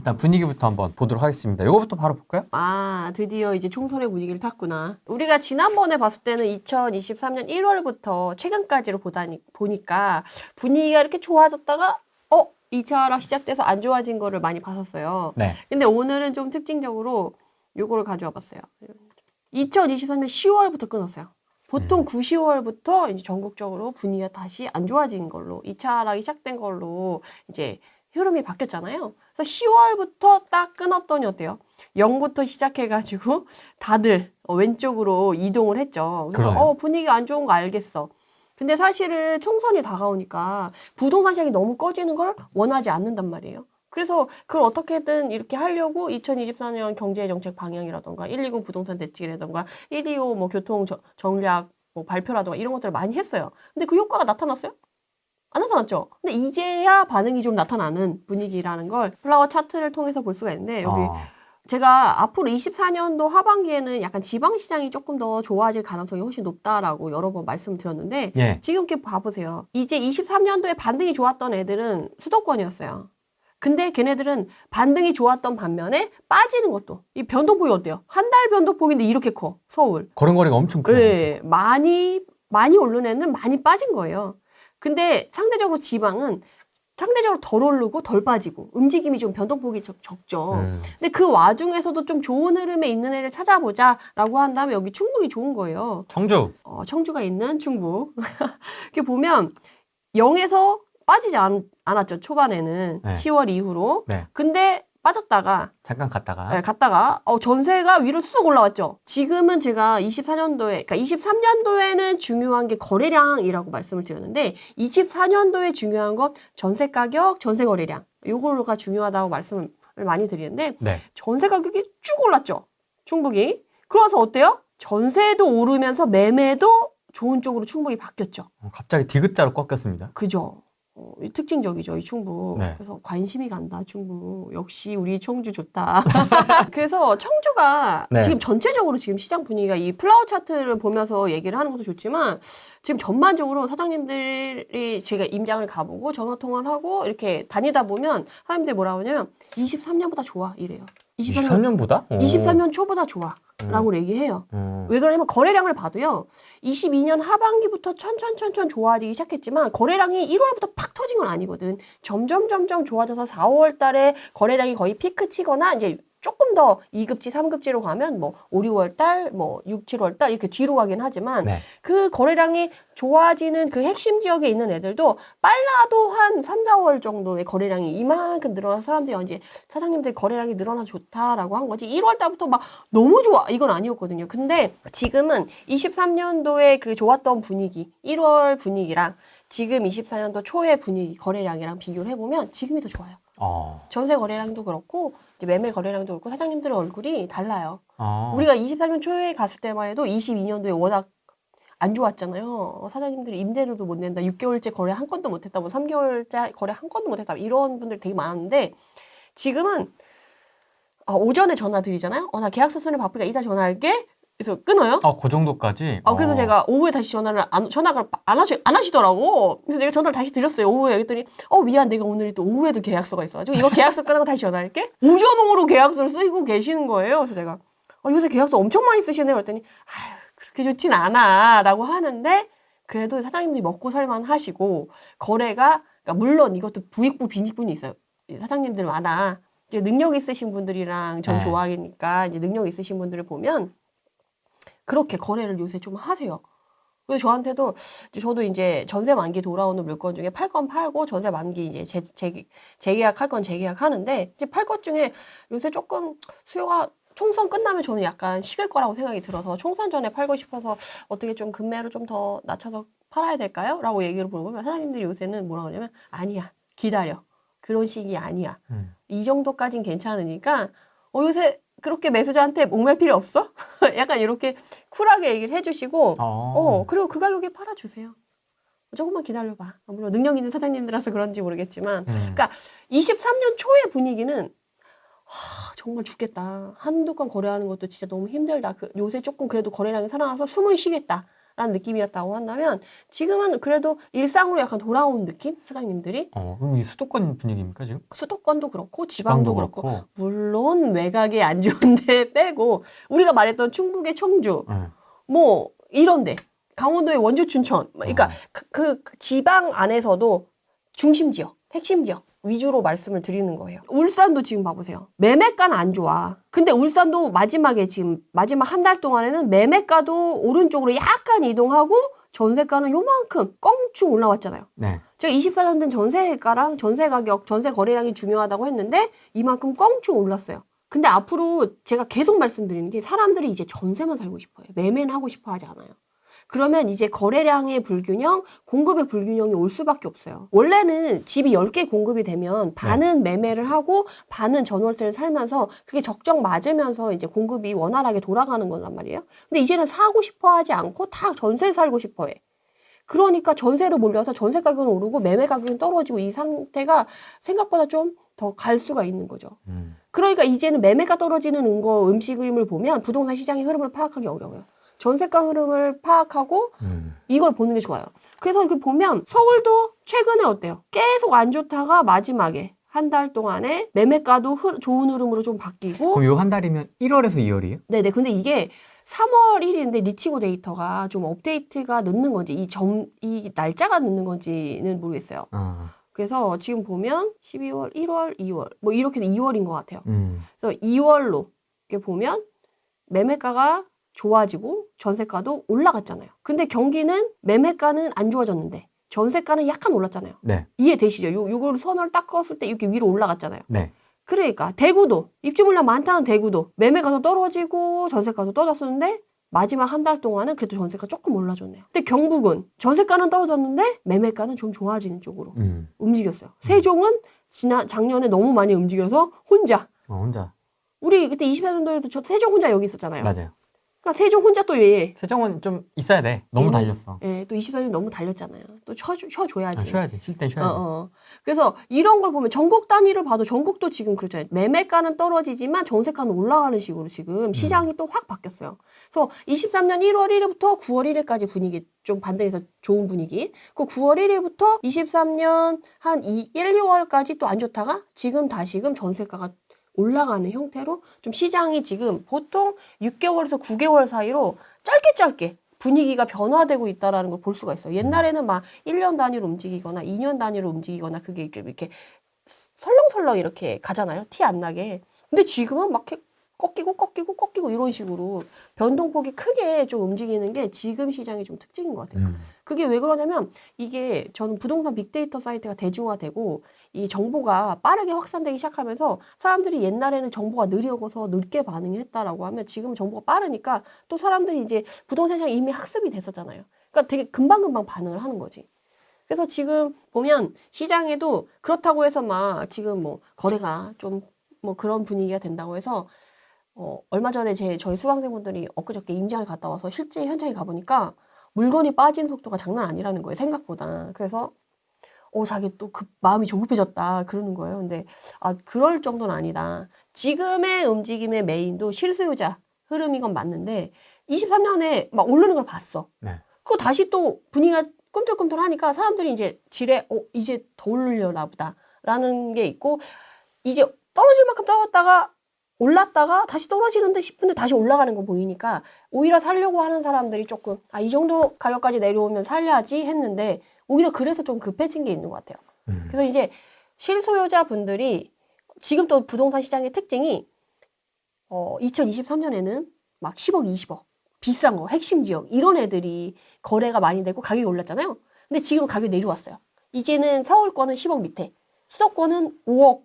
일단 분위기부터 한번 보도록 하겠습니다. 이거부터 바로 볼까요? 아, 드디어 이제 총선의 분위기를 탔구나. 우리가 지난번에 봤을 때는 2023년 1월부터 최근까지로 보니까 분위기가 이렇게 좋아졌다가 2차 시작돼서 안 좋아진 거를 많이 봤었어요. 네. 근데 오늘은 좀 특징적으로 요거를 가져와 봤어요. 2023년 10월부터 끊었어요. 보통 9, 10월부터 이제 전국적으로 분위기가 다시 안 좋아진 걸로, 2차 하락이 시작된 걸로 이제 흐름이 바뀌었잖아요. 그래서 10월부터 딱 끊었더니 어때요? 0부터 시작해가지고 다들 왼쪽으로 이동을 했죠. 그래서 그러네요. 분위기가 안 좋은 거 알겠어. 근데 사실은 총선이 다가오니까 부동산 시장이 너무 꺼지는 걸 원하지 않는단 말이에요. 그래서 그걸 어떻게든 이렇게 하려고 2024년 경제정책 방향이라던가 120 부동산 대책이라던가 125 뭐 교통 전략 뭐 발표라던가 이런 것들을 많이 했어요. 근데 그 효과가 나타났어요? 안 나타났죠? 근데 이제야 반응이 좀 나타나는 분위기라는 걸 플라워 차트를 통해서 볼 수가 있는데 여기 제가 앞으로 24년도 하반기에는 약간 지방시장이 조금 더 좋아질 가능성이 훨씬 높다라고 여러 번 말씀을 드렸는데 예. 지금 이렇게 봐보세요. 이제 23년도에 반등이 좋았던 애들은 수도권이었어요. 근데 걔네들은 반등이 좋았던 반면에 빠지는 것도 이 변동폭이 어때요? 한 달 변동폭인데 이렇게 커 서울. 걸음걸이가 엄청 크네요. 네, 많이 오른 애는 많이 빠진 거예요. 근데 상대적으로 지방은 상대적으로 덜 오르고 덜 빠지고 움직임이 좀 변동폭이 적죠. 근데 그 와중에서도 좀 좋은 흐름에 있는 애를 찾아보자라고 한다면 여기 충북이 좋은 거예요. 청주. 청주가 있는 충북. 이렇게 보면 0에서 빠지지 않았죠. 초반에는 네. 10월 이후로. 네. 근데 빠졌다가 잠깐 갔다가. 갔다가 전세가 위로 쑥 올라왔죠. 지금은 제가 24년도에, 그러니까 23년도에는 중요한 게 거래량이라고 말씀을 드렸는데 24년도에 중요한 건 전세 가격, 전세 거래량 요거가 중요하다고 말씀을 많이 드리는데 네. 전세 가격이 쭉 올랐죠. 충북이. 그러면서 어때요? 전세도 오르면서 매매도 좋은 쪽으로 충북이 바뀌었죠. 갑자기 디귿자로 꺾였습니다. 그죠. 특징적이죠, 이 충북. 네. 그래서 관심이 간다, 충북. 역시 우리 청주 좋다. 그래서 청주가 네. 지금 전체적으로 지금 시장 분위기가 이 플라워 차트를 보면서 얘기를 하는 것도 좋지만 지금 전반적으로 사장님들이 제가 임장을 가보고 전화 통화를 하고 이렇게 다니다 보면 사장님들이 뭐라고 하냐면 23년보다 좋아 이래요. 23년보다? 23년 초보다 좋아. 라고 얘기해요. 왜 그러냐면 거래량을 봐도요. 22년 하반기부터 천천 좋아지기 시작했지만 거래량이 1월부터 팍 터진 건 아니거든. 점점 좋아져서 4, 5월 달에 거래량이 거의 피크 치거나 이제 조금 더 2급지, 3급지로 가면 뭐 5, 6월 달, 뭐 6, 7월 달 이렇게 뒤로 가긴 하지만 네. 그 거래량이 좋아지는 그 핵심 지역에 있는 애들도 빨라도 한 3, 4월 정도의 거래량이 이만큼 늘어나서 사람들이 이제 사장님들 거래량이 늘어나서 좋다라고 한 거지 1월 달부터 막 너무 좋아 이건 아니었거든요. 근데 지금은 23년도에 그 좋았던 분위기 1월 분위기랑 지금 24년도 초의 분위기 거래량이랑 비교를 해보면 지금이 더 좋아요. 전세 거래량도 그렇고 이제 매매 거래량도 그렇고 사장님들의 얼굴이 달라요. 우리가 23년 초에 갔을 때만 해도 22년도에 워낙 안 좋았잖아요. 사장님들이 임대료도 못 낸다. 6개월째 거래 한 건도 못 했다. 뭐 3개월째 거래 한 건도 못 했다. 이런 분들 되게 많은데 지금은 오전에 전화 드리잖아요. 나 계약서 쓰는 바쁘니까 이따 전화할게. 그래서 끊어요. 그 정도까지? 그래서 제가 오후에 다시 전화를 안 하시더라고. 그래서 제가 전화를 다시 드렸어요. 오후에. 그랬더니, 미안. 내가 오늘 또 오후에도 계약서가 있어가지고, 이거 계약서 끝나고 다시 전화할게. 오전으로 계약서를 쓰고 계시는 거예요. 그래서 내가, 요새 계약서 엄청 많이 쓰시네요. 그랬더니, 그렇게 좋진 않아. 라고 하는데, 그래도 사장님들이 먹고 살만 하시고, 거래가, 그러니까 물론 이것도 부익부, 빈익분이 있어요. 사장님들마다. 이제 능력 있으신 분들이랑 전 좋아하니까, 이제 능력 있으신 분들을 보면, 그렇게 거래를 요새 좀 하세요. 그래서 저한테도 저도 이제 전세 만기 돌아오는 물건 중에 팔 건 팔고 전세 만기 이제 재계약할 건 재계약하는데 이제 팔 것 중에 요새 조금 수요가 총선 끝나면 저는 약간 식을 거라고 생각이 들어서 총선 전에 팔고 싶어서 어떻게 좀 금매를 좀 더 낮춰서 팔아야 될까요? 라고 얘기를 물어보면 사장님들이 요새는 뭐라고 하냐면 아니야 기다려 그런 식이 아니야 이 정도까진 괜찮으니까 요새 그렇게 매수자한테 목맬 필요 없어? 약간 이렇게 쿨하게 얘기를 해주시고, 그리고 그 가격에 팔아주세요. 조금만 기다려봐. 물론 능력 있는 사장님들라서 그런지 모르겠지만, 그러니까 23년 초의 분위기는 정말 죽겠다. 한두 건 거래하는 것도 진짜 너무 힘들다. 요새 조금 그래도 거래량이 살아나서 숨을 쉬겠다. 라는 느낌이었다고 한다면 지금은 그래도 일상으로 약간 돌아온 느낌? 사장님들이? 그럼 이 수도권 분위기입니까 지금? 수도권도 그렇고 지방도 그렇고 그렇고. 물론 외곽에 안 좋은데 빼고 우리가 말했던 충북의 청주 네. 뭐 이런데 강원도의 원주 춘천 그러니까 그 지방 안에서도 중심 지역 핵심 지역 위주로 말씀을 드리는 거예요. 울산도 지금 봐보세요. 매매가는 안 좋아. 근데 울산도 마지막에 지금 마지막 한 달 동안에는 매매가도 오른쪽으로 약간 이동하고 전세가는 요만큼 껑충 올라왔잖아요. 네. 제가 24년 된 전세가랑 전세 가격, 전세 거래량이 중요하다고 했는데 이만큼 껑충 올랐어요. 근데 앞으로 제가 계속 말씀드리는 게 사람들이 이제 전세만 살고 싶어요. 매매는 하고 싶어 하지 않아요. 그러면 이제 거래량의 불균형, 공급의 불균형이 올 수밖에 없어요. 원래는 집이 10개 공급이 되면 반은 매매를 하고 반은 전월세를 살면서 그게 적정 맞으면서 이제 공급이 원활하게 돌아가는 거란 말이에요. 근데 이제는 사고 싶어 하지 않고 다 전세를 살고 싶어 해. 그러니까 전세로 몰려서 전세 가격은 오르고 매매 가격은 떨어지고 이 상태가 생각보다 좀 더 갈 수가 있는 거죠. 그러니까 이제는 매매가 떨어지는 음식을 보면 부동산 시장의 흐름을 파악하기 어려워요. 전세가 흐름을 파악하고 이걸 보는 게 좋아요. 그래서 이렇게 보면 서울도 최근에 어때요? 계속 안 좋다가 마지막에 한 달 동안에 매매가도 좋은 흐름으로 좀 바뀌고 그럼 요 한 달이면 1월에서 2월이에요? 네네. 근데 이게 3월 1일인데 리치고 데이터가 좀 업데이트가 늦는 건지 이 날짜가 늦는 건지는 모르겠어요. 그래서 지금 보면 12월, 1월, 2월 뭐 이렇게 2월인 것 같아요. 그래서 2월로 이렇게 보면 매매가가 좋아지고 전세가도 올라갔잖아요. 근데 경기는 매매가는 안 좋아졌는데 전세가는 약간 올랐잖아요. 네. 이해되시죠? 요걸 선을 딱 껐을 때 이렇게 위로 올라갔잖아요. 네. 그러니까 대구도 입주 물량 많다는 대구도 매매가도 떨어지고 전세가도 떨어졌었는데 마지막 한 달 동안은 그래도 전세가 조금 올라줬네요. 근데 경북은 전세가는 떨어졌는데 매매가는 좀 좋아지는 쪽으로 움직였어요. 세종은 작년에 너무 많이 움직여서 혼자. 혼자. 우리 그때 24년도에도 저 세종 혼자 여기 있었잖아요. 맞아요. 그러니까 세종 혼자 또 얘. 세종은 좀 있어야 돼. 너무 달렸어. 예, 또 24년 너무 달렸잖아요. 또 쉬어줘야지. 쉬어야지. 쉴 땐 쉬어야지. 그래서 이런 걸 보면 전국 단위를 봐도 전국도 지금 그렇잖아요. 매매가는 떨어지지만 전세가는 올라가는 식으로 지금 시장이 또 확 바뀌었어요. 그래서 23년 1월 1일부터 9월 1일까지 분위기 좀 반대해서 좋은 분위기. 그 9월 1일부터 23년 한 1, 2월까지 또 안 좋다가 지금 다시금 전세가가 올라가는 형태로 좀 시장이 지금 보통 6개월에서 9개월 사이로 짧게 분위기가 변화되고 있다는 걸 볼 수가 있어요. 옛날에는 막 1년 단위로 움직이거나 2년 단위로 움직이거나 그게 좀 이렇게 설렁설렁 이렇게 가잖아요. 티 안 나게. 근데 지금은 막 이렇게 꺾이고 이런 식으로 변동폭이 크게 좀 움직이는 게 지금 시장의 좀 특징인 것 같아요. 그게 왜 그러냐면 이게 저는 부동산 빅데이터 사이트가 대중화되고 이 정보가 빠르게 확산되기 시작하면서 사람들이 옛날에는 정보가 느려서 늦게 반응했다라고 하면 지금 정보가 빠르니까 또 사람들이 이제 부동산 시장이 이미 학습이 됐었잖아요. 그러니까 되게 금방금방 반응을 하는 거지. 그래서 지금 보면 시장에도 그렇다고 해서 막 지금 뭐 거래가 좀 뭐 그런 분위기가 된다고 해서 얼마 전에 저희 수강생분들이 엊그저께 임장을 갔다 와서 실제 현장에 가보니까 물건이 빠지는 속도가 장난 아니라는 거예요. 생각보다. 그래서 자기 또 마음이 조급해졌다 그러는 거예요. 근데 그럴 정도는 아니다. 지금의 움직임의 메인도 실수요자 흐름인 건 맞는데 23년에 막 오르는 걸 봤어. 네. 그거 다시 또 분위기가 꿈틀꿈틀하니까 사람들이 이제 지레 이제 더 오르려나 보다 라는 게 있고 이제 떨어질 만큼 떨어졌다가 올랐다가 다시 떨어지는데 싶은데 다시 올라가는 거 보이니까 오히려 살려고 하는 사람들이 조금 이 정도 가격까지 내려오면 살려야지 했는데 오히려 그래서 좀 급해진 게 있는 것 같아요. 그래서 이제 실소유자 분들이 지금 또 부동산 시장의 특징이 2023년에는 막 10억, 20억 비싼 거 핵심 지역 이런 애들이 거래가 많이 되고 가격이 올랐잖아요. 근데 지금 가격이 내려왔어요. 이제는 서울권은 10억 밑에 수도권은 5억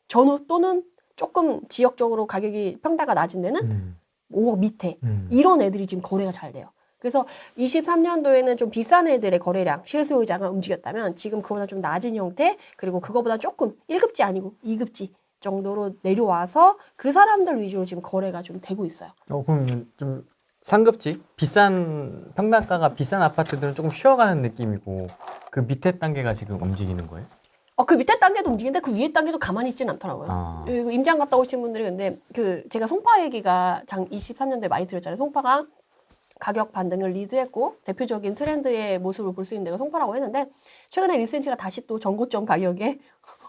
전후 또는 조금 지역적으로 가격이 평다가 낮은 데는 5억 밑에 이런 애들이 지금 거래가 잘 돼요. 그래서 23년도에는 좀 비싼 애들의 거래량, 실소유자가 움직였다면 지금 그보다 좀 낮은 형태 그리고 그거보다 조금 1급지 아니고 2급지 정도로 내려와서 그 사람들 위주로 지금 거래가 좀 되고 있어요. 그럼 좀 상급지? 비싼 평당가가 비싼 아파트들은 조금 쉬어가는 느낌이고 그 밑에 단계가 지금 움직이는 거예요? 그 밑에 단계도 움직이는데 그 위에 단계도 가만히 있진 않더라고요. 그리고 임장 갔다 오신 분들이 근데 제가 송파 얘기가 23년도에 많이 들었잖아요. 송파가 가격 반등을 리드했고 대표적인 트렌드의 모습을 볼 수 있는 데가 송파라고 했는데 최근에 리센치가 다시 또 전고점 가격에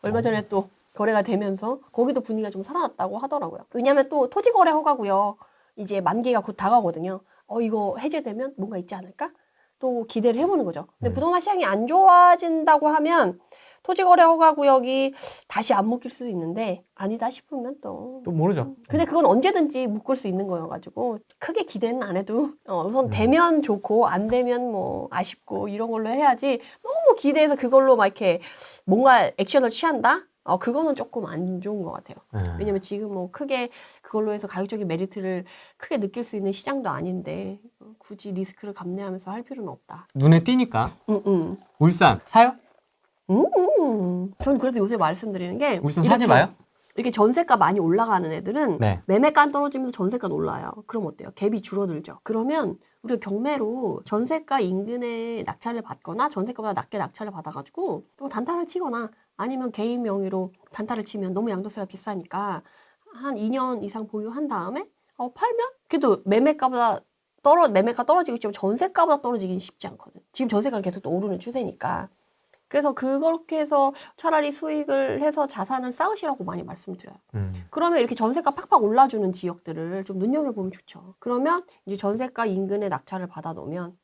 얼마 전에 또 거래가 되면서 거기도 분위기가 좀 살아났다고 하더라고요. 왜냐하면 또 토지거래 허가구역 이제 만기가 곧 다가거든요. 이거 해제되면 뭔가 있지 않을까? 또 기대를 해보는 거죠. 근데 부동산 시장이 안 좋아진다고 하면 토지거래 허가구역이 다시 안 묶일 수도 있는데 아니다 싶으면 또 모르죠. 근데 그건 언제든지 묶을 수 있는 거여가지고 크게 기대는 안 해도 우선 되면 좋고 안 되면 뭐 아쉽고 이런 걸로 해야지 너무 기대해서 그걸로 막 이렇게 뭔가 액션을 취한다? 그거는 조금 안 좋은 것 같아요. 왜냐면 지금 뭐 크게 그걸로 해서 가격적인 메리트를 크게 느낄 수 있는 시장도 아닌데 굳이 리스크를 감내하면서 할 필요는 없다. 눈에 띄니까. 울산 사요? 전 그래서 요새 말씀드리는 게 울산 사지 마요? 이렇게 전세가 많이 올라가는 애들은 네. 매매가 떨어지면서 전세가 올라요. 그럼 어때요? 갭이 줄어들죠. 그러면 우리가 경매로 전세가 인근에 낙찰을 받거나 전세가보다 낮게 낙찰을 받아가지고 또 단타를 치거나 아니면 개인 명의로 단타를 치면 너무 양도세가 비싸니까 한 2년 이상 보유한 다음에 팔면 그래도 매매가 떨어지고 있지만 전세가보다 떨어지긴 쉽지 않거든. 지금 전세가는 계속 또 오르는 추세니까. 그래서 그렇게 해서 차라리 수익을 해서 자산을 쌓으시라고 많이 말씀드려요. 그러면 이렇게 전세가 팍팍 올라주는 지역들을 좀 눈여겨보면 좋죠. 그러면 이제 전세가 인근에 낙찰을 받아놓으면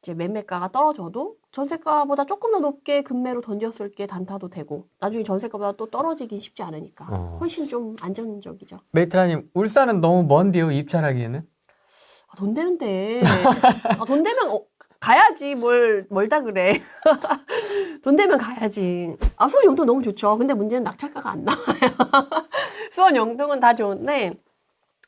이제 매매가가 떨어져도 전세가보다 조금 더 높게 금매로 던졌을 게 단타도 되고 나중에 전세가보다 또 떨어지긴 쉽지 않으니까 훨씬 좀 안전적이죠. 메이트라님 울산은 너무 먼데요 입찰하기에는? 돈 되는데 돈 되면 가야지 멀다 그래. 돈 되면 가야지. 수원 영동 너무 좋죠. 근데 문제는 낙찰가가 안 나와요. 수원 영동은 다 좋은데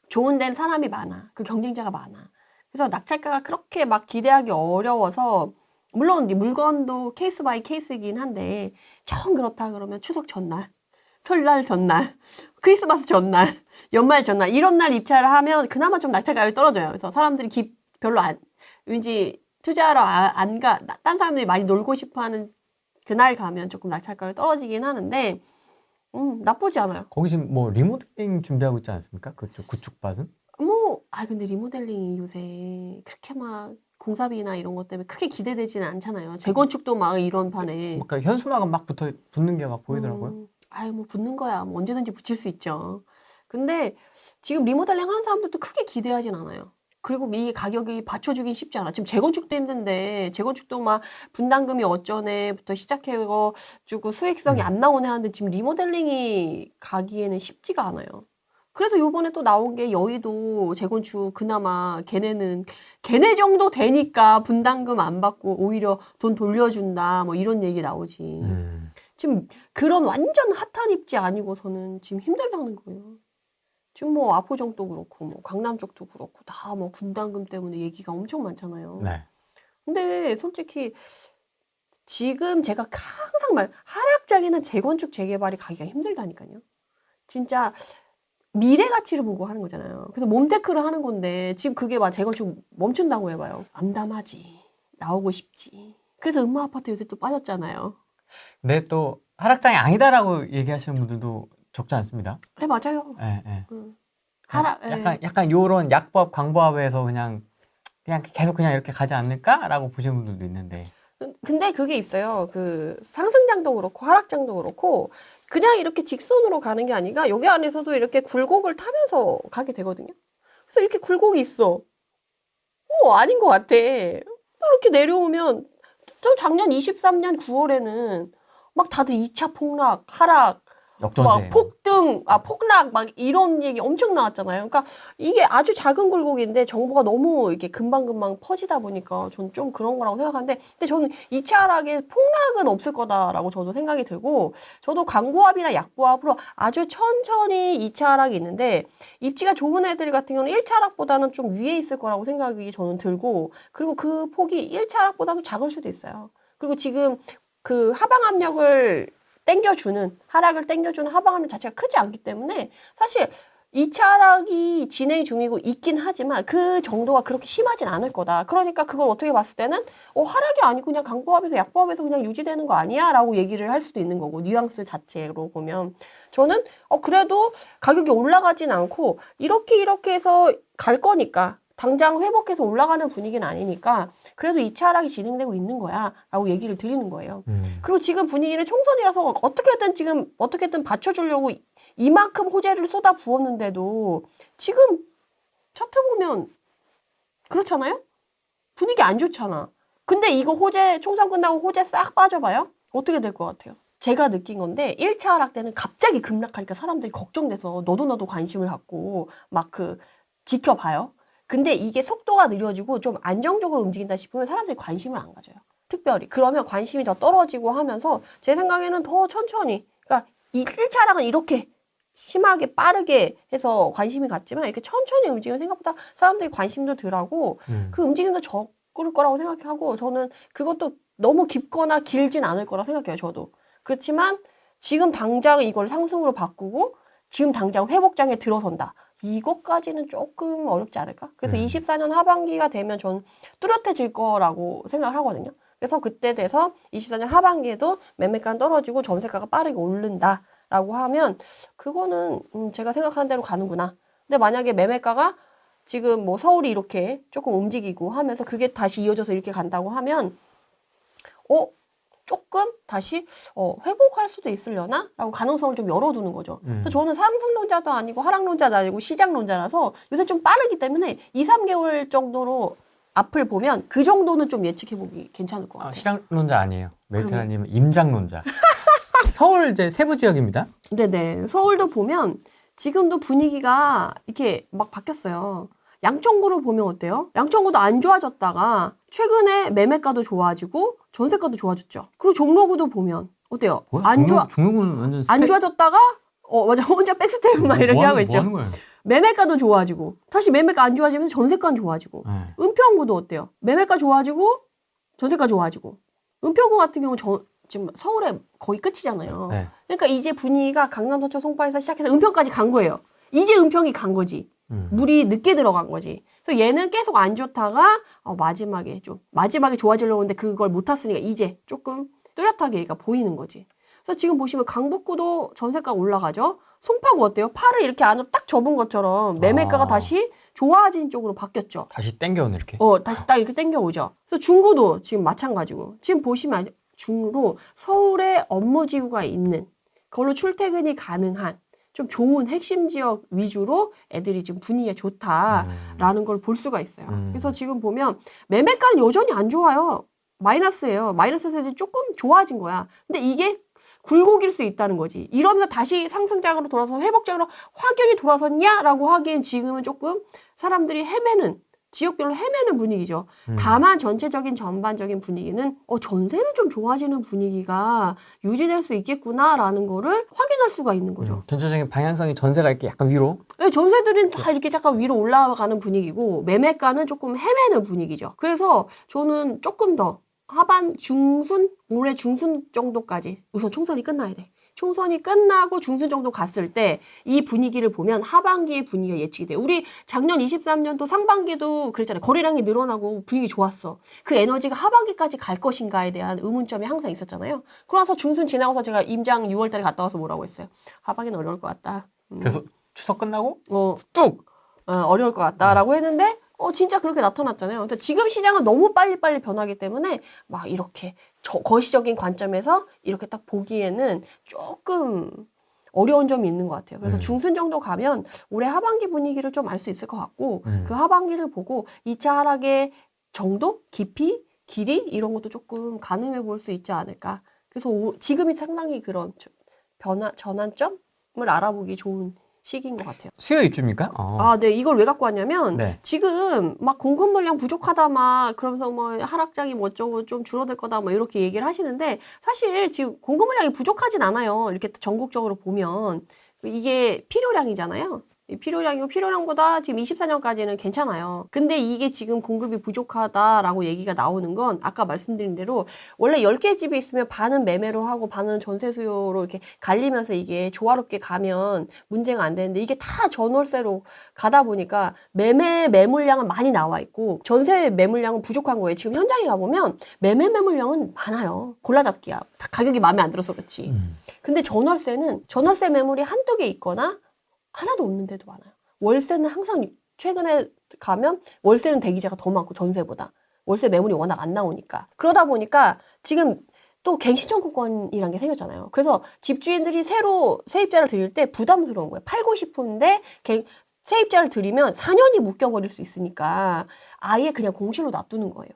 좋은 데는 사람이 많아. 그 경쟁자가 많아. 그래서 낙찰가가 그렇게 막 기대하기 어려워서 물론 물건도 케이스 바이 케이스이긴 한데 정 그렇다 그러면 추석 전날, 설날 전날, 크리스마스 전날, 연말 전날 이런 날 입찰을 하면 그나마 좀 낙찰가격이 떨어져요. 그래서 사람들이 별로 왠지 투자하러 안 가. 딴 사람들이 많이 놀고 싶어하는 그날 가면 조금 낙찰가격이 떨어지긴 하는데 나쁘지 않아요. 거기 지금 뭐 리모델링 준비하고 있지 않습니까? 그쪽 구축밭은? 근데 리모델링이 요새 그렇게 막 공사비나 이런 것 때문에 크게 기대되지는 않잖아요. 재건축도 막 이런 판에. 그러니까 현수막은 막 붙는 게 막 보이더라고요. 뭐 붙는 거야. 뭐 언제든지 붙일 수 있죠. 근데 지금 리모델링 하는 사람들도 크게 기대하진 않아요. 그리고 이 가격이 받쳐주긴 쉽지 않아. 지금 재건축도 힘든데 재건축도 막 분담금이 어쩌네부터 시작해가지고 수익성이 안 나오네 하는데 지금 리모델링이 가기에는 쉽지가 않아요. 그래서 요번에 또 나온 게 여의도 재건축 그나마 걔네 정도 되니까 분담금 안 받고 오히려 돈 돌려준다 뭐 이런 얘기 나오지. 지금 그런 완전 핫한 입지 아니고서는 지금 힘들다는 거예요. 지금 뭐 압구정도 그렇고 뭐 강남 쪽도 그렇고 다 뭐 분담금 때문에 얘기가 엄청 많잖아요. 네. 근데 솔직히 지금 제가 항상 하락장에는 재건축 재개발이 가기가 힘들다니까요. 진짜 미래 가치를 보고 하는 거잖아요. 그래서 몸테크를 하는 건데 지금 그게 막 재건축 멈춘다고 해봐요. 암담하지. 나오고 싶지. 그래서 음마 아파트 요새 또 빠졌잖아요. 근데 또 하락장이 아니다라고 얘기하시는 분들도 적지 않습니다. 네, 맞아요. 예. 약간 요런 약보합 광보합에서 그냥 계속 그냥 이렇게 가지 않을까라고 보시는 분들도 있는데. 근데 그게 있어요. 그 상승장도 그렇고 하락장도 그렇고 그냥 이렇게 직선으로 가는 게 아니라 여기 안에서도 이렇게 굴곡을 타면서 가게 되거든요. 그래서 이렇게 굴곡이 있어. 아닌 것 같아. 이렇게 내려오면 또 작년 23년 9월에는 막 다들 2차 폭락, 하락, 막 폭등, 폭락 막 이런 얘기 엄청 나왔잖아요. 그러니까 이게 아주 작은 굴곡인데 정보가 너무 이렇게 금방금방 퍼지다 보니까 전 좀 그런 거라고 생각하는데 근데 저는 2차 하락에 폭락은 없을 거다라고 저도 생각이 들고 저도 강보합이나 약보합으로 아주 천천히 2차 하락이 있는데 입지가 좋은 애들 같은 경우는 1차 하락보다는 좀 위에 있을 거라고 생각이 저는 들고 그리고 그 폭이 1차 하락보다도 작을 수도 있어요. 그리고 지금 그 하방 압력을 하락을 땡겨주는 하방 압력 자체가 크지 않기 때문에 사실 2차 하락이 진행 중이고 있긴 하지만 그 정도가 그렇게 심하진 않을 거다. 그러니까 그걸 어떻게 봤을 때는 하락이 아니고 그냥 강보합에서 약보합에서 그냥 유지되는 거 아니야? 라고 얘기를 할 수도 있는 거고 뉘앙스 자체로 보면 저는 그래도 가격이 올라가진 않고 이렇게 해서 갈 거니까 당장 회복해서 올라가는 분위기는 아니니까 그래도 2차 하락이 진행되고 있는 거야 라고 얘기를 드리는 거예요. 그리고 지금 분위기는 총선이라서 어떻게든 받쳐주려고 이만큼 호재를 쏟아 부었는데도 지금 차트 보면 그렇잖아요? 분위기 안 좋잖아. 근데 이거 총선 끝나고 호재 싹 빠져봐요? 어떻게 될 것 같아요? 제가 느낀 건데 1차 하락 때는 갑자기 급락하니까 사람들이 걱정돼서 너도 관심을 갖고 막 지켜봐요. 근데 이게 속도가 느려지고 좀 안정적으로 움직인다 싶으면 사람들이 관심을 안 가져요. 특별히. 그러면 관심이 더 떨어지고 하면서 제 생각에는 더 천천히. 그러니까 이 1차 하락은 이렇게 심하게 빠르게 해서 관심이 갔지만 이렇게 천천히 움직이면 생각보다 사람들이 관심도 덜하고 그 움직임도 적을 거라고 생각하고 저는 그것도 너무 깊거나 길진 않을 거라 생각해요. 저도. 그렇지만 지금 당장 이걸 상승으로 바꾸고 지금 당장 회복장에 들어선다. 이것까지는 조금 어렵지 않을까? 그래서 24년 하반기가 되면 전 뚜렷해질 거라고 생각을 하거든요. 그래서 그때 돼서 24년 하반기에도 매매가는 떨어지고 전세가가 빠르게 오른다라고 하면 그거는 제가 생각하는 대로 가는구나. 근데 만약에 매매가가 지금 뭐 서울이 이렇게 조금 움직이고 하면서 그게 다시 이어져서 이렇게 간다고 하면 조금 다시 회복할 수도 있으려나? 라고 가능성을 좀 열어두는 거죠. 그래서 저는 상승론자도 아니고 하락론자도 아니고 시장론자라서 요새 좀 빠르기 때문에 2, 3개월 정도로 앞을 보면 그 정도는 좀 예측해보기 괜찮을 것 같아요. 시장론자 아니에요. 메이트라님은 임장론자. 서울 이제 세부 지역입니다. 네네. 서울도 보면 지금도 분위기가 이렇게 막 바뀌었어요. 양천구를 보면 어때요? 양천구도 안 좋아졌다가 최근에 매매가도 좋아지고 전세가도 좋아졌죠. 그리고 종로구도 보면 어때요? 종로구는 완전 안 좋아졌다가 맞아 혼자 백스텝 막 이렇게 하고 있죠. 뭐 하는 거예요? 매매가도 좋아지고 다시 매매가 안 좋아지면서 전세가는 좋아지고 은평구도 어때요? 매매가 좋아지고 전세가 좋아지고 은평구 같은 경우 지금 서울에 거의 끝이잖아요. 네. 그러니까 이제 분위기가 강남, 서초, 송파에서 시작해서 은평까지 간 거예요. 이제 은평이 간 거지. 물이 늦게 들어간 거지. 그래서 얘는 계속 안 좋다가 마지막에 좋아지려고 했는데 그걸 못 탔으니까 이제 조금 뚜렷하게 얘가 보이는 거지. 그래서 지금 보시면 강북구도 전세가가 올라가죠. 송파구 어때요? 팔을 이렇게 안으로 딱 접은 것처럼 매매가가 다시 좋아진 쪽으로 바뀌었죠. 다시 땡겨오는 이렇게. 다시 딱 이렇게 땡겨오죠. 그래서 중구도 지금 마찬가지고 지금 보시면 중으로 서울에 업무지구가 있는 그걸로 출퇴근이 가능한 좀 좋은 핵심 지역 위주로 애들이 지금 분위기가 좋다라는 걸 볼 수가 있어요. 그래서 지금 보면 매매가는 여전히 안 좋아요. 마이너스예요. 마이너스에서 이제 조금 좋아진 거야. 근데 이게 굴곡일 수 있다는 거지. 이러면서 다시 상승장으로 돌아서 회복장으로 확연히 돌아섰냐라고 하기엔 지금은 조금 사람들이 지역별로 헤매는 분위기죠. 다만 전반적인 분위기는 전세는 좀 좋아지는 분위기가 유지될 수 있겠구나라는 거를 확인할 수가 있는 거죠. 전체적인 방향성이 전세가 이렇게 약간 위로. 네, 전세들은 다 이렇게 잠깐 위로 올라가는 분위기고 매매가는 조금 헤매는 분위기죠. 그래서 저는 조금 더 올해 중순 정도까지 우선 총선이 끝나야 돼. 총선이 끝나고 중순 정도 갔을 때 이 분위기를 보면 하반기의 분위기가 예측이 돼요. 우리 작년 23년도 상반기도 그랬잖아요. 거래량이 늘어나고 분위기 좋았어. 그 에너지가 하반기까지 갈 것인가에 대한 의문점이 항상 있었잖아요. 그러나서 중순 지나고서 제가 임장 6월 달에 갔다 와서 뭐라고 했어요? 하반기는 어려울 것 같다. 그래서 추석 끝나고 뚝! 어려울 것 같다라고 했는데 진짜 그렇게 나타났잖아요. 근데 지금 시장은 너무 빨리빨리 변하기 때문에 막 이렇게 거시적인 관점에서 이렇게 딱 보기에는 조금 어려운 점이 있는 것 같아요. 그래서 중순 정도 가면 올해 하반기 분위기를 좀 알 수 있을 것 같고 그 하반기를 보고 2차 하락의 정도, 깊이, 길이 이런 것도 조금 가늠해 볼 수 있지 않을까. 그래서 지금이 상당히 그런 전환점을 알아보기 좋은 시기인 것 같아요. 수요 입주입니까? 네. 이걸 왜 갖고 왔냐면 네. 지금 막 공급 물량 부족하다 막 그러면서 뭐 하락장이 뭐 어쩌고 좀 줄어들 거다 뭐 이렇게 얘기를 하시는데 사실 지금 공급 물량이 부족하진 않아요. 이렇게 전국적으로 보면 이게 필요량이잖아요. 필요량보다 지금 24년까지는 괜찮아요. 근데 이게 지금 공급이 부족하다라고 얘기가 나오는 건 아까 말씀드린 대로 원래 10개 집이 있으면 반은 매매로 하고 반은 전세 수요로 이렇게 갈리면서 이게 조화롭게 가면 문제가 안 되는데 이게 다 전월세로 가다 보니까 매물량은 많이 나와 있고 전세 매물량은 부족한 거예요. 지금 현장에 가보면 매물량은 많아요. 골라잡기야. 다 가격이 마음에 안 들어서 그렇지. 근데 전월세 매물이 한두 개 있거나 하나도 없는 데도 많아요. 월세는 항상 최근에 가면 월세는 대기자가 더 많고 전세보다. 월세 매물이 워낙 안 나오니까. 그러다 보니까 지금 또 갱신 청구권이란 게 생겼잖아요. 그래서 집주인들이 새로 세입자를 들일 때 부담스러운 거예요. 팔고 싶은데 세입자를 들이면 4년이 묶여버릴 수 있으니까 아예 그냥 공실로 놔두는 거예요.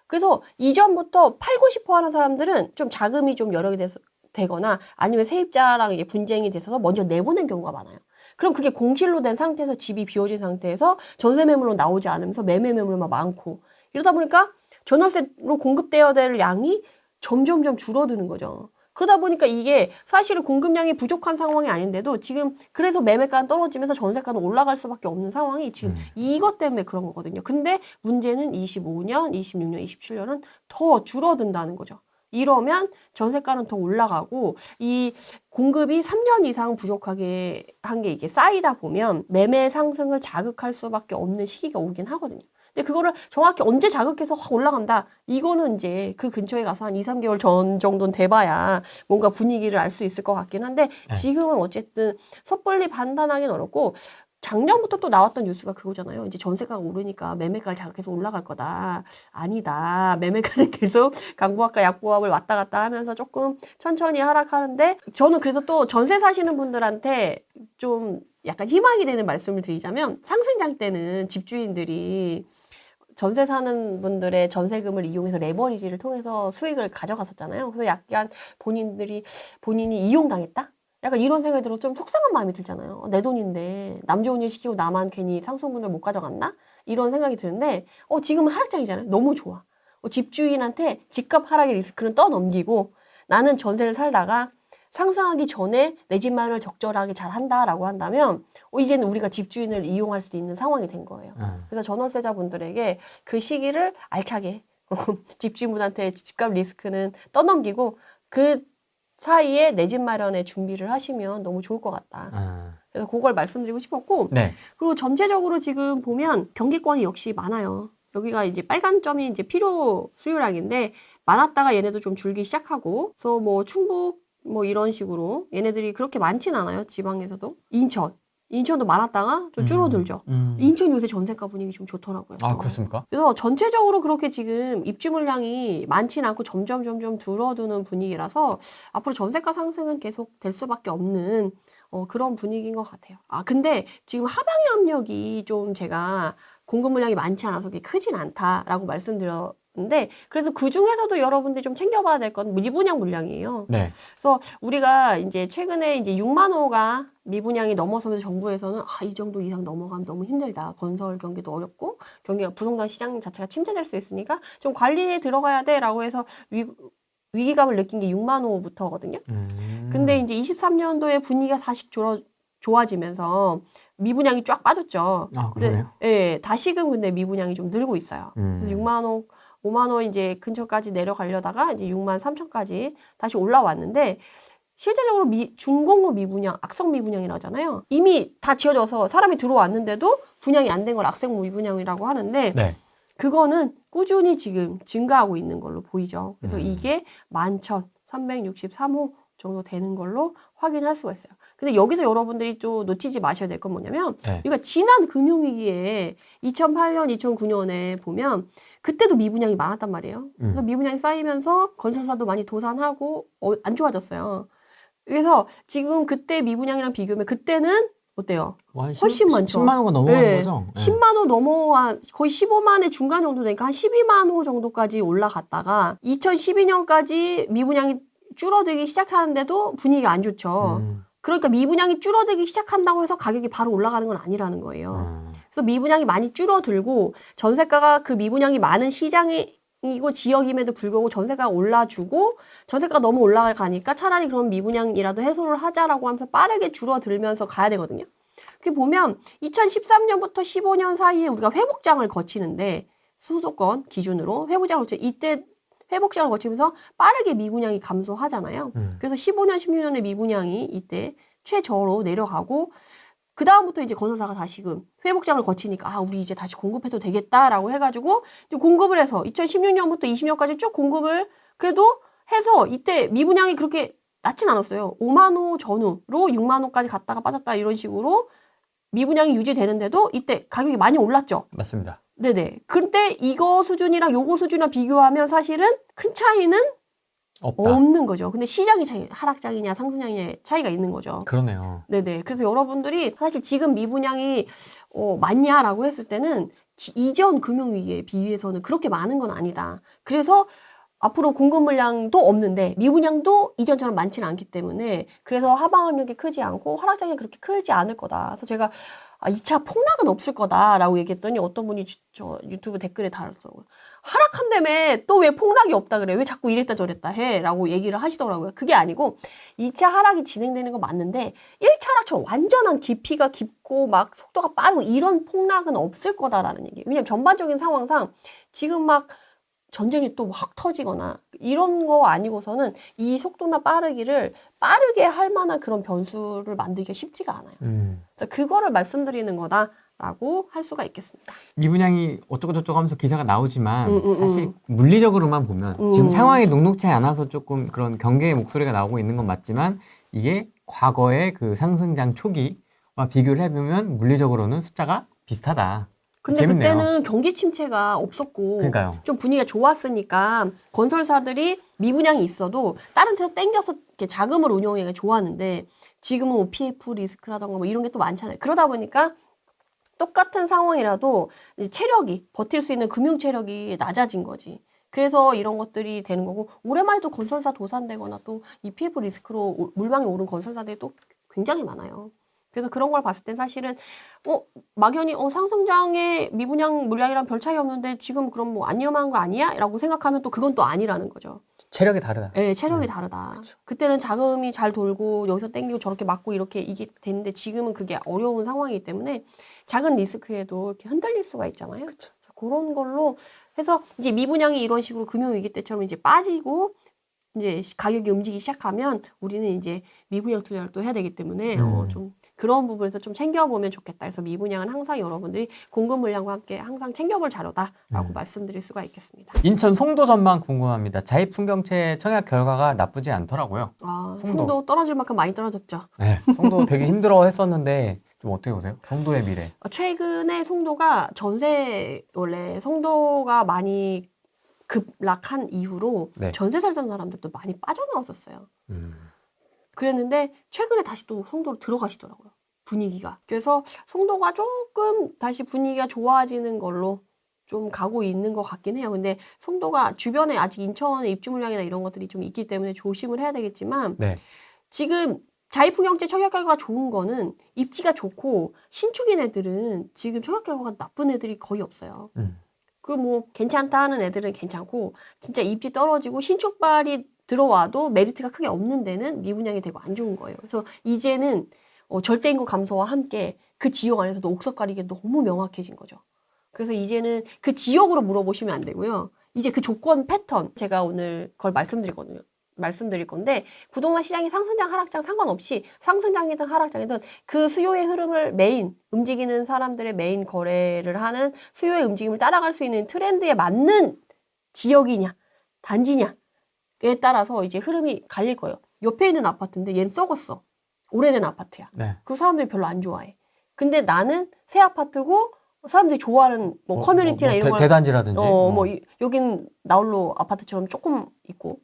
그래서 이전부터 팔고 싶어 하는 사람들은 좀 자금이 좀 여러 개 되거나 아니면 세입자랑 이제 분쟁이 돼서 먼저 내보낸 경우가 많아요. 그럼 그게 공실로 된 상태에서 집이 비워진 상태에서 전세 매물로 나오지 않으면서 매매 매물만 많고 이러다 보니까 전월세로 공급되어야 될 양이 점점점 줄어드는 거죠. 그러다 보니까 이게 사실은 공급량이 부족한 상황이 아닌데도 지금 그래서 매매가는 떨어지면서 전세가는 올라갈 수밖에 없는 상황이 지금 이것 때문에 그런 거거든요. 근데 문제는 25년, 26년, 27년은 더 줄어든다는 거죠. 이러면 전세가는 더 올라가고 이 공급이 3년 이상 부족하게 한 게 이게 쌓이다 보면 매매 상승을 자극할 수밖에 없는 시기가 오긴 하거든요. 근데 그거를 정확히 언제 자극해서 확 올라간다. 이거는 이제 그 근처에 가서 한 2, 3개월 전 정도는 돼봐야 뭔가 분위기를 알 수 있을 것 같긴 한데 지금은 어쨌든 섣불리 판단하기는 어렵고 작년부터 또 나왔던 뉴스가 그거잖아요. 이제 전세가가 오르니까 매매가를 자극해서 올라갈 거다. 아니다. 매매가는 계속 강보합과 약보합을 왔다 갔다 하면서 조금 천천히 하락하는데 저는 그래서 또 전세 사시는 분들한테 좀 약간 희망이 되는 말씀을 드리자면 상승장 때는 집주인들이 전세 사는 분들의 전세금을 이용해서 레버리지를 통해서 수익을 가져갔었잖아요. 그래서 약간 본인이 이용당했다? 약간 이런 생각이 들어서 좀 속상한 마음이 들잖아요. 내 돈인데 남 좋은 일 시키고 나만 괜히 상속분을 못 가져갔나? 이런 생각이 드는데 지금은 하락장이잖아요. 너무 좋아. 집주인한테 집값 하락의 리스크는 떠넘기고 나는 전세를 살다가 상승하기 전에 내 집 마련을 적절하게 잘 한다라고 한다면 이제는 우리가 집주인을 이용할 수도 있는 상황이 된 거예요. 그래서 전월세자분들에게 그 시기를 알차게 집주인분한테 집값 리스크는 떠넘기고 그 사이에 내 집 마련의 준비를 하시면 너무 좋을 것 같다. 그래서 그걸 말씀드리고 싶었고 네. 그리고 전체적으로 지금 보면 경기권이 역시 많아요. 여기가 이제 빨간 점이 이제 필요 수요량인데 많았다가 얘네도 좀 줄기 시작하고 그래서 뭐 충북 뭐 이런 식으로 얘네들이 그렇게 많진 않아요. 지방에서도. 인천도 많았다가 좀 줄어들죠. 인천 요새 전세가 분위기 좀 좋더라고요. 아, 그렇습니까? 그래서 전체적으로 그렇게 지금 입주 물량이 많지는 않고 점점 줄어드는 분위기라서 앞으로 전세가 상승은 계속 될 수밖에 없는 그런 분위기인 것 같아요. 근데 지금 하방의 압력이 좀 제가 공급 물량이 많지 않아서 그렇게 크진 않다라고 말씀드렸는데 그래서 그 중에서도 여러분들이 좀 챙겨봐야 될 건 미분양 물량이에요. 네. 그래서 우리가 이제 최근에 이제 6만 호가 미분양이 넘어서면서 정부에서는 이 정도 이상 넘어가면 너무 힘들다. 건설 경기도 어렵고 경기가 부동산 시장 자체가 침체될 수 있으니까 좀 관리에 들어가야 돼라고 해서 위기감을 느낀 게 6만 호부터거든요. 근데 이제 23년도에 분위기가 다시 좋아지면서 미분양이 쫙 빠졌죠. 그래요? 예, 다시금 근데 미분양이 좀 늘고 있어요. 그래서 6만 호, 5만 호 이제 근처까지 내려가려다가 이제 6만 3천까지 다시 올라왔는데 실제적으로 준공후 미분양, 악성 미분양이라고 하잖아요. 이미 다 지어져서 사람이 들어왔는데도 분양이 안 된 걸 악성 미분양이라고 하는데 네. 그거는 꾸준히 지금 증가하고 있는 걸로 보이죠. 그래서 이게 11,363호 정도 되는 걸로 확인할 수가 있어요. 근데 여기서 여러분들이 좀 놓치지 마셔야 될 건 뭐냐면 우리가 지난 금융위기에 2008년, 2009년에 보면 그때도 미분양이 많았단 말이에요. 그래서 미분양이 쌓이면서 건설사도 많이 도산하고 안 좋아졌어요. 그래서 지금 그때 미분양이랑 비교하면 그때는 어때요? 훨씬 많죠. 10만 호가 넘어가는 거죠? 10만 호 거의 15만의 중간 정도 되니까 한 12만 호 정도까지 올라갔다가 2012년까지 미분양이 줄어들기 시작하는데도 분위기가 안 좋죠. 그러니까 미분양이 줄어들기 시작한다고 해서 가격이 바로 올라가는 건 아니라는 거예요. 그래서 미분양이 많이 줄어들고 전세가가 그 미분양이 많은 시장이고 지역임에도 불구하고 전세가가 올라주고 전세가가 너무 올라가니까 차라리 그런 미분양이라도 해소를 하자라고 하면서 빠르게 줄어들면서 가야 되거든요. 그게 보면 2013년부터 15년 사이에 우리가 회복장을 거치는데 수도권 기준으로 회복장을 이때 회복장을 거치면서 빠르게 미분양이 감소하잖아요. 그래서 15년, 16년의 미분양이 이때 최저로 내려가고 그 다음부터 이제 건설사가 다시금 회복장을 거치니까 우리 이제 다시 공급해도 되겠다라고 해가지고 공급을 해서 2016년부터 20년까지 쭉 공급을 그래도 해서 이때 미분양이 그렇게 낮진 않았어요. 5만 호 전후로 6만 호까지 갔다가 빠졌다 이런 식으로 미분양이 유지되는데도 이때 가격이 많이 올랐죠. 맞습니다. 네네. 근데 이거 수준이랑 요거 수준이랑 비교하면 사실은 큰 차이는 없다. 없는 거죠. 근데 시장의 차이, 하락장이냐 상승장의 차이가 있는 거죠. 그러네요. 네네. 그래서 여러분들이 사실 지금 미분양이 많냐라고 했을 때는 이전 금융위기에 비해서는 그렇게 많은 건 아니다. 그래서 앞으로 공급 물량도 없는데 미분양도 이전처럼 많지는 않기 때문에 그래서 하방 압력이 크지 않고 하락장이 그렇게 크지 않을 거다. 그래서 제가 2차 폭락은 없을 거다라고 얘기했더니 어떤 분이 저 유튜브 댓글에 달았어요. 하락한다며 또 왜 폭락이 없다 그래? 왜 자꾸 이랬다 저랬다 해? 라고 얘기를 하시더라고요. 그게 아니고 2차 하락이 진행되는 건 맞는데 1차 하락처럼 완전한 깊이가 깊고 막 속도가 빠르고 이런 폭락은 없을 거다라는 얘기예요. 왜냐면 전반적인 상황상 지금 막 전쟁이 또 확 터지거나 이런 거 아니고서는 이 속도나 빠르기를 빠르게 할 만한 그런 변수를 만들기가 쉽지가 않아요. 그래서 그거를 말씀드리는 거다라고 할 수가 있겠습니다. 미분양이 어쩌고저쩌고 하면서 기사가 나오지만 사실 물리적으로만 보면 지금 상황이 녹록치 않아서 조금 그런 경계의 목소리가 나오고 있는 건 맞지만 이게 과거의 그 상승장 초기와 비교를 해보면 물리적으로는 숫자가 비슷하다. 근데 재밌네요. 그때는 경기 침체가 없었고 그러니까요. 좀 분위기가 좋았으니까 건설사들이 미분양이 있어도 다른 데서 땡겨서 이렇게 자금을 운용하기가 좋았는데 지금은 뭐 PF 리스크라던가 뭐 이런 게 또 많잖아요. 그러다 보니까 똑같은 상황이라도 이제 체력이 버틸 수 있는 금융 체력이 낮아진 거지. 그래서 이런 것들이 되는 거고 올해만 해도 건설사 도산되거나 또 EPF 리스크로 물망에 오른 건설사들이 또 굉장히 많아요. 그래서 그런 걸 봤을 땐 사실은 막연히 상승장의 미분양 물량이랑 별 차이 없는데 지금 그럼 뭐 안 위험한 거 아니야? 라고 생각하면 또 그건 또 아니라는 거죠. 체력이 다르다. 네, 체력이 다르다. 그쵸. 그때는 자금이 잘 돌고 여기서 땡기고 저렇게 맞고 이렇게 이게 되는데 지금은 그게 어려운 상황이기 때문에 작은 리스크에도 이렇게 흔들릴 수가 있잖아요. 그래서 그런 걸로 해서 이제 미분양이 이런 식으로 금융위기 때처럼 이제 빠지고 이제 가격이 움직이기 시작하면 우리는 이제 미분양 투자를 또 해야 되기 때문에 좀 그런 부분에서 좀 챙겨보면 좋겠다. 그래서 미분양은 항상 여러분들이 공급 물량과 함께 항상 챙겨볼 자료다라고 말씀드릴 수가 있겠습니다. 인천 송도 전망 궁금합니다. 자입풍경채 청약 결과가 나쁘지 않더라고요. 송도 떨어질 만큼 많이 떨어졌죠. 네, 송도 되게 힘들어 했었는데 좀 어떻게 보세요? 송도의 미래. 최근에 송도가 원래 송도가 많이 급락한 이후로 네. 전세 살던 사람들도 많이 빠져나왔었어요. 그랬는데 최근에 다시 또 송도로 들어가시더라고요. 분위기가. 그래서 송도가 조금 다시 분위기가 좋아지는 걸로 좀 가고 있는 것 같긴 해요. 근데 송도가 주변에 아직 인천의 입주 물량이나 이런 것들이 좀 있기 때문에 조심을 해야 되겠지만 네. 지금 자이풍경채 청약 결과가 좋은 거는 입지가 좋고 신축인 애들은 지금 청약 결과가 나쁜 애들이 거의 없어요. 그 뭐 괜찮다 하는 애들은 괜찮고 진짜 입지 떨어지고 신축발이 들어와도 메리트가 크게 없는 데는 미분양이 되고 안 좋은 거예요. 그래서 이제는 절대 인구 감소와 함께 그 지역 안에서도 옥석 가리기 너무 명확해진 거죠. 그래서 이제는 그 지역으로 물어보시면 안 되고요. 이제 그 조건 패턴 제가 오늘 그걸 말씀드릴 건데 부동산 시장이 상승장 하락장 상관없이 상승장이든 하락장이든 그 수요의 흐름을 움직이는 사람들의 메인 거래를 하는 수요의 움직임을 따라갈 수 있는 트렌드에 맞는 지역이냐 단지냐에 따라서 이제 흐름이 갈릴 거예요. 옆에 있는 아파트인데 얘는 썩었어. 오래된 아파트야. 네. 그 사람들이 별로 안 좋아해. 근데 나는 새 아파트고 사람들이 좋아하는 커뮤니티나 이런 걸 대단지라든지 여긴 나홀로 아파트처럼 조금 있고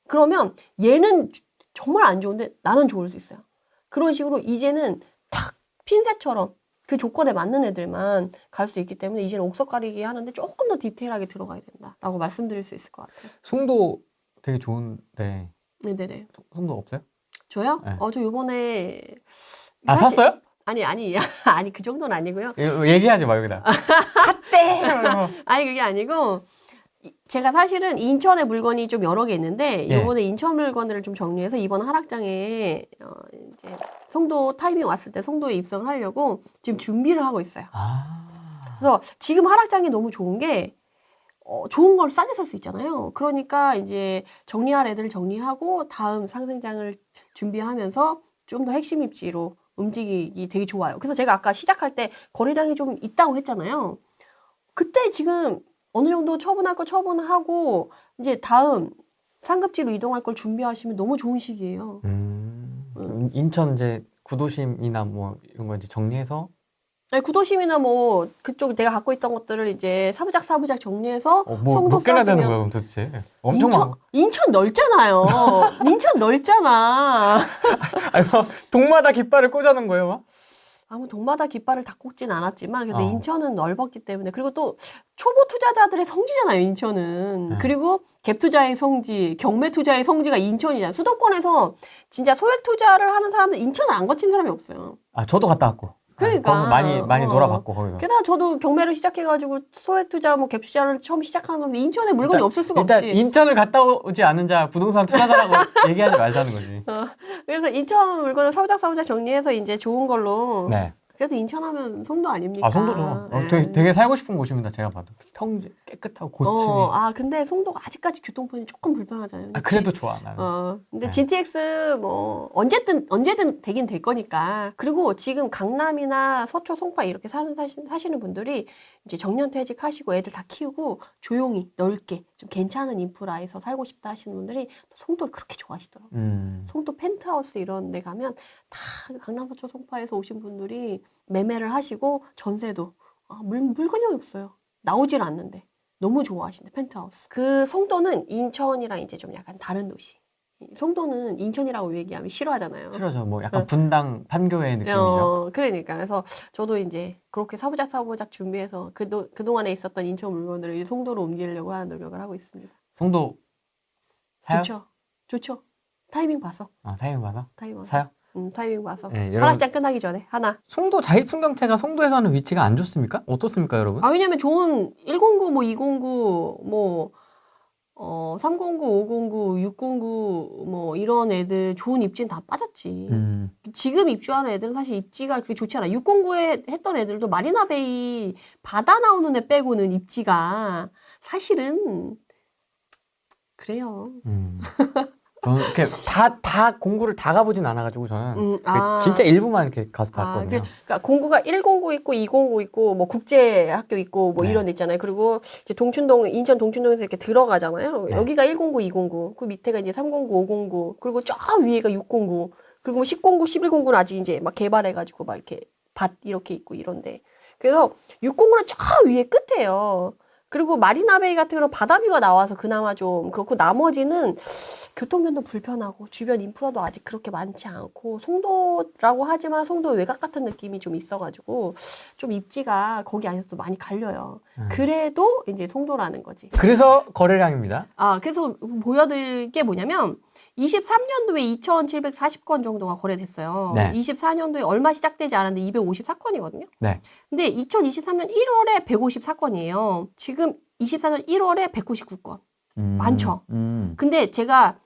그러면 얘는 정말 안 좋은데 나는 좋을 수 있어요. 그런 식으로 이제는 딱 핀셋처럼 그 조건에 맞는 애들만 갈 수 있기 때문에 이제는 옥석 가리기 하는데 조금 더 디테일하게 들어가야 된다라고 말씀드릴 수 있을 것 같아요. 송도 되게 좋은데 네네네. 송도 없어요? 저요? 네. 저 요번에 샀어요? 아니 아니 그 정도는 아니고요. 얘기하지 마 여기다. 샀대. 아니 그게 아니고 제가 사실은 인천에 물건이 좀 여러 개 있는데 예. 이번에 인천 물건들을 좀 정리해서 이번 하락장에 이제 송도 타이밍 왔을 때 송도에 입성을 하려고 지금 준비를 하고 있어요. 그래서 지금 하락장이 너무 좋은 게 좋은 걸 싸게 살 수 있잖아요. 그러니까 이제 정리할 애들을 정리하고 다음 상승장을 준비하면서 좀 더 핵심 입지로 움직이기 되게 좋아요. 그래서 제가 아까 시작할 때 거래량이 좀 있다고 했잖아요. 그때 지금 어느 정도 처분할 거 처분하고 이제 다음 상급지로 이동할 걸 준비하시면 너무 좋은 시기예요. 인천 이제 구도심이나 뭐 이런 거 이제 정리해서 아니, 구도심이나 뭐 그쪽 내가 갖고 있던 것들을 이제 사부작 정리해서 송도 몇 개나 되는 써주면 거야, 그럼 도대체? 엄청 많아. 인천 넓잖아요. 인천 넓잖아. 아니, 뭐, 동마다 깃발을 꽂아놓은 거예요, 막? 아무 동마다 깃발을 다 꽂진 않았지만 근데 어. 인천은 넓었기 때문에 그리고 또 초보 투자자들의 성지잖아요, 인천은. 네. 그리고 갭 투자의 성지, 경매 투자의 성지가 인천이잖아요. 수도권에서 진짜 소액 투자를 하는 사람들 인천을 안 거친 사람이 없어요. 아, 저도 갔다 왔고. 그러니까. 거기서 많이 놀아봤고, 거기서. 게다가 저도 경매를 시작해가지고 소액 투자, 뭐 갭 투자를 처음 시작하는 건데 인천에 물건이 없을 수가 일단 없지. 인천을 갔다 오지 않은 자 부동산 투자자라고 얘기하지 말자는 거지. 그래서 인천 물건을 사부작 정리해서 이제 좋은 걸로. 네. 그래도 인천 하면 송도 아닙니까? 아, 송도 좋아. 네. 되게 살고 싶은 곳입니다, 제가 봐도. 평지 깨끗하고 고층이. 근데 송도가 아직까지 교통편이 조금 불편하잖아요. 아, 그래도 좋아, 나는. 근데 네. GTX 뭐 언제든 되긴 될 거니까. 그리고 지금 강남이나 서초, 송파 이렇게 사시는 분들이 이제 정년 퇴직하시고 애들 다 키우고 조용히 넓게 좀 괜찮은 인프라에서 살고 싶다 하시는 분들이 송도를 그렇게 좋아하시더라고요. 송도 펜트하우스 이런 데 가면 다 강남, 서초, 송파에서 오신 분들이 매매를 하시고 전세도 물건이 없어요. 나오질 않는데 너무 좋아하신대, 펜트하우스. 그 송도는 인천이랑 이제 좀 약간 다른 도시. 송도는 인천이라고 얘기하면 싫어하잖아요. 싫어져. 뭐 약간 분당 판교의 느낌이죠. 그러니까 그래서 저도 이제 그렇게 사부작 준비해서 그동안에 있었던 인천 물건들을 이제 송도로 옮기려고 하는 노력을 하고 있습니다. 송도 사요? 좋죠. 타이밍 봐서. 아, 타이밍 봐서? 타이밍 봐서. 사요? 타이밍 봐서. 네, 여러분. 하락장 끝나기 전에 하나. 송도 자율풍경채가 송도에서는 위치가 안 좋습니까? 어떻습니까, 여러분? 왜냐면 좋은 109, 뭐 209, 뭐 309, 509, 609, 뭐 이런 애들 좋은 입지는 다 빠졌지. 지금 입주하는 애들은 사실 입지가 그렇게 좋지 않아. 609에 했던 애들도 마리나베이 바다 나오는 애 빼고는 입지가 사실은 그래요. 저는 이렇게 다 공구를 다 가보진 않아가지고 저는 진짜 일부만 이렇게 가서 봤거든요. 그러니까 공구가 109 있고 209 있고 뭐 국제학교 있고 뭐 네. 이런 데 있잖아요. 그리고 이제 인천 동춘동에서 이렇게 들어가잖아요. 네. 여기가 109, 209, 그 밑에가 이제 309, 509, 그리고 저 위에가 609, 그리고 뭐 1009, 1109는 아직 이제 막 개발해가지고 막 이렇게 밭 이렇게 있고 이런데. 그래서 609는 저 위에 끝에요. 그리고 마리나베이 같은 경우는 바다뷰가 나와서 그나마 좀 그렇고 나머지는 교통편도 불편하고 주변 인프라도 아직 그렇게 많지 않고 송도라고 하지만 송도 외곽 같은 느낌이 좀 있어가지고 좀 입지가 거기 안에서도 많이 갈려요. 그래도 이제 송도라는 거지. 그래서 거래량입니다. 그래서 보여드릴 게 뭐냐면 23년도에 2,740건 정도가 거래됐어요. 네. 24년도에 얼마 시작되지 않았는데 254건이거든요. 네. 근데 2023년 1월에 154건이에요. 지금 24년 1월에 199건. 많죠. 근데 제가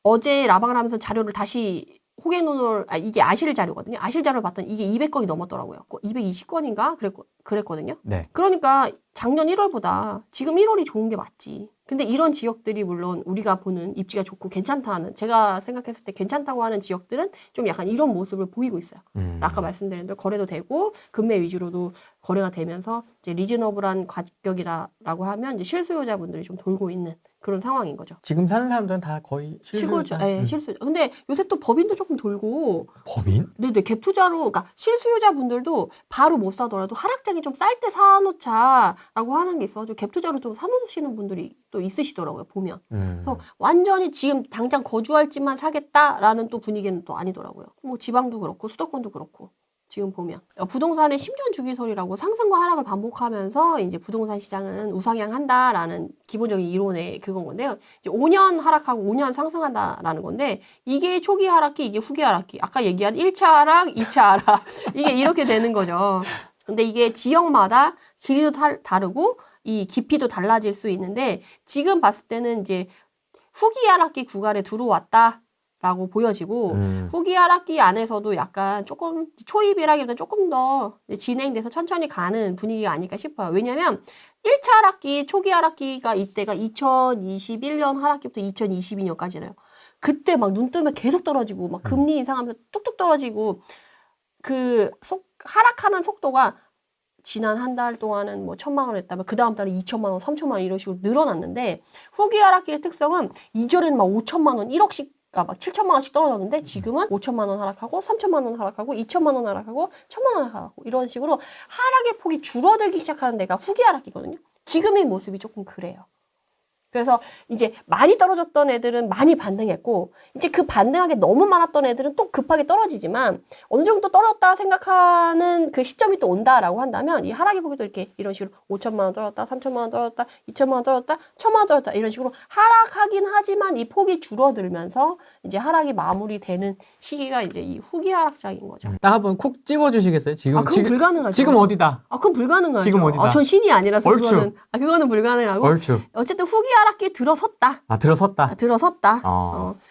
어제 라방을 하면서 자료를 다시 호갱론을 이게 아실 자료거든요. 아실 자료를 봤더니 이게 200건이 넘었더라고요. 220건인가 그랬거든요. 네. 그러니까 작년 1월보다 지금 1월이 좋은 게 맞지. 근데 이런 지역들이 물론 우리가 보는 입지가 좋고 괜찮다는 제가 생각했을 때 괜찮다고 하는 지역들은 좀 약간 이런 모습을 보이고 있어요. 아까 말씀드린 대로 거래도 되고 금매 위주로도 거래가 되면서 이제 리즈너블한 가격이라고 하면 이제 실수요자분들이 좀 돌고 있는 그런 상황인 거죠. 지금 사는 사람들은 다 거의 실수요자. 네, 실수요자. 근데 요새 또 법인도 조금 돌고. 법인? 네네, 갭 투자로, 그러니까 실수요자분들도 바로 못 사더라도 하락장이 좀 쌀 때 사놓자라고 하는 게 있어가지고 갭 투자로 좀 사놓으시는 분들이 또 있으시더라고요, 보면. 그래서 완전히 지금 당장 거주할지만 사겠다라는 또 분위기는 또 아니더라고요. 뭐 지방도 그렇고 수도권도 그렇고. 지금 보면 부동산의 10년 주기설이라고 상승과 하락을 반복하면서 이제 부동산 시장은 우상향한다라는 기본적인 이론의 그건 건데요. 이제 5년 하락하고 5년 상승한다라는 건데 이게 초기 하락기, 이게 후기 하락기. 아까 얘기한 1차 하락, 2차 하락 이게 이렇게 되는 거죠. 근데 이게 지역마다 길이도 다르고 이 깊이도 달라질 수 있는데 지금 봤을 때는 이제 후기 하락기 구간에 들어왔다. 라고 보여지고 후기 하락기 안에서도 약간 조금 초입이라기보다 조금 더 진행돼서 천천히 가는 분위기가 아닐까 싶어요. 왜냐면 1차 하락기, 초기 하락기가 이때가 2021년 하락기부터 2022년까지나요. 그때 막 눈 뜨면 계속 떨어지고 막 금리 인상하면서 뚝뚝 떨어지고 하락하는 속도가 지난 한 달 동안은 뭐 1,000만 원 했다면 그 다음 달에 2,000만 원, 3,000만 원 이런 식으로 늘어났는데 후기 하락기의 특성은 이전에는 막 5,000만 원, 1억씩 막 7천만 원씩 떨어졌는데 지금은 5천만 원 하락하고 3천만 원 하락하고 2천만 원 하락하고 1천만 원 하락하고 이런 식으로 하락의 폭이 줄어들기 시작하는 데가 후기 하락이거든요. 지금의 모습이 조금 그래요. 그래서 이제 많이 떨어졌던 애들은 많이 반등했고 이제 그 반등하게 너무 많았던 애들은 또 급하게 떨어지지만 어느 정도 떨어졌다 생각하는 그 시점이 또 온다라고 한다면 이 하락의 폭이 또 이렇게 이런 식으로 5천만 원 떨어졌다, 3천만 원 떨어졌다, 2천만 원 떨어졌다, 1천만 원 떨어졌다 이런 식으로 하락하긴 하지만 이 폭이 줄어들면서 이제 하락이 마무리되는 시기가 이제 이 후기 하락장인 거죠. 딱 한번 콕 찍어주시겠어요? 지금 그건 불가능하죠. 지금 어디다? 그건 불가능하죠. 지금 어디다? 전 신이 아니라서 얼추. 그거는 불가능하고 얼추. 어쨌든 후기 하락기에 들어섰다. 들어섰다. 들어섰다.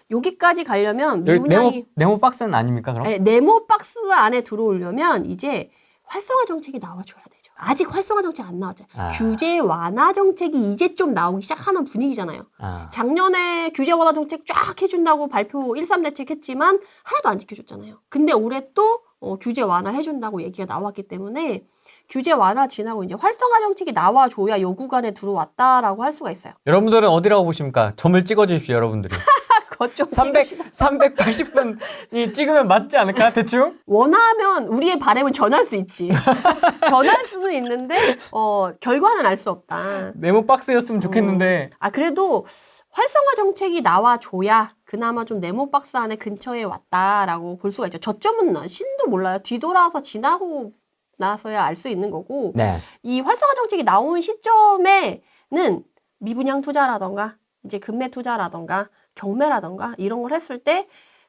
여기까지 가려면 미분양이 네모 박스는 아닙니까 그럼? 네모 박스 안에 들어오려면 이제 활성화 정책이 나와줘야 되죠. 아직 활성화 정책 안 나왔죠. 규제 완화 정책이 이제 좀 나오기 시작하는 분위기잖아요. 작년에 규제 완화 정책 쫙 해준다고 발표 1.3 대책 했지만 하나도 안 지켜줬잖아요. 근데 올해 또 규제 완화 해준다고 얘기가 나왔기 때문에 규제 완화 지나고 이제 활성화 정책이 나와줘야 요 구간에 들어왔다라고 할 수가 있어요. 여러분들은 어디라고 보십니까? 점을 찍어주십시오, 여러분들이. 거점 380분이 찍으면 맞지 않을까, 대충? 원하면 우리의 바람은 전할 수 있지. 전할 수는 있는데 결과는 알 수 없다. 네모 박스였으면 좋겠는데. 그래도 활성화 정책이 나와줘야 그나마 좀 네모 박스 안에 근처에 왔다라고 볼 수가 있죠. 저점은 신도 몰라요. 뒤돌아서 지나고 나서야 알 수 있는 거고 네. 이 활성화 정책이 나온 시점에는 미분양 투자라던가 이제 금매 투자라던가 경매라던가 이런 걸 했을 때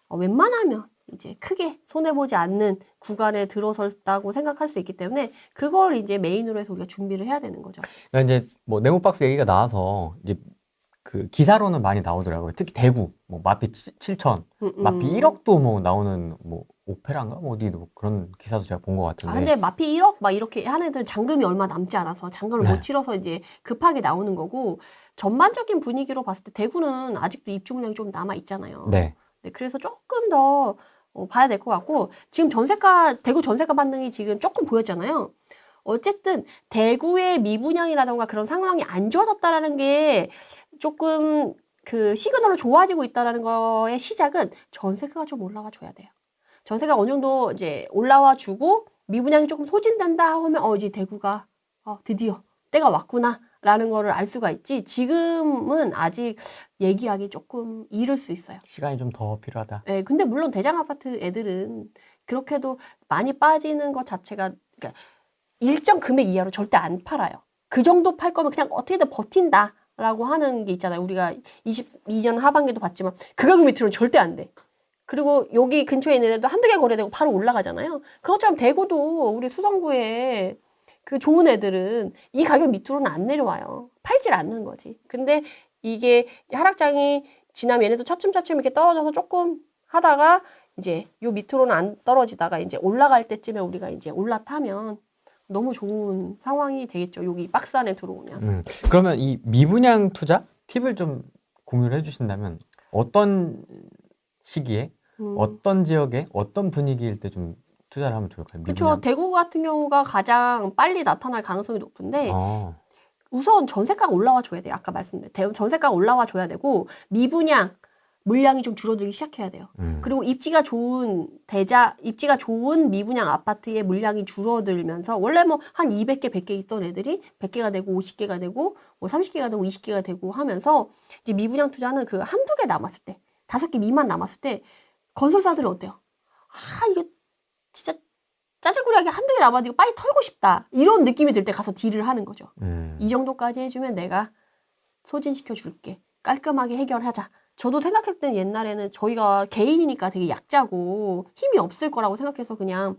웬만하면 이제 크게 손해보지 않는 구간에 들어섰다고 생각할 수 있기 때문에 그걸 이제 메인으로 해서 우리가 준비를 해야 되는 거죠. 그러니까 이제 뭐 네모 박스 얘기가 나와서 이제 그 기사로는 많이 나오더라고요. 특히 대구, 뭐 마피 7천, 마피 1억도 뭐 나오는 뭐 오페라인가 뭐 어디도 그런 기사도 제가 본 것 같은데. 근데 마피 1억 막 이렇게 한 애들은 잔금이 얼마 남지 않아서 잔금을 못 치러서 이제 급하게 나오는 거고 전반적인 분위기로 봤을 때 대구는 아직도 입주 물량이 좀 남아 있잖아요. 네. 그래서 조금 더 봐야 될 것 같고 지금 대구 전세가 반등이 지금 조금 보였잖아요. 어쨌든 대구의 미분양이라던가 그런 상황이 안 좋아졌다라는 게 조금 그 시그널로 좋아지고 있다라는 거의 시작은 전세가 좀 올라와 줘야 돼요. 전세가 어느 정도 이제 올라와 주고 미분양이 조금 소진된다 하면 이제 대구가 드디어 때가 왔구나라는 거를 알 수가 있지. 지금은 아직 얘기하기 조금 이를 수 있어요. 시간이 좀 더 필요하다. 네, 근데 물론 대장 아파트 애들은 그렇게도 많이 빠지는 것 자체가 그러니까 일정 금액 이하로 절대 안 팔아요. 그 정도 팔 거면 그냥 어떻게든 버틴다라고 하는 게 있잖아요. 우리가 22년 하반기도 봤지만 그 가격 밑으로는 절대 안 돼. 그리고 여기 근처에 있는 애들도 한두 개 거래되고 바로 올라가잖아요. 그것처럼 대구도 우리 수성구에 그 좋은 애들은 이 가격 밑으로는 안 내려와요. 팔질 않는 거지. 근데 이게 하락장이 지나면 얘네도 차츰차츰 이렇게 떨어져서 조금 하다가 이제 요 밑으로는 안 떨어지다가 이제 올라갈 때쯤에 우리가 이제 올라타면 너무 좋은 상황이 되겠죠. 여기 박스 안에 들어오면. 그러면 이 미분양 투자 팁을 좀 공유를 해주신다면 어떤 시기에 어떤 지역에 어떤 분위기일 때 좀 투자를 하면 좋을까요? 그렇죠. 대구 같은 경우가 가장 빨리 나타날 가능성이 높은데 우선 전세가가 올라와 줘야 돼요. 아까 말씀드린 전세가가 올라와 줘야 되고 미분양 물량이 좀 줄어들기 시작해야 돼요. 그리고 입지가 좋은 미분양 아파트의 물량이 줄어들면서 원래 뭐 한 200개, 100개 있던 애들이 100개가 되고 50개가 되고 뭐 30개가 되고 20개가 되고 하면서 이제 미분양 투자는 그 한두 개 남았을 때 5개 미만 남았을 때 건설사들은 어때요? 이게 진짜 짜증구리하게 한두 개 남았는데 이거 빨리 털고 싶다. 이런 느낌이 들 때 가서 딜을 하는 거죠. 이 정도까지 해주면 내가 소진시켜 줄게. 깔끔하게 해결하자. 저도 생각할 때는 옛날에는 저희가 개인이니까 되게 약자고 힘이 없을 거라고 생각해서 그냥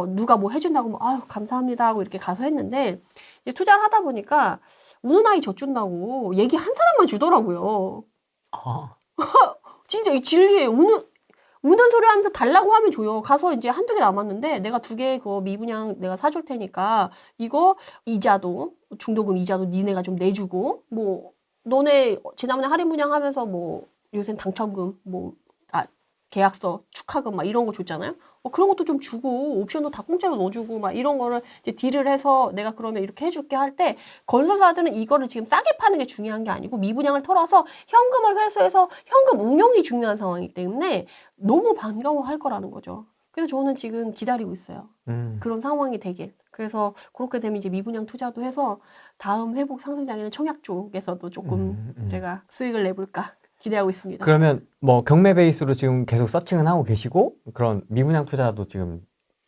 누가 뭐 해준다고 뭐 아유 감사합니다 하고 이렇게 가서 했는데 이제 투자를 하다 보니까 우는 아이 젖준다고 얘기 한 사람만 주더라고요. 진짜 이 진리에 우는 소리 하면서 달라고 하면 줘요. 가서 이제 한두 개 남았는데 내가 2개 그 미분양 내가 사줄 테니까 이거 이자도 중도금 이자도 니네가 좀 내주고 뭐 너네 지난번에 할인 분양하면서 뭐 요새는 당첨금 계약서, 축하금 막 이런 거 줬잖아요. 그런 것도 좀 주고 옵션도 다 공짜로 넣어주고 막 이런 거를 이제 딜을 해서 내가 그러면 이렇게 해줄게 할 때 건설사들은 이거를 지금 싸게 파는 게 중요한 게 아니고 미분양을 털어서 현금을 회수해서 현금 운용이 중요한 상황이기 때문에 너무 반가워할 거라는 거죠. 그래서 저는 지금 기다리고 있어요. 그런 상황이 되길. 그래서 그렇게 되면 이제 미분양 투자도 해서 다음 회복 상승장에는 청약 쪽에서도 조금 제가 수익을 내볼까 기대하고 있습니다. 그러면 뭐 경매 베이스로 지금 계속 서칭은 하고 계시고 그런 미분양 투자도 지금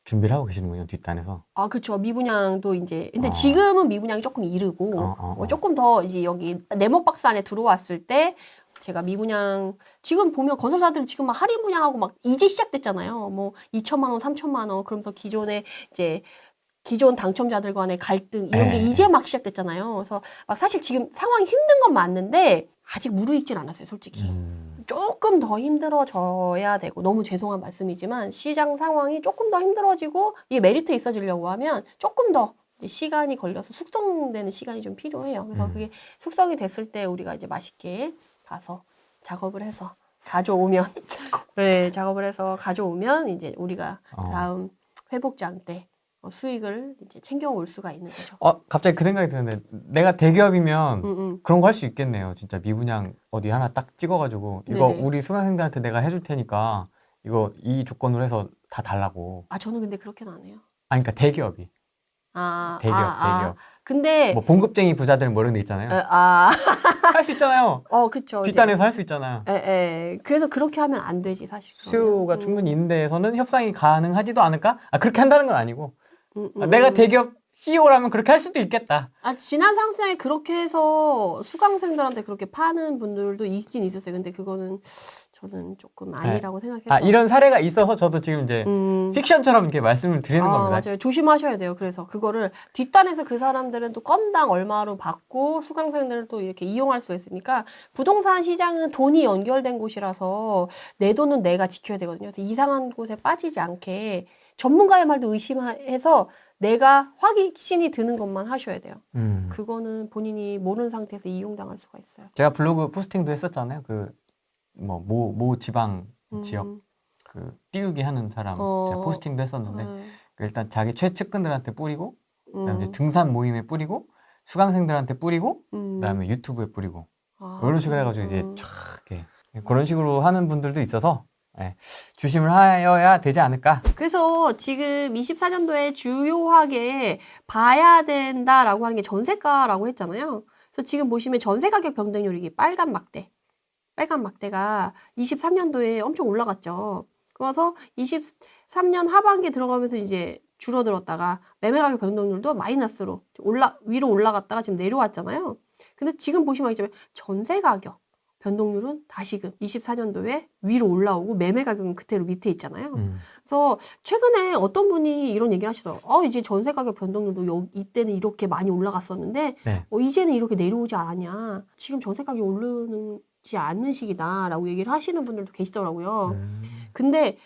준비를 하고 계시는군요, 뒷단에서. 아, 그쵸. 미분양도 이제 근데 지금은 미분양이 조금 이르고 조금 더 이제 여기 네모박스 안에 들어왔을 때 제가 미분양 지금 보면 건설사들 지금 막 할인 분양하고 막 이제 시작됐잖아요. 뭐 2천만 원, 3천만 원 그러면서 기존 당첨자들 간의 갈등 이런 게 이제 막 시작됐잖아요. 그래서 막 사실 지금 상황이 힘든 건 맞는데 아직 무르익진 않았어요, 솔직히. 조금 더 힘들어져야 되고 너무 죄송한 말씀이지만 시장 상황이 조금 더 힘들어지고 이게 메리트 있어지려고 하면 조금 더 이제 시간이 걸려서 숙성되는 시간이 좀 필요해요. 그래서 그게 숙성이 됐을 때 우리가 이제 맛있게 가서 작업을 해서 가져오면 네, 작업을 해서 가져오면 이제 우리가 다음 회복장 때 수익을 이제 챙겨올 수가 있는 거죠. 갑자기 그 생각이 드는데 내가 대기업이면 그런 거 할 수 있겠네요. 진짜 미분양 어디 하나 딱 찍어가지고 이거 네네. 우리 수강생들한테 내가 해줄 테니까 이거 이 조건으로 해서 다 달라고. 저는 근데 그렇게는 안 해요. 그러니까 대기업이. 대기업. 근데 뭐 봉급쟁이 부자들 뭐 이런 데 있잖아요. 할 수 있잖아요. 그쵸. 뒷단에서 할 수 있잖아요. 그래서 그렇게 하면 안 되지, 사실. 수요가 충분히 있는 데에서는 협상이 가능하지도 않을까? 그렇게 한다는 건 아니고. 내가 대기업 CEO라면 그렇게 할 수도 있겠다. 지난 상승에 그렇게 해서 수강생들한테 그렇게 파는 분들도 있긴 있었어요. 근데 그거는 저는 조금 아니라고 생각해서. 이런 사례가 있어서 저도 지금 이제 픽션처럼 이렇게 말씀을 드리는 겁니다. 맞아요. 조심하셔야 돼요. 그래서 그거를 뒷단에서 그 사람들은 또 건당 얼마로 받고 수강생들은 또 이렇게 이용할 수 있으니까 부동산 시장은 돈이 연결된 곳이라서 내 돈은 내가 지켜야 되거든요. 그래서 이상한 곳에 빠지지 않게 전문가의 말도 의심해서 내가 확신이 드는 것만 하셔야 돼요. 그거는 본인이 모르는 상태에서 이용당할 수가 있어요. 제가 블로그 포스팅도 했었잖아요. 모 지방 지역 띄우기 하는 사람 제가 포스팅도 했었는데 일단 자기 최측근들한테 뿌리고 그다음에 이제 등산 모임에 뿌리고 수강생들한테 뿌리고 그다음에 유튜브에 뿌리고 이런 식으로 해가지고 이제 그런 식으로 하는 분들도 있어서 조심을 하여야 되지 않을까. 그래서 지금 24년도에 주요하게 봐야 된다라고 하는 게 전세가라고 했잖아요. 그래서 지금 보시면 전세 가격 변동률이 이게 빨간 막대가 23년도에 엄청 올라갔죠. 그래서 23년 하반기에 들어가면서 이제 줄어들었다가 매매 가격 변동률도 마이너스로 위로 올라갔다가 지금 내려왔잖아요. 근데 지금 보시면 알겠지만 전세 가격 변동률은 다시금 24년도에 위로 올라오고 매매 가격은 그대로 밑에 있잖아요. 그래서 최근에 어떤 분이 이런 얘기를 하시더라고요. 이제 전세 가격 변동률도 이때는 이렇게 많이 올라갔었는데 이제는 이렇게 내려오지 않았냐. 지금 전세 가격이 오르지 않는 시기다라고 얘기를 하시는 분들도 계시더라고요. 근데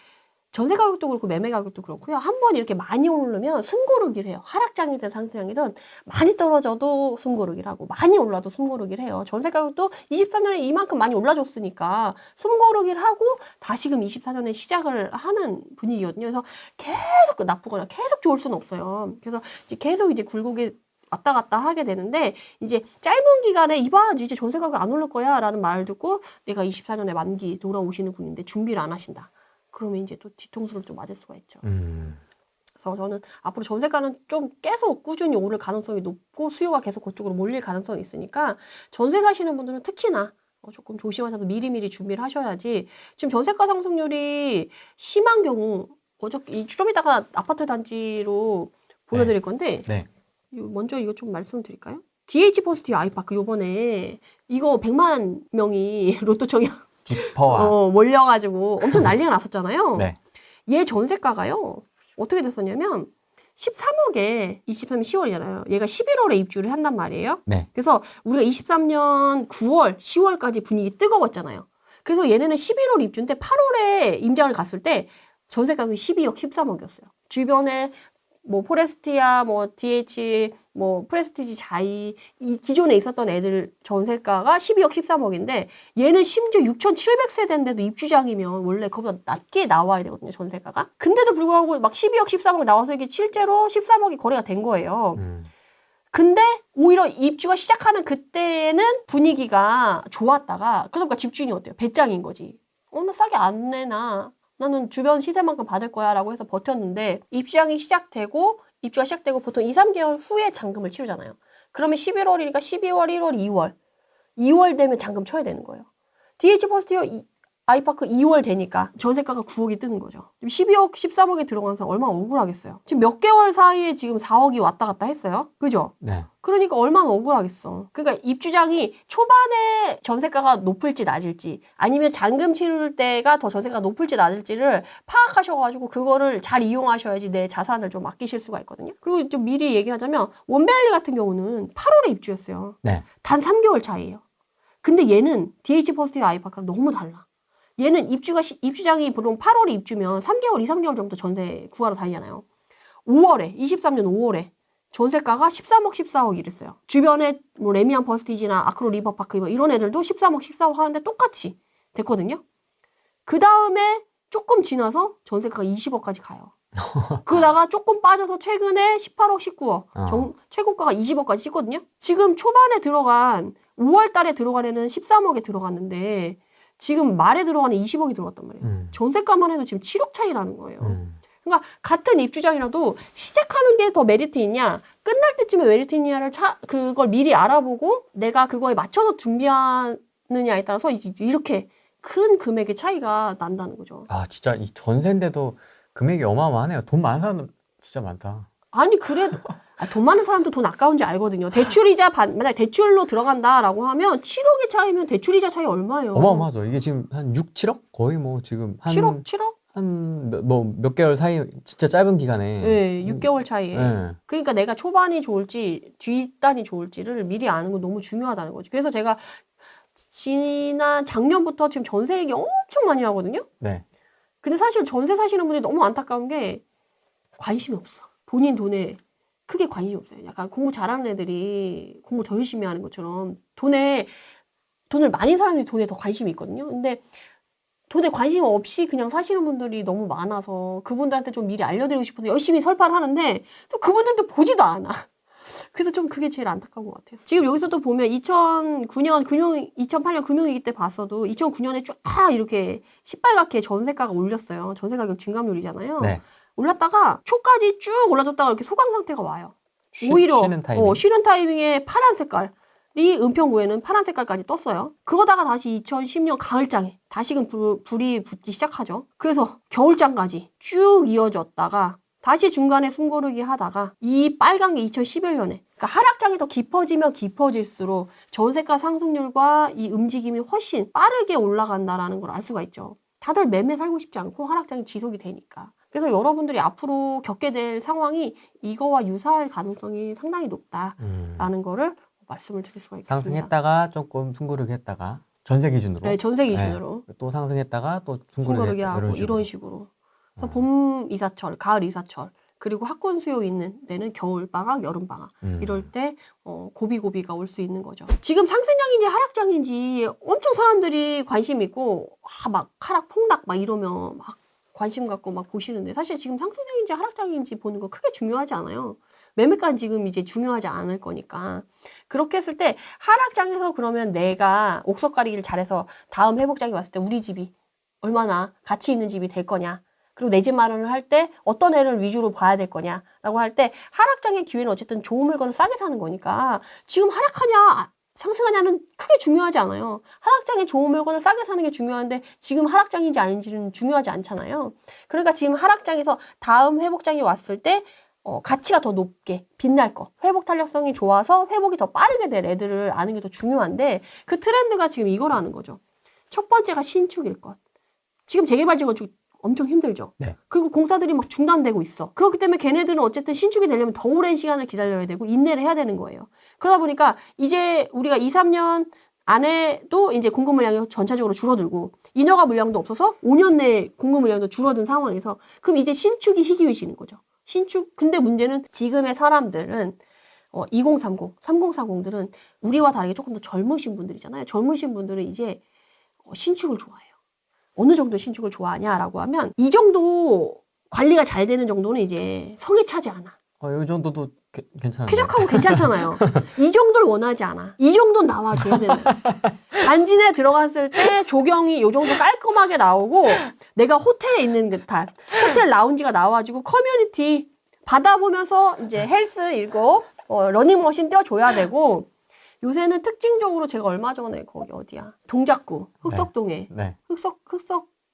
전세 가격도 그렇고 매매 가격도 그렇고요. 한번 이렇게 많이 오르면 숨고르기를 해요. 하락장이든 상승장이든 많이 떨어져도 숨고르기를 하고 많이 올라도 숨고르기를 해요. 전세 가격도 23년에 이만큼 많이 올라줬으니까 숨고르기를 하고 다시금 24년에 시작을 하는 분위기거든요. 그래서 계속 나쁘거나 계속 좋을 수는 없어요. 그래서 이제 계속 이제 굴곡에 왔다 갔다 하게 되는데 이제 짧은 기간에 이제 전세 가격 안 오를 거야 라는 말 듣고 내가 24년에 만기 돌아오시는 분인데 준비를 안 하신다. 그러면 이제 또 뒤통수를 좀 맞을 수가 있죠. 그래서 저는 앞으로 전세가는 좀 계속 꾸준히 오를 가능성이 높고 수요가 계속 그쪽으로 몰릴 가능성이 있으니까 전세 사시는 분들은 특히나 조금 조심하셔서 미리미리 준비를 하셔야지. 지금 전세가 상승률이 심한 경우 좀 이따가 아파트 단지로 보여드릴 건데 먼저 이거 좀 말씀드릴까요? DH 포스티브 아이파크 요번에 이거 100만 명이 로또 청약 몰려가지고 엄청 난리가 났었잖아요. 얘 전세가가요. 어떻게 됐었냐면 13억에 23년 10월이잖아요. 얘가 11월에 입주를 한단 말이에요. 그래서 우리가 23년 9월, 10월까지 분위기 뜨거웠잖아요. 그래서 얘네는 11월 입주인데 8월에 임장을 갔을 때 전세 가격이 12억, 13억이었어요. 주변에 뭐 포레스티아, 뭐 DH, 뭐 프레스티지 자이 이 기존에 있었던 애들 전세가가 12억 13억인데 얘는 심지어 6,700세대인데도 입주장이면 원래 그보다 낮게 나와야 되거든요, 전세가가. 근데도 불구하고 막 12억 13억 나와서 이게 실제로 13억이 거래가 된 거예요. 근데 오히려 입주가 시작하는 그때는 분위기가 좋았다가 그러니까 집주인이 어때요? 배짱인 거지. 나 싸게 안 내나. 나는 주변 시세만큼 받을 거야 라고 해서 버텼는데 입주가 시작되고 보통 2, 3개월 후에 잔금을 치르잖아요. 그러면 11월이니까 12월, 1월, 2월 되면 잔금 쳐야 되는 거예요. DH 퍼스트이어 아이파크 2월 되니까 전세가가 9억이 뜨는 거죠. 지금 12억, 13억에 들어간 사람 얼마나 억울하겠어요. 지금 몇 개월 사이에 지금 4억이 왔다 갔다 했어요. 그죠? 네. 그러니까 얼마나 억울하겠어. 그러니까 입주장이 초반에 전세가가 높을지 낮을지 아니면 잔금 치를 때가 더 전세가가 높을지 낮을지를 파악하셔가지고 그거를 잘 이용하셔야지 내 자산을 좀 아끼실 수가 있거든요. 그리고 좀 미리 얘기하자면 원베일리 같은 경우는 8월에 입주했어요. 네. 단 3개월 차이예요. 근데 얘는 DH 퍼스트의 아이파크랑 너무 달라. 얘는 입주장이 보통 8월에 입주면 3개월, 2, 3개월 전부터 전세 구하러 다니잖아요. 5월에, 23년 5월에 전세가가 13억, 14억 이랬어요. 주변에 뭐 레미안 퍼스티지나 아크로 리버파크 이런 애들도 13억, 14억 하는데 똑같이 됐거든요. 그 다음에 조금 지나서 전세가가 20억까지 가요. 그러다가 조금 빠져서 최근에 18억, 19억, 최고가가 20억까지 찍거든요. 지금 초반에 들어간 5월 달에 들어간 애는 13억에 들어갔는데 지금 말에 들어가는 20억이 들어갔단 말이에요. 전세가만 해도 지금 7억 차이라는 거예요. 그러니까 같은 입주장이라도 시작하는 게 더 메리트 있냐, 끝날 때쯤에 메리트 있냐를 그걸 미리 알아보고 내가 그거에 맞춰서 준비하느냐에 따라서 이렇게 큰 금액의 차이가 난다는 거죠. 아, 진짜 이 전세인데도 금액이 어마어마하네요. 돈 많은 사람은 진짜 많다. 아니 그래도 돈 많은 사람도 돈 아까운지 알거든요. 대출이자 만약 대출로 들어간다라고 하면 7억의 차이면 대출이자 차이 얼마예요? 어마어마하죠. 이게 지금 한 6, 7억? 거의 뭐 지금 한 7억? 한 몇 개월 사이 진짜 짧은 기간에 네, 6개월 차이에. 네. 그러니까 내가 초반이 좋을지 뒷단이 좋을지를 미리 아는 건 너무 중요하다는 거죠. 그래서 제가 지난 작년부터 지금 전세 얘기 엄청 많이 하거든요. 네. 근데 사실 전세 사시는 분들이 너무 안타까운 게 관심이 없어. 본인 돈에 크게 관심이 없어요. 약간 공부 잘하는 애들이 공부 더 열심히 하는 것처럼 돈을 많이 사람들이 돈에 더 관심이 있거든요. 근데 돈에 관심 없이 그냥 사시는 분들이 너무 많아서 그분들한테 좀 미리 알려드리고 싶어서 열심히 설파를 하는데 또 그분들도 보지도 않아. 그래서 좀 그게 제일 안타까운 것 같아요. 지금 여기서도 보면 2008년 금융위기 때 봤어도 2009년에 쫙 이렇게 시뻘겋게 전세가가 올렸어요. 전세가격 증감률이잖아요. 네. 올랐다가 초까지 쭉 올라줬다가 이렇게 소강 상태가 와요. 오히려 쉬는 타이밍. 쉬는 타이밍에 파란 색깔이 은평구에는 파란 색깔까지 떴어요. 그러다가 다시 2010년 가을장에 다시금 불이 붙기 시작하죠. 그래서 겨울장까지 쭉 이어졌다가 다시 중간에 숨고르기 하다가 이 빨간 게 2011년에 그러니까 하락장이 더 깊어지면 깊어질수록 전세가 상승률과 이 움직임이 훨씬 빠르게 올라간다라는 걸 알 수가 있죠. 다들 매매 살고 싶지 않고 하락장이 지속이 되니까. 그래서 여러분들이 앞으로 겪게 될 상황이 이거와 유사할 가능성이 상당히 높다라는 거를 말씀을 드릴 수가 있습니다. 상승했다가 조금 숨고르기 했다가 전세 기준으로. 네, 전세 기준으로. 네. 또 상승했다가 또 숨고르기 하고 이런 식으로. 그래서 봄 이사철, 가을 이사철, 그리고 학군 수요 있는 데는 겨울 방학, 여름 방학 이럴 때 고비고비가 올 수 있는 거죠. 지금 상승장인지 하락장인지 엄청 사람들이 관심 있고 막 하락 폭락 막 이러면 막 관심 갖고 막 보시는데 사실 지금 상승장인지 하락장인지 보는 거 크게 중요하지 않아요. 매매가는 지금 이제 중요하지 않을 거니까. 그렇게 했을 때 하락장에서 그러면 내가 옥석 가리기를 잘해서 다음 회복장이 왔을 때 우리 집이 얼마나 가치 있는 집이 될 거냐. 그리고 내 집 마련을 할 때 어떤 애를 위주로 봐야 될 거냐라고 할 때 하락장의 기회는 어쨌든 좋은 물건을 싸게 사는 거니까 지금 하락하냐 상승하냐는 크게 중요하지 않아요. 하락장에 좋은 물건을 싸게 사는 게 중요한데 지금 하락장인지 아닌지는 중요하지 않잖아요. 그러니까 지금 하락장에서 다음 회복장이 왔을 때 가치가 더 높게 빛날 거, 회복 탄력성이 좋아서 회복이 더 빠르게 될 애들을 아는 게 더 중요한데 그 트렌드가 지금 이거라는 거죠. 첫 번째가 신축일 것. 지금 재개발 재건축 엄청 힘들죠. 네. 그리고 공사들이 막 중단되고 있어. 그렇기 때문에 걔네들은 어쨌든 신축이 되려면 더 오랜 시간을 기다려야 되고 인내를 해야 되는 거예요. 그러다 보니까 이제 우리가 2, 3년 안에도 이제 공급 물량이 전체적으로 줄어들고 인허가 물량도 없어서 5년 내에 공급 물량도 줄어든 상황에서 그럼 이제 신축이 희귀해지는 거죠. 신축. 근데 문제는 지금의 사람들은 2030, 3040들은 우리와 다르게 조금 더 젊으신 분들이잖아요. 젊으신 분들은 이제 신축을 좋아해요. 어느 정도 신축을 좋아하냐라고 하면 이 정도 관리가 잘 되는 정도는 이제 성에 차지 않아. 이 정도도 괜찮은데. 쾌적하고 괜찮잖아요. 이 정도를 원하지 않아. 이 정도는 나와줘야 되는 거야. 단지 내 들어갔을 때 조경이 이 정도 깔끔하게 나오고 내가 호텔에 있는 듯한 호텔 라운지가 나와가지고 커뮤니티 받아보면서 이제 헬스 읽고 러닝머신 떼어줘야 되고 요새는 특징적으로 제가 얼마 전에 거기 어디야 동작구 흑석동에 네. 흑석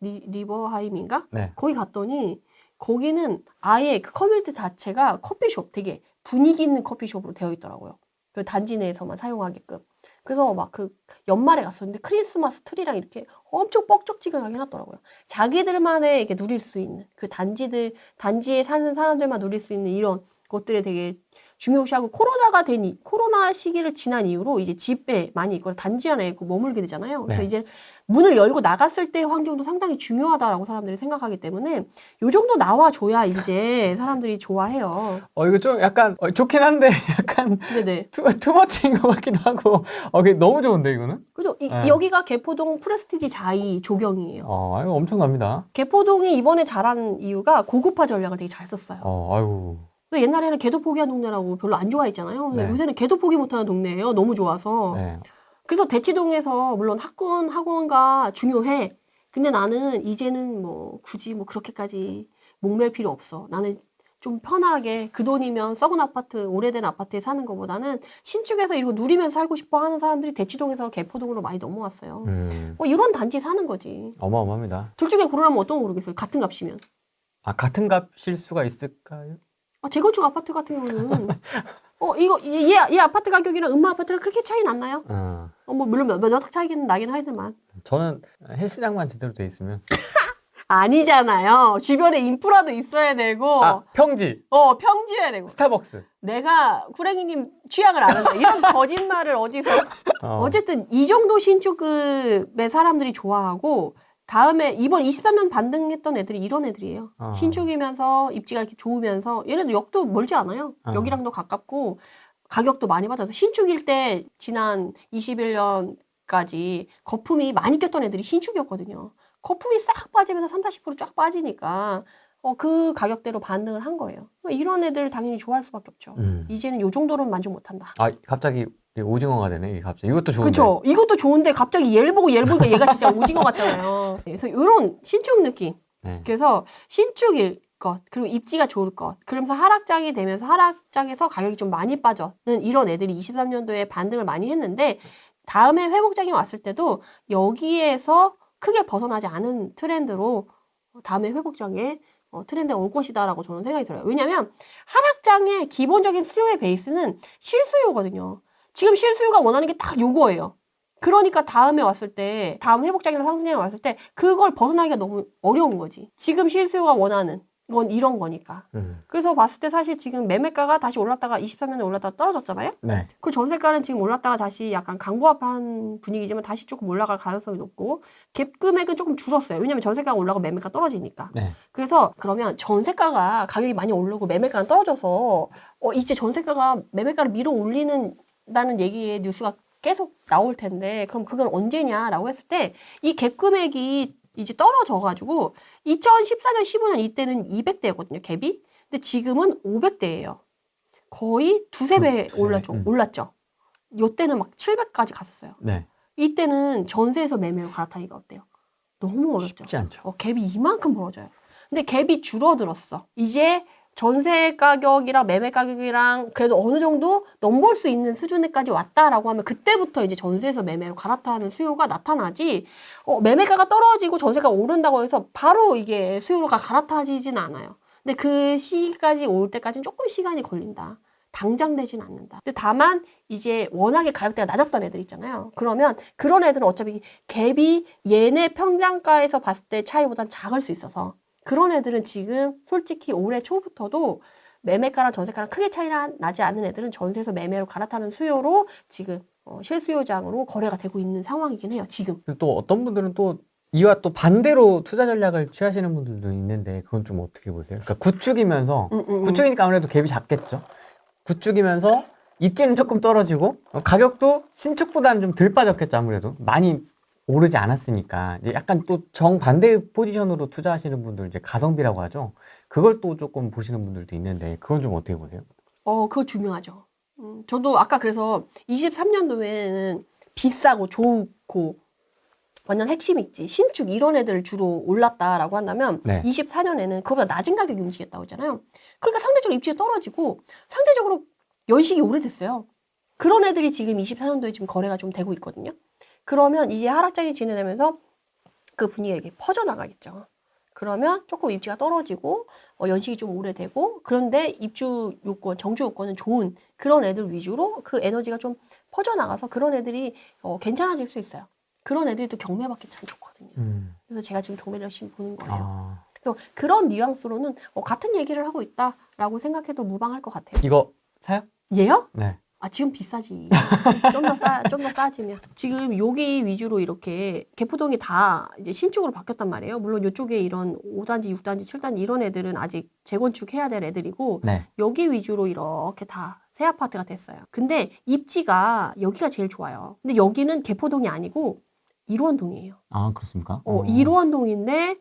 리버하임인가? 네. 거기 갔더니 거기는 아예 그 커뮤니티 자체가 커피숍 되게 분위기 있는 커피숍으로 되어 있더라고요. 그 단지 내에서만 사용하게끔. 그래서 막 그 연말에 갔었는데 크리스마스 트리랑 이렇게 엄청 뻑적지근하게 해놨더라고요. 자기들만의 이렇게 누릴 수 있는 그 단지에 사는 사람들만 누릴 수 있는 이런 것들에 되게 중요시하고 코로나 시기를 지난 이후로 이제 집에 많이 있거나 단지 안에 머물게 되잖아요. 그래서 네. 이제 문을 열고 나갔을 때 환경도 상당히 중요하다라고 사람들이 생각하기 때문에 요 정도 나와줘야 이제 사람들이 좋아해요. 이거 좀 약간 좋긴 한데 약간 네네. 투머치인 것 같기도 하고 이게 너무 좋은데 이거는? 그죠? 네. 여기가 개포동 프레스티지 자이 조경이에요. 이거 엄청납니다. 개포동이 이번에 잘한 이유가 고급화 전략을 되게 잘 썼어요. 아이고. 근데 옛날에는 개도 포기한 동네라고 별로 안 좋아했잖아요. 근데 네. 요새는 개도 포기 못하는 동네예요. 너무 좋아서. 네. 그래서 대치동에서 물론 학원가 중요해. 근데 나는 이제는 뭐 굳이 뭐 그렇게까지 목맬 필요 없어. 나는 좀 편하게 그 돈이면 썩은 아파트, 오래된 아파트에 사는 것보다는 신축에서 이러고 누리면서 살고 싶어 하는 사람들이 대치동에서 개포동으로 많이 넘어왔어요. 이런 단지에 사는 거지. 어마어마합니다. 둘 중에 고르라면 어떤 거 고르겠어요? 같은 값이면. 같은 값일 수가 있을까요? 재건축 아파트 같은 경우는 얘 아파트 가격이랑 음마 아파트랑 그렇게 차이 났나요? 뭐 물론 몇 차이는 나긴 하지만 저는 헬스장만 제대로 돼 있으면 아니잖아요. 주변에 인프라도 있어야 되고 평지 평지여야 되고 스타벅스 내가 구랭이님 취향을 아는데 이런 거짓말을 어디서 어쨌든 이 정도 신축급의 사람들이 좋아하고 다음에 이번 23년 반등했던 애들이 이런 애들이에요. 신축이면서 입지가 이렇게 좋으면서 얘네도 역도 멀지 않아요. 여기랑도 가깝고 가격도 많이 받아서 신축일 때 지난 21년까지 거품이 많이 꼈던 애들이 신축이었거든요. 거품이 싹 빠지면서 30-40% 쫙 빠지니까 그 가격대로 반등을 한 거예요. 이런 애들 당연히 좋아할 수밖에 없죠. 이제는 요 정도로는 만족 못한다. 갑자기 오징어가 되네. 이게 갑자기 이것도 좋은데. 그렇죠. 이것도 좋은데 갑자기 얘를 보니까 얘가 진짜 오징어 같잖아요. 그래서 이런 신축 느낌. 네. 그래서 신축일 것 그리고 입지가 좋을 것 그러면서 하락장이 되면서 하락장에서 가격이 좀 많이 빠져는 이런 애들이 23년도에 반등을 많이 했는데 다음에 회복장이 왔을 때도 여기에서 크게 벗어나지 않은 트렌드로 다음에 회복장에 트렌드가 올 것이다라고 저는 생각이 들어요. 왜냐하면 하락장의 기본적인 수요의 베이스는 실수요거든요. 지금 실수요가 원하는 게 딱 요거예요. 그러니까 다음에 왔을 때, 다음 회복장이나 상승장이 왔을 때 그걸 벗어나기가 너무 어려운 거지. 지금 실수요가 원하는 건 이런 거니까. 그래서 봤을 때 사실 지금 매매가가 다시 올랐다가 23년에 올랐다가 떨어졌잖아요. 네. 그 전세가는 지금 올랐다가 다시 약간 강보합한 분위기지만 다시 조금 올라갈 가능성이 높고 갭 금액은 조금 줄었어요. 왜냐면 전세가가 올라가고 매매가 떨어지니까. 네. 그래서 그러면 전세가가 가격이 많이 오르고 매매가는 떨어져서 이제 전세가가 매매가를 밀어 올리는다는 얘기의 뉴스가 계속 나올 텐데 그럼 그건 언제냐라고 했을 때 이 갭 금액이 이제 떨어져가지고 2014년, 15년 이때는 200대였거든요, 갭이. 근데 지금은 500대예요. 거의 두세 배 올랐죠. 요때는 막 700까지 갔었어요. 네. 이때는 전세에서 매매로 갈아타기가 어때요? 너무 어렵죠. 쉽지 않죠. 갭이 이만큼 벌어져요. 근데 갭이 줄어들었어. 이제 전세 가격이랑 매매 가격이랑 그래도 어느 정도 넘볼 수 있는 수준에까지 왔다라고 하면 그때부터 이제 전세에서 매매로 갈아타는 수요가 나타나지 매매가가 떨어지고 전세가 오른다고 해서 바로 이게 수요가 갈아타지진 않아요. 근데 그 시기까지 올 때까지는 조금 시간이 걸린다. 당장 되진 않는다. 근데 다만 이제 워낙에 가격대가 낮았던 애들 있잖아요. 그러면 그런 애들은 어차피 갭이 얘네 평당가에서 봤을 때 차이보단 작을 수 있어서 그런 애들은 지금 솔직히 올해 초부터도 매매가랑 전세가랑 크게 차이가 나지 않는 애들은 전세에서 매매로 갈아타는 수요로 지금 실수요장으로 거래가 되고 있는 상황이긴 해요. 지금. 또 어떤 분들은 또 이와 또 반대로 투자 전략을 취하시는 분들도 있는데 그건 좀 어떻게 보세요? 그러니까 구축이면서 구축이니까 아무래도 갭이 작겠죠. 구축이면서 입지는 조금 떨어지고 가격도 신축보다는 좀 덜 빠졌겠죠. 아무래도 많이 오르지 않았으니까 이제 약간 또 정반대 포지션으로 투자하시는 분들 이제 가성비라고 하죠. 그걸 또 조금 보시는 분들도 있는데 그건 좀 어떻게 보세요? 그거 중요하죠. 저도 아까 그래서 23년도에는 비싸고 좋고 완전 핵심 있지. 신축 이런 애들 주로 올랐다라고 한다면 네. 24년에는 그거보다 낮은 가격이 움직였다고 했잖아요. 그러니까 상대적으로 입지가 떨어지고 상대적으로 연식이 오래됐어요. 그런 애들이 지금 24년도에 지금 거래가 좀 되고 있거든요. 그러면 이제 하락장이 진행되면서 그 분위기가 이렇게 퍼져나가겠죠. 그러면 조금 입지가 떨어지고 연식이 좀 오래되고 그런데 입주 요건, 정주 요건은 좋은 그런 애들 위주로 그 에너지가 좀 퍼져나가서 그런 애들이 괜찮아질 수 있어요. 그런 애들이 또 경매받기 참 좋거든요. 그래서 제가 지금 경매를 열심히 보는 거예요. 그래서 그런 뉘앙스로는 같은 얘기를 하고 있다라고 생각해도 무방할 것 같아요. 이거 사요? 얘요? 네. 지금 비싸지. 좀 더 싸지면. 지금 여기 위주로 이렇게 개포동이 다 이제 신축으로 바뀌었단 말이에요. 물론 이쪽에 이런 5단지, 6단지, 7단지 이런 애들은 아직 재건축해야 될 애들이고 네. 여기 위주로 이렇게 다 새 아파트가 됐어요. 근데 입지가 여기가 제일 좋아요. 근데 여기는 개포동이 아니고 일원동이에요. 아, 그렇습니까? 일원동인데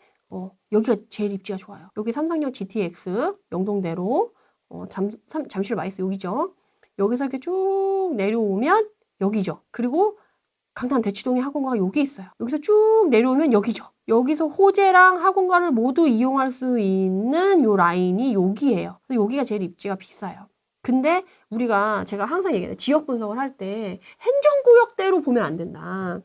여기가 제일 입지가 좋아요. 여기 삼성역 GTX 영동대로 잠실 마이스 여기죠. 여기서 이렇게 쭉 내려오면 여기죠. 그리고 강남 대치동의 학원가가 여기 있어요. 여기서 쭉 내려오면 여기죠. 여기서 호재랑 학원가를 모두 이용할 수 있는 요 라인이 여기예요. 그래서 여기가 제일 입지가 비싸요. 근데 제가 항상 얘기해요. 지역 분석을 할 때 행정구역대로 보면 안 된다.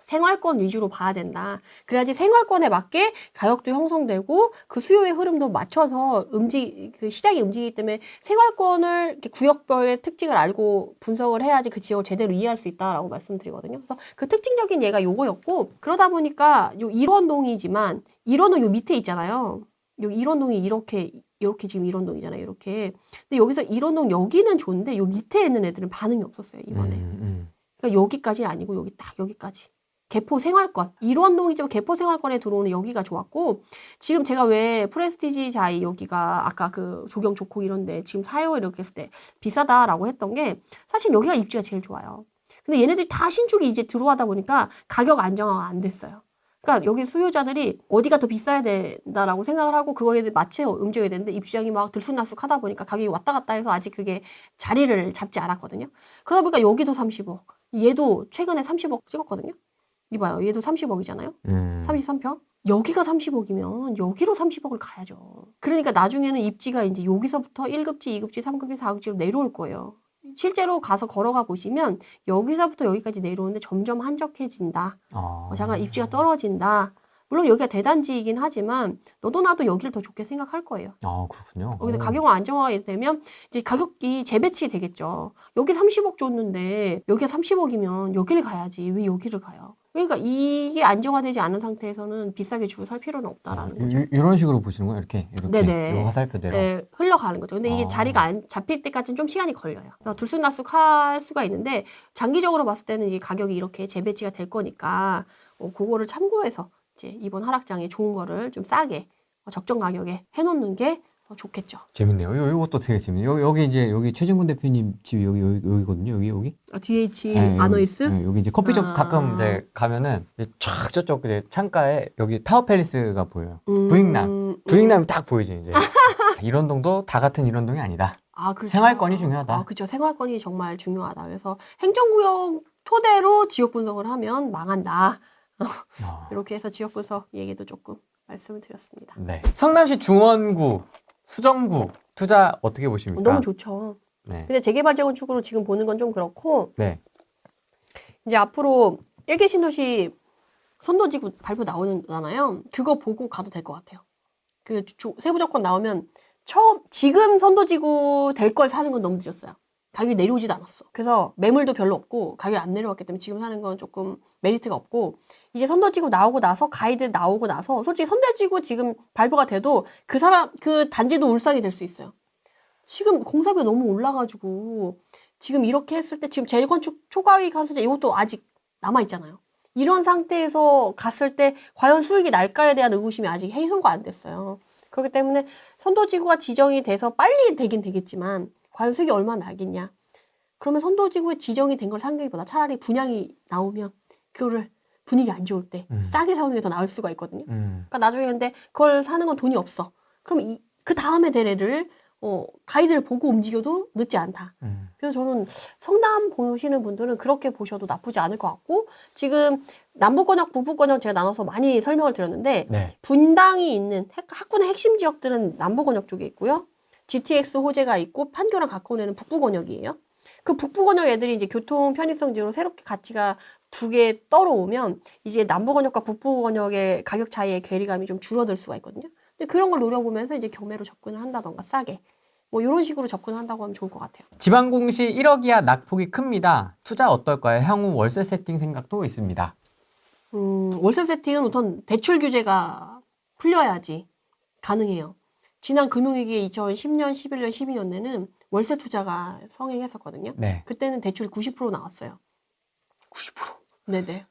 생활권 위주로 봐야 된다. 그래야지 생활권에 맞게 가격도 형성되고 그 수요의 흐름도 맞춰서 그 시장이 움직이기 때문에 생활권을 이렇게 구역별의 특징을 알고 분석을 해야지 그 지역을 제대로 이해할 수 있다라고 말씀드리거든요. 그래서 그 특징적인 예가 요거였고 그러다 보니까 요 일원동이지만 일원동 요 밑에 있잖아요. 요 일원동이 이렇게 지금 일원동이잖아요. 이렇게. 근데 여기서 일원동 여기는 좋은데 요 밑에 있는 애들은 반응이 없었어요. 이번에. 그러니까 여기까지 아니고 여기 딱 여기까지. 개포 생활권. 일원동이지만 개포 생활권에 들어오는 여기가 좋았고 지금 제가 왜 프레스티지 자이 여기가 아까 그 조경 좋고 이런데 지금 사요 이렇게 했을 때 비싸다라고 했던 게 사실 여기가 입지가 제일 좋아요. 근데 얘네들이 다 신축이 이제 들어와다 보니까 가격 안정화가 안 됐어요. 그러니까 여기 수요자들이 어디가 더 비싸야 된다라고 생각을 하고 그거에 맞춰 움직여야 되는데 입주장이 막 들쑥날쑥 하다 보니까 가격이 왔다 갔다 해서 아직 그게 자리를 잡지 않았거든요. 그러다 보니까 여기도 30억. 얘도 최근에 30억 찍었거든요. 이봐요. 얘도 30억이잖아요. 33평. 여기가 30억이면 여기로 30억을 가야죠. 그러니까 나중에는 입지가 이제 여기서부터 1급지, 2급지, 3급지, 4급지로 내려올 거예요. 실제로 가서 걸어가 보시면 여기서부터 여기까지 내려오는데 점점 한적해진다. 잠깐 입지가 떨어진다. 물론 여기가 대단지이긴 하지만 너도 나도 여기를 더 좋게 생각할 거예요. 그렇군요. 여기서 가격은 안정화가 되면 이제 가격이 재배치 되겠죠. 여기 30억 줬는데 여기가 30억이면 여기를 가야지. 왜 여기를 가요? 그러니까 이게 안정화되지 않은 상태에서는 비싸게 주고 살 필요는 없다라는 거죠. 이런 식으로 보시는 거예요? 이렇게 네네. 요 화살표대로. 네, 흘러가는 거죠. 근데 이게 자리가 안 잡힐 때까지는 좀 시간이 걸려요. 그래서 들쑥날쑥 할 수가 있는데 장기적으로 봤을 때는 이제 가격이 이렇게 재배치가 될 거니까 그거를 참고해서 이제 이번 하락장에 좋은 거를 좀 싸게 적정 가격에 해놓는 게 좋겠죠. 재밌네요. 이것도 되게 재밌네요. 여기 이제 여기 최진군 대표님 집이 여기거든요. 여기. DH 네, 아너이스? 여기 이제 커피숍 가끔 이제 가면은 이제 쫙 저쪽 이제 창가에 여기 타워 팰리스가 보여요. 부익남이 딱 보이지 이제. 일원동도 다 같은 일원동이 아니다. 그렇죠. 생활권이 중요하다. 그렇죠. 생활권이 정말 중요하다. 그래서 행정구역 토대로 지역 분석을 하면 망한다. 이렇게 해서 지역 분석 얘기도 조금 말씀을 드렸습니다. 네. 성남시 중원구, 수정구 투자 어떻게 보십니까? 너무 좋죠. 네. 근데 재개발 재건축으로 지금 보는 건 좀 그렇고 네. 이제 앞으로 1기 신도시 선도지구 발표 나오잖아요. 그거 보고 가도 될 것 같아요. 그 세부 조건 나오면 지금 선도지구 될 걸 사는 건 너무 늦었어요. 가격이 내려오지도 않았어. 그래서 매물도 별로 없고 가격이 안 내려왔기 때문에 지금 사는 건 조금 메리트가 없고 이제 선도지구 나오고 나서 가이드 나오고 나서 솔직히 선도지구 지금 발표가 돼도 그 단지도 울상이 될 수 있어요. 지금 공사비 너무 올라가지고 지금 이렇게 했을 때 지금 재건축 초과이익 환수제 이것도 아직 남아있잖아요. 이런 상태에서 갔을 때 과연 수익이 날까에 대한 의구심이 아직 해소가 안 됐어요. 그렇기 때문에 선도지구가 지정이 돼서 빨리 되긴 되겠지만 과연 수익이 얼마나 나겠냐. 그러면 선도지구에 지정이 된 걸 사기보다 차라리 분양이 나오면 그거를 분위기 안 좋을 때 싸게 사오는 게 더 나을 수가 있거든요. 그러니까 나중에 근데 그걸 사는 건 돈이 없어. 그럼 그 다음에 될 애를 가이드를 보고 움직여도 늦지 않다. 그래서 저는 성남 보시는 분들은 그렇게 보셔도 나쁘지 않을 것 같고 지금 남부권역, 북부권역 제가 나눠서 많이 설명을 드렸는데 네. 분당이 있는 학군의 핵심 지역들은 남부권역 쪽에 있고요. GTX 호재가 있고 판교랑 가까운 데는 북부권역이에요. 그 북부권역 애들이 이제 교통 편의성적으로 새롭게 가치가 두 개 떨어오면 이제 남부권역과 북부권역의 가격 차이의 괴리감이 좀 줄어들 수가 있거든요. 근데 그런 걸 노려보면서 이제 경매로 접근을 한다던가 싸게 뭐 이런 식으로 접근한다고 하면 좋을 것 같아요. 지방공시 1억 이하 낙폭이 큽니다. 투자 어떨까요? 향후 월세 세팅 생각도 있습니다. 월세 세팅은 우선 대출 규제가 풀려야지 가능해요. 지난 금융위기의 2010년, 11년, 12년에는 월세 투자가 성행했었거든요. 네. 그때는 대출이 90% 나왔어요. 90%? 네네.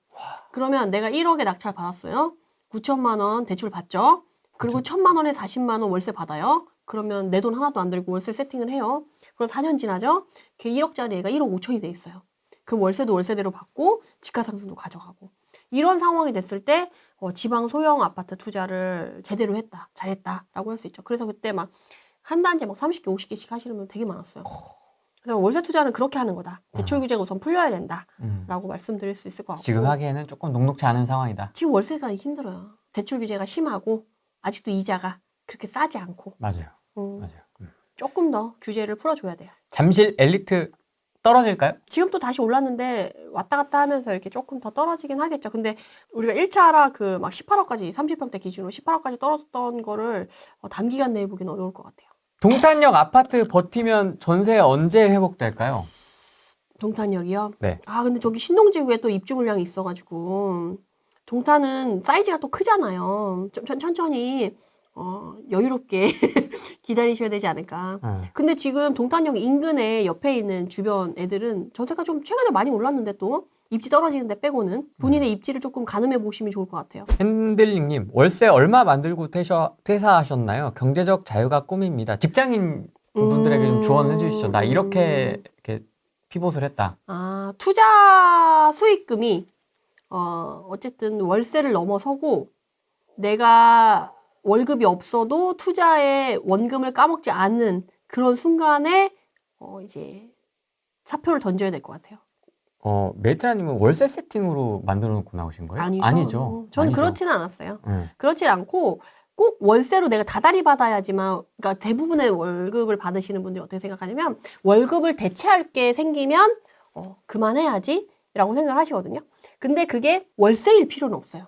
그러면 내가 1억에 낙찰 받았어요. 9천만 원 대출 받죠. 그리고 1,000만 원에 40만 원 월세 받아요. 그러면 내 돈 하나도 안 들고 월세 세팅을 해요. 그럼 4년 지나죠? 걔 1억짜리 애가 1억 5천이 돼 있어요. 그럼 월세도 월세대로 받고 집가상승도 가져가고. 이런 상황이 됐을 때 지방 소형 아파트 투자를 제대로 했다, 잘했다라고 할 수 있죠. 그래서 그때 막 한 단지에 막 30개, 50개씩 하시는 분 되게 많았어요. 그래서 월세 투자는 그렇게 하는 거다. 대출 규제가 우선 풀려야 된다라고 말씀드릴 수 있을 것 같고. 지금 하기에는 조금 녹록지 않은 상황이다. 지금 월세가 힘들어요. 대출 규제가 심하고 아직도 이자가 그렇게 싸지 않고. 맞아요. 맞아요. 조금 더 규제를 풀어줘야 돼요. 잠실 엘리트 떨어질까요? 지금 또 다시 올랐는데 왔다 갔다 하면서 이렇게 조금 더 떨어지긴 하겠죠. 근데 우리가 1차라 그 막 18억까지 30평대 기준으로 18억까지 떨어졌던 거를 단기간 내에 보기는 어려울 것 같아요. 동탄역 아파트 버티면 전세 언제 회복될까요? 동탄역이요? 네. 아 근데 저기 신동지구에 또 입주 물량이 있어가지고 동탄은 사이즈가 또 크잖아요. 좀 천천히 여유롭게 기다리셔야 되지 않을까. 근데 지금 동탄역 인근에 옆에 있는 주변 애들은 전세가 좀 최근에 많이 올랐는데 또 입지 떨어지는데 빼고는 본인의 입지를 조금 가늠해 보시면 좋을 것 같아요. 핸들링님 월세 얼마 만들고 퇴사하셨나요? 경제적 자유가 꿈입니다. 직장인 분들에게 좀 조언해 주시죠. 나 이렇게 피봇을 했다. 아 투자 수익금이 어쨌든 월세를 넘어서고 내가 월급이 없어도 투자에 원금을 까먹지 않는 그런 순간에 이제 사표를 던져야 될 것 같아요. 메이트라님은 월세 세팅으로 만들어 놓고 나오신 거예요? 아니죠. 저는 아니죠. 그렇지는 않았어요. 그렇지 않고 꼭 월세로 내가 다달이 받아야지만, 그러니까 대부분의 월급을 받으시는 분들이 어떻게 생각하냐면 월급을 대체할 게 생기면 그만해야지 라고 생각을 하시거든요. 근데 그게 월세일 필요는 없어요.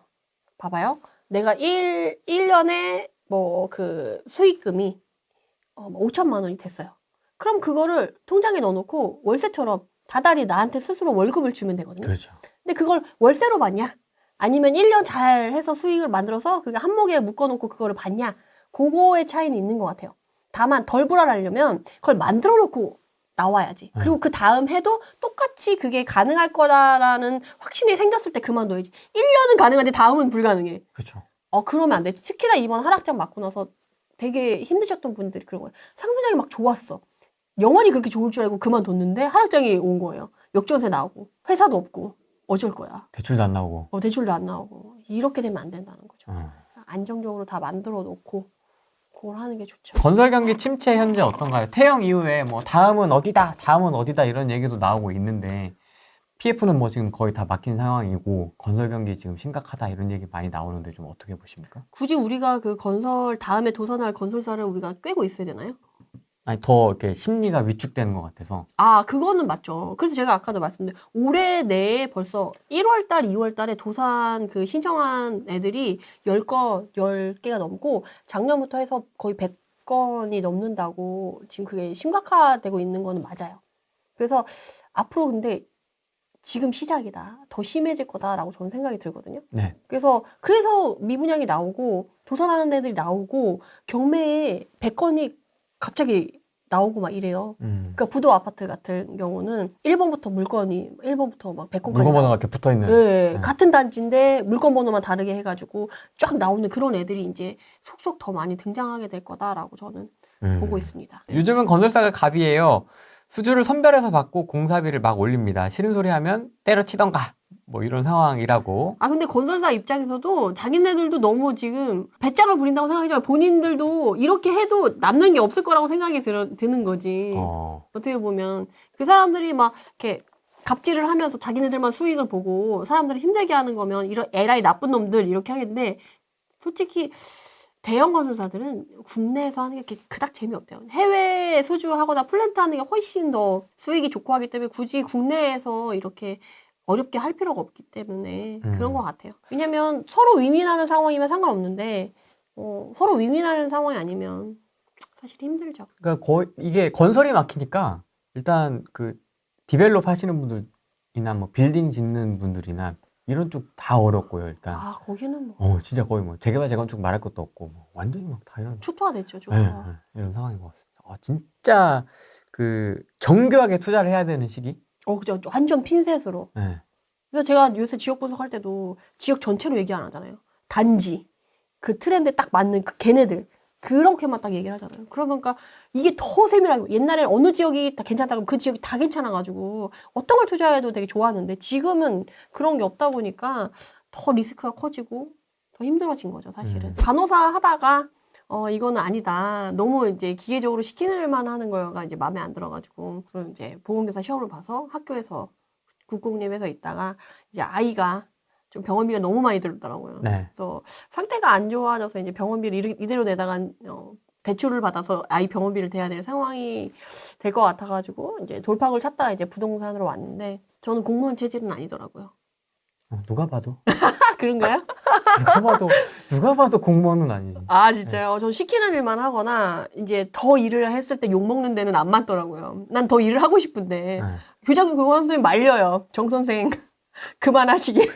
봐봐요. 내가 1년에 뭐 그 수익금이 5천만 원이 됐어요. 그럼 그거를 통장에 넣어놓고 월세처럼 다달이 나한테 스스로 월급을 주면 되거든요. 그렇죠. 근데 그걸 월세로 받냐? 아니면 1년 잘 해서 수익을 만들어서 그게 한목에 묶어놓고 그거를 받냐? 그거의 차이는 있는 것 같아요. 다만 덜 불안하려면 그걸 만들어 놓고 나와야지. 그리고 그 다음 해도 똑같이 그게 가능할 거다라는 확신이 생겼을 때 그만둬야지. 1년은 가능한데 다음은 불가능해. 그렇죠. 그러면 안 되지. 특히나 이번 하락장 맞고 나서 되게 힘드셨던 분들이 그런 거예요. 상승장이 막 좋았어. 영원히 그렇게 좋을 줄 알고 그만뒀는데 하락장이 온 거예요. 역전세 나오고 회사도 없고 어쩔 거야. 대출도 안 나오고. 대출도 안 나오고 이렇게 되면 안 된다는 거죠. 안정적으로 다 만들어 놓고 그걸 하는 게 좋죠. 건설 경기 침체 현재 어떤가요? 태영 이후에 뭐 다음은 어디다 이런 얘기도 나오고 있는데 PF는 뭐 지금 거의 다 막힌 상황이고 건설 경기 지금 심각하다 이런 얘기 많이 나오는데 좀 어떻게 보십니까? 굳이 우리가 그 건설 다음에 도산할 건설사를 우리가 꿰고 있어야 되나요? 아니 더 이렇게 심리가 위축되는 것 같아서. 그거는 맞죠. 그래서 제가 아까도 말씀드린 올해 내에 벌써 1월달, 2월달에 도산 그 신청한 애들이 10개가 넘고 작년부터 해서 거의 100건이 넘는다고 지금 그게 심각화되고 있는 거는 맞아요. 그래서 앞으로 근데 지금 시작이다. 더 심해질 거다라고 저는 생각이 들거든요. 네. 그래서 미분양이 나오고 도산하는 애들이 나오고 경매에 100건이 갑자기 나오고 막 이래요. 그러니까 부도 아파트 같은 경우는 1번부터 물건이 1번부터 막 100건까지 물건 번호가 이렇게 붙어 있는. 네, 같은 단지인데 물건 번호만 다르게 해가지고 쫙 나오는 그런 애들이 이제 속속 더 많이 등장하게 될 거다라고 저는 보고 있습니다. 요즘은 건설사가 갑이에요. 수주를 선별해서 받고 공사비를 막 올립니다. 싫은 소리 하면 때려치던가 뭐 이런 상황이라고. 아 근데 건설사 입장에서도 자기네들도 너무 지금 배짱을 부린다고 생각하지만 본인들도 이렇게 해도 남는 게 없을 거라고 생각이 드는 거지. 어떻게 보면 그 사람들이 막 이렇게 갑질을 하면서 자기네들만 수익을 보고 사람들이 힘들게 하는 거면 이런 에라이 나쁜 놈들 이렇게 하겠는데 솔직히 대형 건설사들은 국내에서 하는 게 그닥 재미없대요. 해외에 수주하거나 플랜트 하는 게 훨씬 더 수익이 좋고 하기 때문에 굳이 국내에서 이렇게 어렵게 할 필요가 없기 때문에 그런 것 같아요. 왜냐면 서로 윈윈하는 상황이면 상관없는데 서로 윈윈하는 상황이 아니면 사실 힘들죠. 그러니까 거의 이게 건설이 막히니까 일단 그 디벨롭 하시는 분들이나 뭐 빌딩 짓는 분들이나 이런 쪽 다 어렵고요, 일단. 아 거기는 뭐 진짜 거의 뭐 재개발 재건축 말할 것도 없고 뭐 완전히 막 다 이런 초토화됐죠, 네, 초토화. 이런 상황인 것 같습니다. 진짜 그 정교하게 투자를 해야 되는 시기. 그죠. 완전 핀셋으로. 네. 그래서 제가 요새 지역 분석할 때도 지역 전체로 얘기 안 하잖아요. 단지 그 트렌드에 딱 맞는 그 걔네들 그렇게만 딱 얘기를 하잖아요. 그러니까 이게 더 세밀하고 옛날에는 어느 지역이 다 괜찮다고 그 지역이 다 괜찮아가지고 어떤 걸 투자해도 되게 좋았는데 지금은 그런 게 없다 보니까 더 리스크가 커지고 더 힘들어진 거죠, 사실은. 간호사 하다가 이거는 아니다. 너무 이제 기계적으로 시키는 하는 거가 이제 마음에 안 들어가지고 그럼 이제 보건교사 시험을 봐서 학교에서 국공립에서 있다가 이제 아이가 좀 병원비가 너무 많이 들더라고요. 네. 그래서 상태가 안 좋아져서 이제 병원비를 이대로 내다가 대출을 받아서 아이 병원비를 대야 될 상황이 될 것 같아가지고 이제 돌파구를 찾다가 이제 부동산으로 왔는데 저는 공무원 체질은 아니더라고요. 누가 봐도 그런가요? 누가 봐도 공무원은 아니지. 아 진짜요? 전 시키는 일만 하거나 이제 더 일을 했을 때 욕먹는 데는 안 맞더라고요. 난 더 일을 하고 싶은데 네. 교장 선생님 말려요. 정 선생 그만하시게.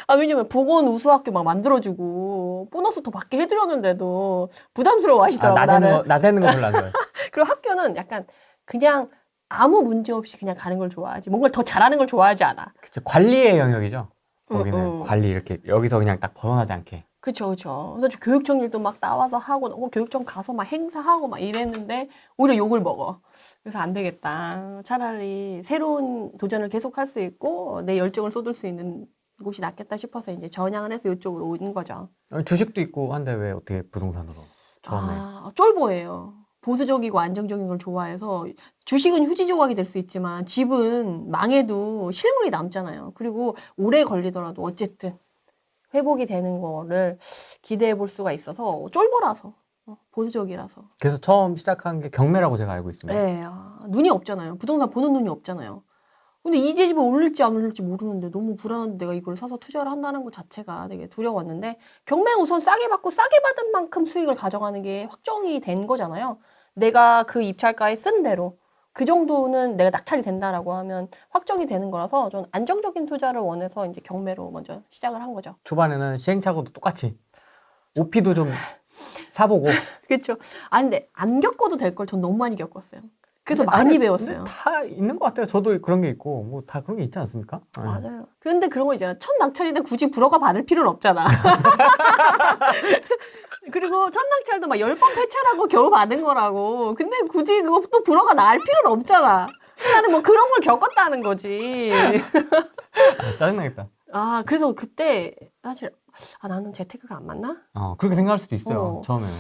아 왜냐면 보건 우수학교 막 만들어주고 보너스 더 받게 해드렸는데도 부담스러워 하시더라고요. 나대는 거 별로 안 좋아해. 그리고 학교는 약간 그냥 아무 문제 없이 그냥 가는 걸 좋아하지 뭔가를 더 잘하는 걸 좋아하지 않아. 그쵸. 관리의 영역이죠. 거기는 관리 이렇게 여기서 그냥 딱 벗어나지 않게. 그쵸. 그래서 저 교육청 일도 막 나와서 하고 교육청 가서 막 행사하고 막 이랬는데 오히려 욕을 먹어. 그래서 안 되겠다. 차라리 새로운 도전을 계속 할 수 있고 내 열정을 쏟을 수 있는 곳이 낫겠다 싶어서 이제 전향을 해서 이쪽으로 온 거죠. 주식도 있고 한데 왜 어떻게 부동산으로 처음에? 쫄보예요. 보수적이고 안정적인 걸 좋아해서 주식은 휴지 조각이 될 수 있지만 집은 망해도 실물이 남잖아요. 그리고 오래 걸리더라도 어쨌든 회복이 되는 거를 기대해 볼 수가 있어서 쫄보라서 보수적이라서. 그래서 처음 시작한 게 경매라고 제가 알고 있습니다. 네, 눈이 없잖아요. 부동산 보는 눈이 없잖아요. 근데 이 집이 오를지 안 오를지 모르는데 너무 불안한데 내가 이걸 사서 투자를 한다는 것 자체가 되게 두려웠는데 경매 우선 싸게 받고 싸게 받은 만큼 수익을 가져가는 게 확정이 된 거잖아요. 내가 그 입찰가에 쓴 대로 그 정도는 내가 낙찰이 된다라고 하면 확정이 되는 거라서 전 안정적인 투자를 원해서 이제 경매로 먼저 시작을 한 거죠. 초반에는 시행착오도 똑같이 오피도 좀 사보고. 그렇죠. 근데 안 겪어도 될 걸 전 너무 많이 겪었어요. 그래서 많이 배웠어요. 다 있는 것 같아요. 저도 그런 게 있고 뭐 다 그런 게 있지 않습니까? 맞아요. 근데 그런 거 있잖아. 첫 낙찰인데 굳이 불허가 받을 필요는 없잖아. 그리고 첫 낙찰도 막 10번 폐찰하고 겨우 받은 거라고. 근데 굳이 그거 또 불허가 날 필요는 없잖아. 나는 뭐 그런 걸 겪었다는 거지. 짜증나겠다. 그래서 그때 사실 나는 재테크가 안 맞나? 그렇게 생각할 수도 있어요. 처음에는.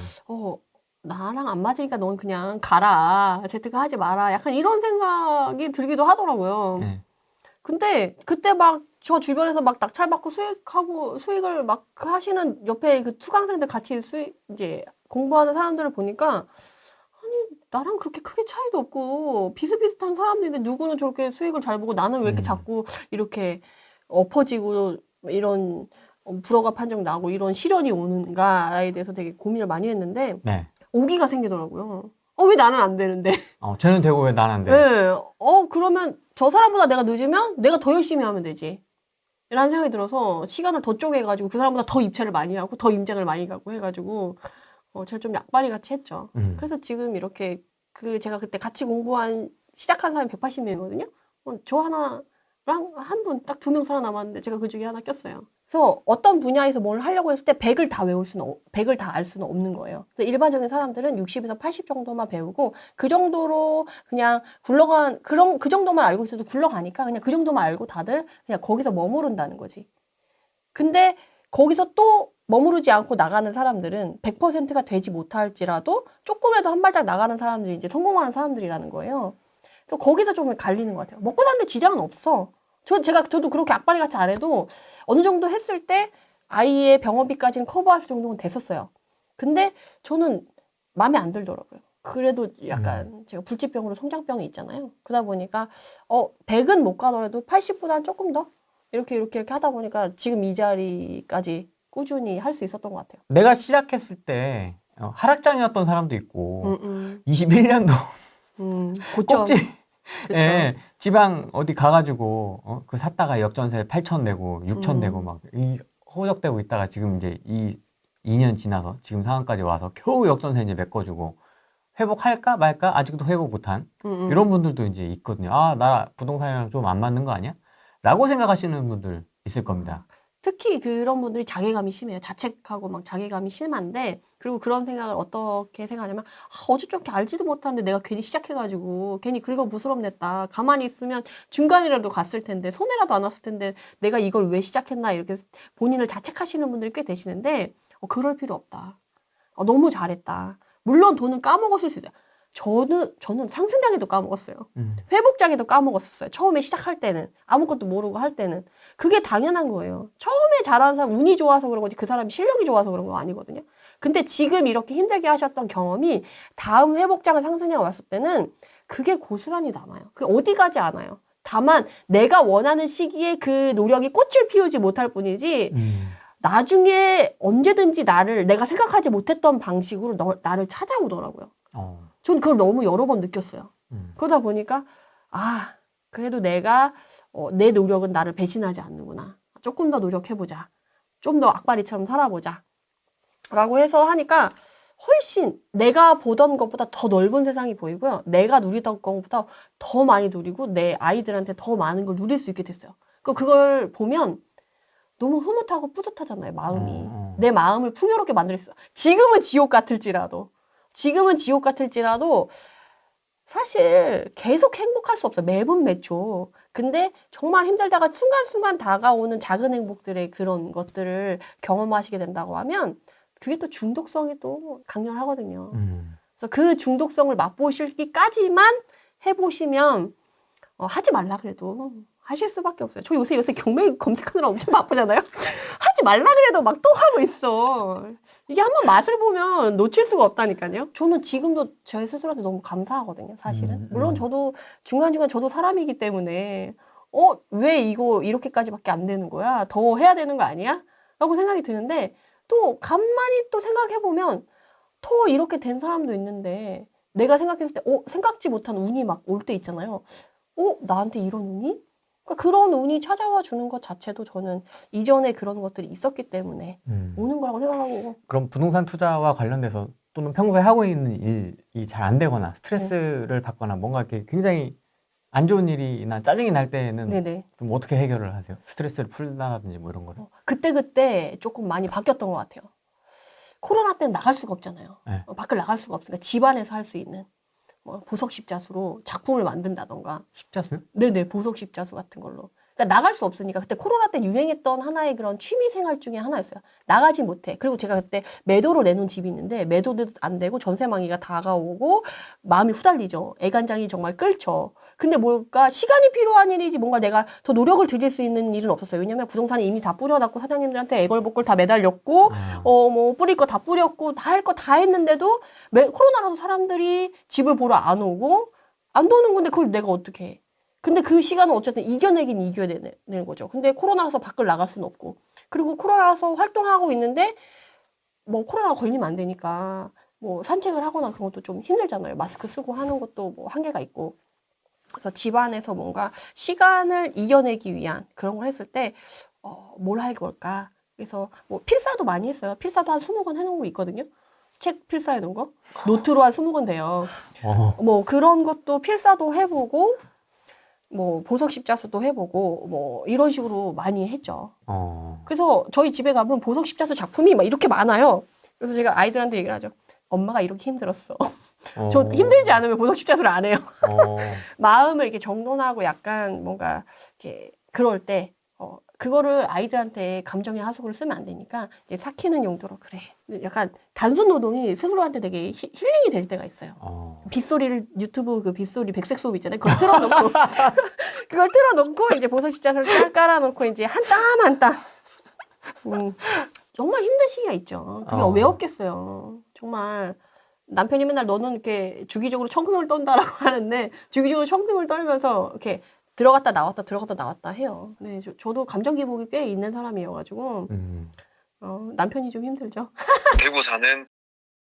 나랑 안 맞으니까 넌 그냥 가라. 재테크 하지 마라. 약간 이런 생각이 들기도 하더라고요. 네. 근데 그때 막 저 주변에서 막 낙찰받고 수익을 막 하시는 옆에 그 수강생들 같이 이제 공부하는 사람들을 보니까 아니 나랑 그렇게 크게 차이도 없고 비슷비슷한 사람들인데 누구는 저렇게 수익을 잘 보고 나는 왜 이렇게 자꾸 이렇게 엎어지고 이런 불허가 판정 나고 이런 시련이 오는가에 대해서 되게 고민을 많이 했는데 네. 오기가 생기더라고요. 왜 나는 안 되는데? 쟤는 되고 왜 난 안 돼? 네. 그러면 저 사람보다 내가 늦으면 내가 더 열심히 하면 되지. 라는 생각이 들어서 시간을 더 쪼개가지고 그 사람보다 더 입찰을 많이 하고 더 임장을 많이 가고 해가지고 제가 좀 약발이 같이 했죠. 그래서 지금 이렇게 제가 그때 같이 시작한 사람이 180명이거든요. 저 하나랑 한 분, 딱 2명 살아남았는데 제가 그 중에 하나 꼈어요. 그래서 어떤 분야에서 뭘 하려고 했을 때 100을 다 알 수는 없는 거예요. 그래서 일반적인 사람들은 60에서 80 정도만 배우고 그 정도로 그냥 그 정도만 알고 있어도 굴러가니까 그냥 그 정도만 알고 다들 그냥 거기서 머무른다는 거지. 근데 거기서 또 머무르지 않고 나가는 사람들은 100%가 되지 못할지라도 조금이라도 한 발짝 나가는 사람들이 이제 성공하는 사람들이라는 거예요. 그래서 거기서 좀 갈리는 것 같아요. 먹고 사는데 지장은 없어. 저도 그렇게 악바리 같이 안 해도 어느 정도 했을 때 아이의 병원비까지는 커버할 정도는 됐었어요. 근데 저는 마음에 안 들더라고요. 그래도 약간 제가 불치병으로 성장병이 있잖아요. 그러다 보니까 100은 못 가더라도 80보다는 조금 더 이렇게 하다 보니까 지금 이 자리까지 꾸준히 할 수 있었던 것 같아요. 내가 시작했을 때 하락장이었던 사람도 있고 21년도 고점. 꼭지 예, 지방 어디 가가지고 그 샀다가 역전세 8천 내고 6천 내고 막 허우적대고 있다가 지금 이제 2년 지나서 지금 상황까지 와서 겨우 역전세 이제 메꿔주고 회복할까 말까 아직도 회복 못한 이런 분들도 이제 있거든요. 아, 나 부동산이랑 좀 안 맞는 거 아니야? 라고 생각하시는 분들 있을 겁니다. 특히 그런 분들이 자괴감이 심해요. 자책하고 막 자괴감이 심한데, 그리고 그런 생각을 어떻게 생각하냐면, 어저께 알지도 못하는데 내가 괜히 시작해가지고 괜히 긁어부스럼냈다. 가만히 있으면 중간이라도 갔을 텐데, 손해라도 안 왔을 텐데 내가 이걸 왜 시작했나, 이렇게 본인을 자책하시는 분들이 꽤 되시는데, 그럴 필요 없다. 너무 잘했다. 물론 돈은 까먹었을 수 있어요. 저는 상승장에도 까먹었어요. 회복장에도 까먹었었어요. 처음에 시작할 때는. 아무것도 모르고 할 때는. 그게 당연한 거예요. 처음에 잘하는 사람, 운이 좋아서 그런 거지 그 사람이 실력이 좋아서 그런 거 아니거든요. 근데 지금 이렇게 힘들게 하셨던 경험이 다음 회복장을 상승장에 왔을 때는 그게 고스란히 남아요. 그게 어디 가지 않아요. 다만 내가 원하는 시기에 그 노력이 꽃을 피우지 못할 뿐이지 나중에 언제든지 내가 생각하지 못했던 방식으로 나를 찾아오더라고요. 전 그걸 너무 여러 번 느꼈어요. 그러다 보니까 그래도 내가 내 노력은 나를 배신하지 않는구나. 조금 더 노력해보자. 좀 더 악바리처럼 살아보자. 라고 해서 하니까 훨씬 내가 보던 것보다 더 넓은 세상이 보이고요. 내가 누리던 것보다 더 많이 누리고 내 아이들한테 더 많은 걸 누릴 수 있게 됐어요. 그걸 보면 너무 흐뭇하고 뿌듯하잖아요, 마음이. 내 마음을 풍요롭게 만들었어요. 지금은 지옥 같을지라도 사실 계속 행복할 수 없어요. 매분 매초. 근데 정말 힘들다가 순간순간 다가오는 작은 행복들의 그런 것들을 경험하시게 된다고 하면 그게 또 중독성이 또 강렬하거든요. 그래서 그 중독성을 맛보시기까지만 해보시면 하지 말라 그래도 하실 수밖에 없어요. 저 요새 경매 검색하느라 엄청 바쁘잖아요. 하지 말라 그래도 막 또 하고 있어. 이게 한번 맛을 보면 놓칠 수가 없다니까요. 저는 지금도 제 스스로한테 너무 감사하거든요, 사실은. 물론 저도 중간중간 저도 사람이기 때문에 왜 이거 이렇게까지밖에 안 되는 거야? 더 해야 되는 거 아니야? 라고 생각이 드는데 또 가만히 또 생각해보면 더 이렇게 된 사람도 있는데 내가 생각했을 때 생각지 못한 운이 막 올 때 있잖아요. 나한테 이런 운이? 그러니까 그런 운이 찾아와 주는 것 자체도 저는 이전에 그런 것들이 있었기 때문에 오는 거라고 생각하고. 그럼 부동산 투자와 관련돼서 또는 평소에 하고 있는 일이 잘 안 되거나 스트레스를 받거나 뭔가 이렇게 굉장히 안 좋은 일이나 짜증이 날 때는 네네. 좀 어떻게 해결을 하세요? 스트레스를 풀다든지 뭐 이런 거를? 그때 조금 많이 바뀌었던 것 같아요. 코로나 때는 나갈 수가 없잖아요. 네. 밖을 나갈 수가 없으니까 집 안에서 할 수 있는 보석 십자수로 작품을 만든다던가. 십자수요? 네네, 보석 십자수 같은 걸로. 그러니까 나갈 수 없으니까 그때 코로나 때 유행했던 하나의 그런 취미 생활 중에 하나였어요. 나가지 못해. 그리고 제가 그때 매도로 내놓은 집이 있는데 매도도 안 되고 전세망이가 다가오고 마음이 후달리죠. 애간장이 정말 끓죠. 근데 뭘까 시간이 필요한 일이지 뭔가 내가 더 노력을 들일 수 있는 일은 없었어요. 왜냐면 부동산에 이미 다 뿌려놨고 사장님들한테 애걸복걸 다 매달렸고 뭐 뿌릴 거 다 뿌렸고 다 할 거 다 했는데도 코로나라서 사람들이 집을 보러 안 오고 안 도는 건데 그걸 내가 어떻게 해. 근데 그 시간은 어쨌든 이겨내긴 이겨야 되는 거죠. 근데 코로나라서 밖을 나갈 수는 없고. 그리고 코로나라서 활동하고 있는데 뭐 코로나가 걸리면 안 되니까 뭐 산책을 하거나 그런 것도 좀 힘들잖아요. 마스크 쓰고 하는 것도 뭐 한계가 있고. 그래서 집안에서 뭔가 시간을 이겨내기 위한 그런 걸 했을 때 뭘 할 걸까? 그래서 뭐 필사도 많이 했어요. 필사도 한 20건 해놓은 거 있거든요. 책 필사해 놓은 거? 노트로 한 20권 돼요. 어. 뭐 그런 것도 필사도 해보고 뭐 보석 십자수도 해보고 뭐 이런 식으로 많이 했죠. 어. 그래서 저희 집에 가면 보석 십자수 작품이 막 이렇게 많아요. 그래서 제가 아이들한테 얘기를 하죠. 엄마가 이렇게 힘들었어. 저 힘들지 않으면 보석 십자수를 안 해요. 어. 마음을 이렇게 정돈하고 약간 뭔가 이렇게 그럴 때 그거를 아이들한테 감정의 하수구를 쓰면 안 되니까 이제 삭히는 용도로 그래. 약간 단순 노동이 스스로한테 되게 힐링이 될 때가 있어요. 어. 빗소리를 유튜브 그 빗소리 백색 소음 있잖아요. 그걸 틀어놓고 그걸 틀어놓고 이제 보석 십자수를 딱 깔아놓고 이제 한 땀 한 땀. 정말 힘든 시기가 있죠. 그게 왜 없겠어요. 정말 남편이 맨날 너는 이렇게 주기적으로 청승을 떤다라고 하는데 주기적으로 청승을 떨면서 이렇게 들어갔다 나왔다 들어갔다 나왔다 해요. 네, 저도 감정 기복이 꽤 있는 사람이어가지고 남편이 좀 힘들죠. 대구 사는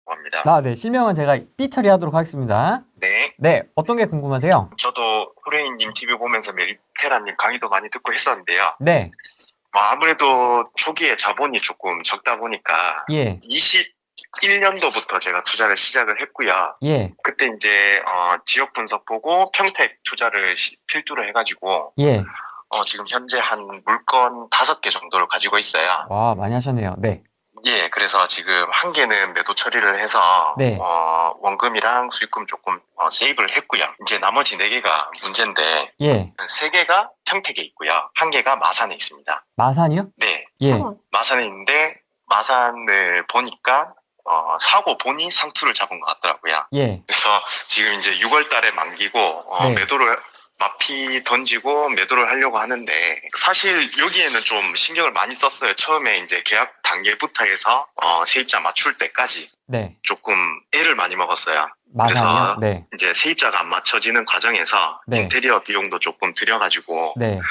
겁니다. 네. 실명은 제가 삐 처리하도록 하겠습니다. 네. 네. 어떤 게 궁금하세요? 저도 후레이님 TV 보면서 메리테라님 강의도 많이 듣고 했었는데요. 네. 뭐 아무래도 초기에 자본이 조금 적다 보니까 예. 21년도부터 제가 투자를 시작을 했고요. 예. 그때 이제 지역 분석 보고 평택 투자를 필두로 해가지고 예. 지금 현재 한 물건 5개 정도를 가지고 있어요. 와, 많이 하셨네요. 네. 예, 그래서 지금 한 개는 매도 처리를 해서 네. 원금이랑 수익금 조금 세이브를 했고요. 이제 나머지 4개가 문제인데 예. 3개가 평택에 있고요. 1개가 마산에 있습니다. 마산이요? 네, 예. 창원. 마산에 있는데 마산을 보니까 사고 보니 상투를 잡은 것 같더라고요. 예. 그래서 지금 이제 6월 달에 만기고 네. 매도를 마피 던지고 매도를 하려고 하는데 사실 여기에는 좀 신경을 많이 썼어요. 처음에 이제 계약 단계부터 해서 세입자 맞출 때까지 네. 조금 애를 많이 먹었어요. 마산이요? 그래서 네. 이제 세입자가 안 맞춰지는 과정에서 네. 인테리어 비용도 조금 들여가지고 네.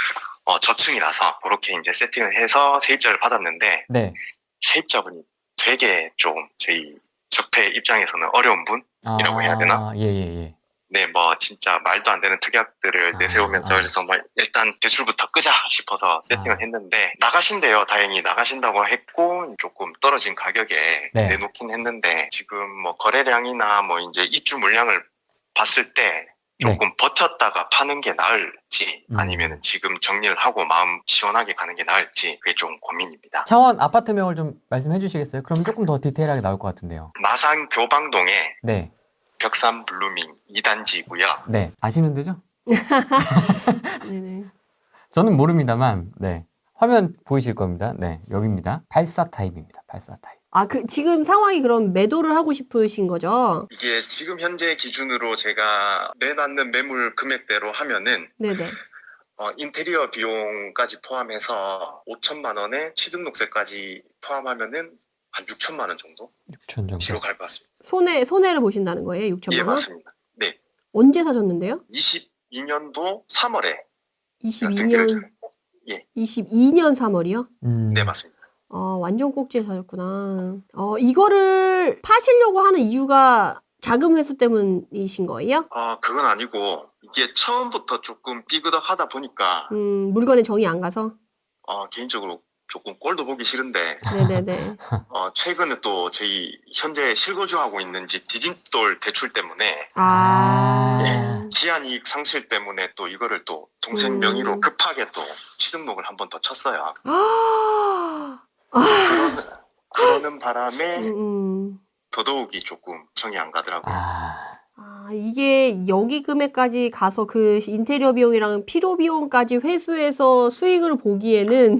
저층이라서 그렇게 이제 세팅을 해서 세입자를 받았는데 네. 세입자분이 되게 좀 저희 적폐 입장에서는 어려운 분이라고 해야 되나? 예, 예, 예. 네, 뭐 진짜 말도 안 되는 특약들을 내세우면서 그래서 뭐 일단 대출부터 끄자 싶어서 세팅을 했는데 나가신대요. 다행히 나가신다고 했고 조금 떨어진 가격에 네. 내놓긴 했는데 지금 뭐 거래량이나 뭐 이제 입주 물량을 봤을 때 조금 버텼다가 파는 게 나을지 아니면 지금 정리를 하고 마음 시원하게 가는 게 나을지 그게 좀 고민입니다. 창원 아파트명을 좀 말씀해 주시겠어요? 그럼 조금 더 디테일하게 나올 것 같은데요. 마산 교방동에 네. 벽산 블루밍 2단지고요. 네. 아시는 데죠? 네네. 저는 모릅니다만, 네. 화면 보이실 겁니다. 네. 여기입니다. 84 타입입니다. 84 타입. 지금 상황이 그럼 매도를 하고 싶으신 거죠? 이게 지금 현재 기준으로 제가 내놨는 매물 금액대로 하면은 네네. 인테리어 비용까지 포함해서 5천만 원에 취등록세까지 포함하면은 한 6천만 원 정도 6천 정도. 뒤로 갈 것 같습니다. 손해를 보신다는 거예요? 6천만 원? 예, 맞습니다. 네. 언제 사셨는데요? 22년도 3월에 22년, 예. 22년 3월이요? 네, 맞습니다. 완전 꼭지에 사셨구나. 이거를 파시려고 하는 이유가 자금 회수 때문이신 거예요? 그건 아니고 이게 처음부터 조금 삐그덕하다 보니까 물건에 정이 안 가서? 개인적으로 조금 꼴도 보기 싫은데 네네네. 최근에 또 저희 현재 실거주하고 있는 집 디딤돌 대출 때문에 아. 지안이익 상실 때문에 또 이거를 또 동생 명의로 급하게 또 취등록을 한 번 더 쳤어요. 그러는 바람에 더더욱이 조금 정이 안 가더라고요. 이게 여기 금액까지 가서 그 인테리어 비용이랑 필요 비용까지 회수해서 수익을 보기에는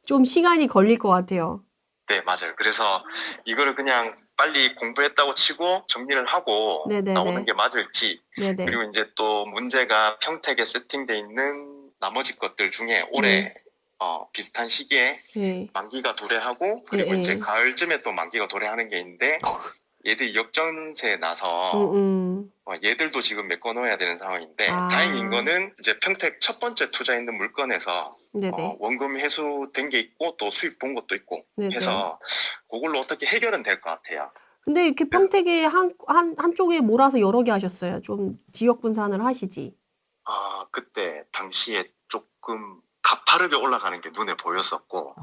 좀 시간이 걸릴 것 같아요. 네, 맞아요. 그래서 이거를 그냥 빨리 공부했다고 치고 정리를 하고 네네네. 나오는 게 맞을지 네네. 그리고 이제 또 문제가 평택에 세팅돼 있는 나머지 것들 중에 올해 비슷한 시기에 네. 만기가 도래하고 그리고 네. 이제 가을쯤에 또 만기가 도래하는 게 있는데 얘들 역전세 나서 얘들도 지금 메꿔놓아야 되는 상황인데 다행인 거는 이제 평택 첫 번째 투자 있는 물건에서 네네. 원금 회수된 게 있고 또 수익 본 것도 있고 네네. 해서 그걸로 어떻게 해결은 될 것 같아요. 근데 이렇게 평택에 한쪽에 몰아서 여러 개 하셨어요. 좀 지역 분산을 하시지. 그때 당시에 조금 가파르게 올라가는 게 눈에 보였었고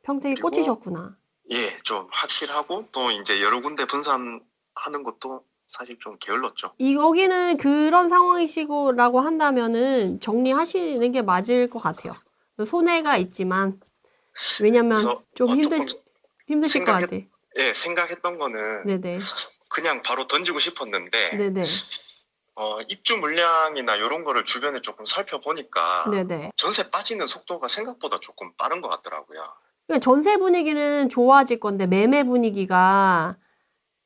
평택에 그리고 꽂히셨구나. 예, 좀 확실하고 또 이제 여러 군데 분산하는 것도 사실 좀 게을렀죠. 여기는 그런 상황이시고라고 한다면은 정리하시는 게 맞을 것 같아요. 손해가 있지만 왜냐면 그래서 좀 조금 힘드실 것 같아. 생각했던 거는 네네. 그냥 바로 던지고 싶었는데 네네. 입주 물량이나 이런 거를 주변에 조금 살펴보니까 네네. 전세 빠지는 속도가 생각보다 조금 빠른 것 같더라고요. 그러니까 전세 분위기는 좋아질 건데 매매 분위기가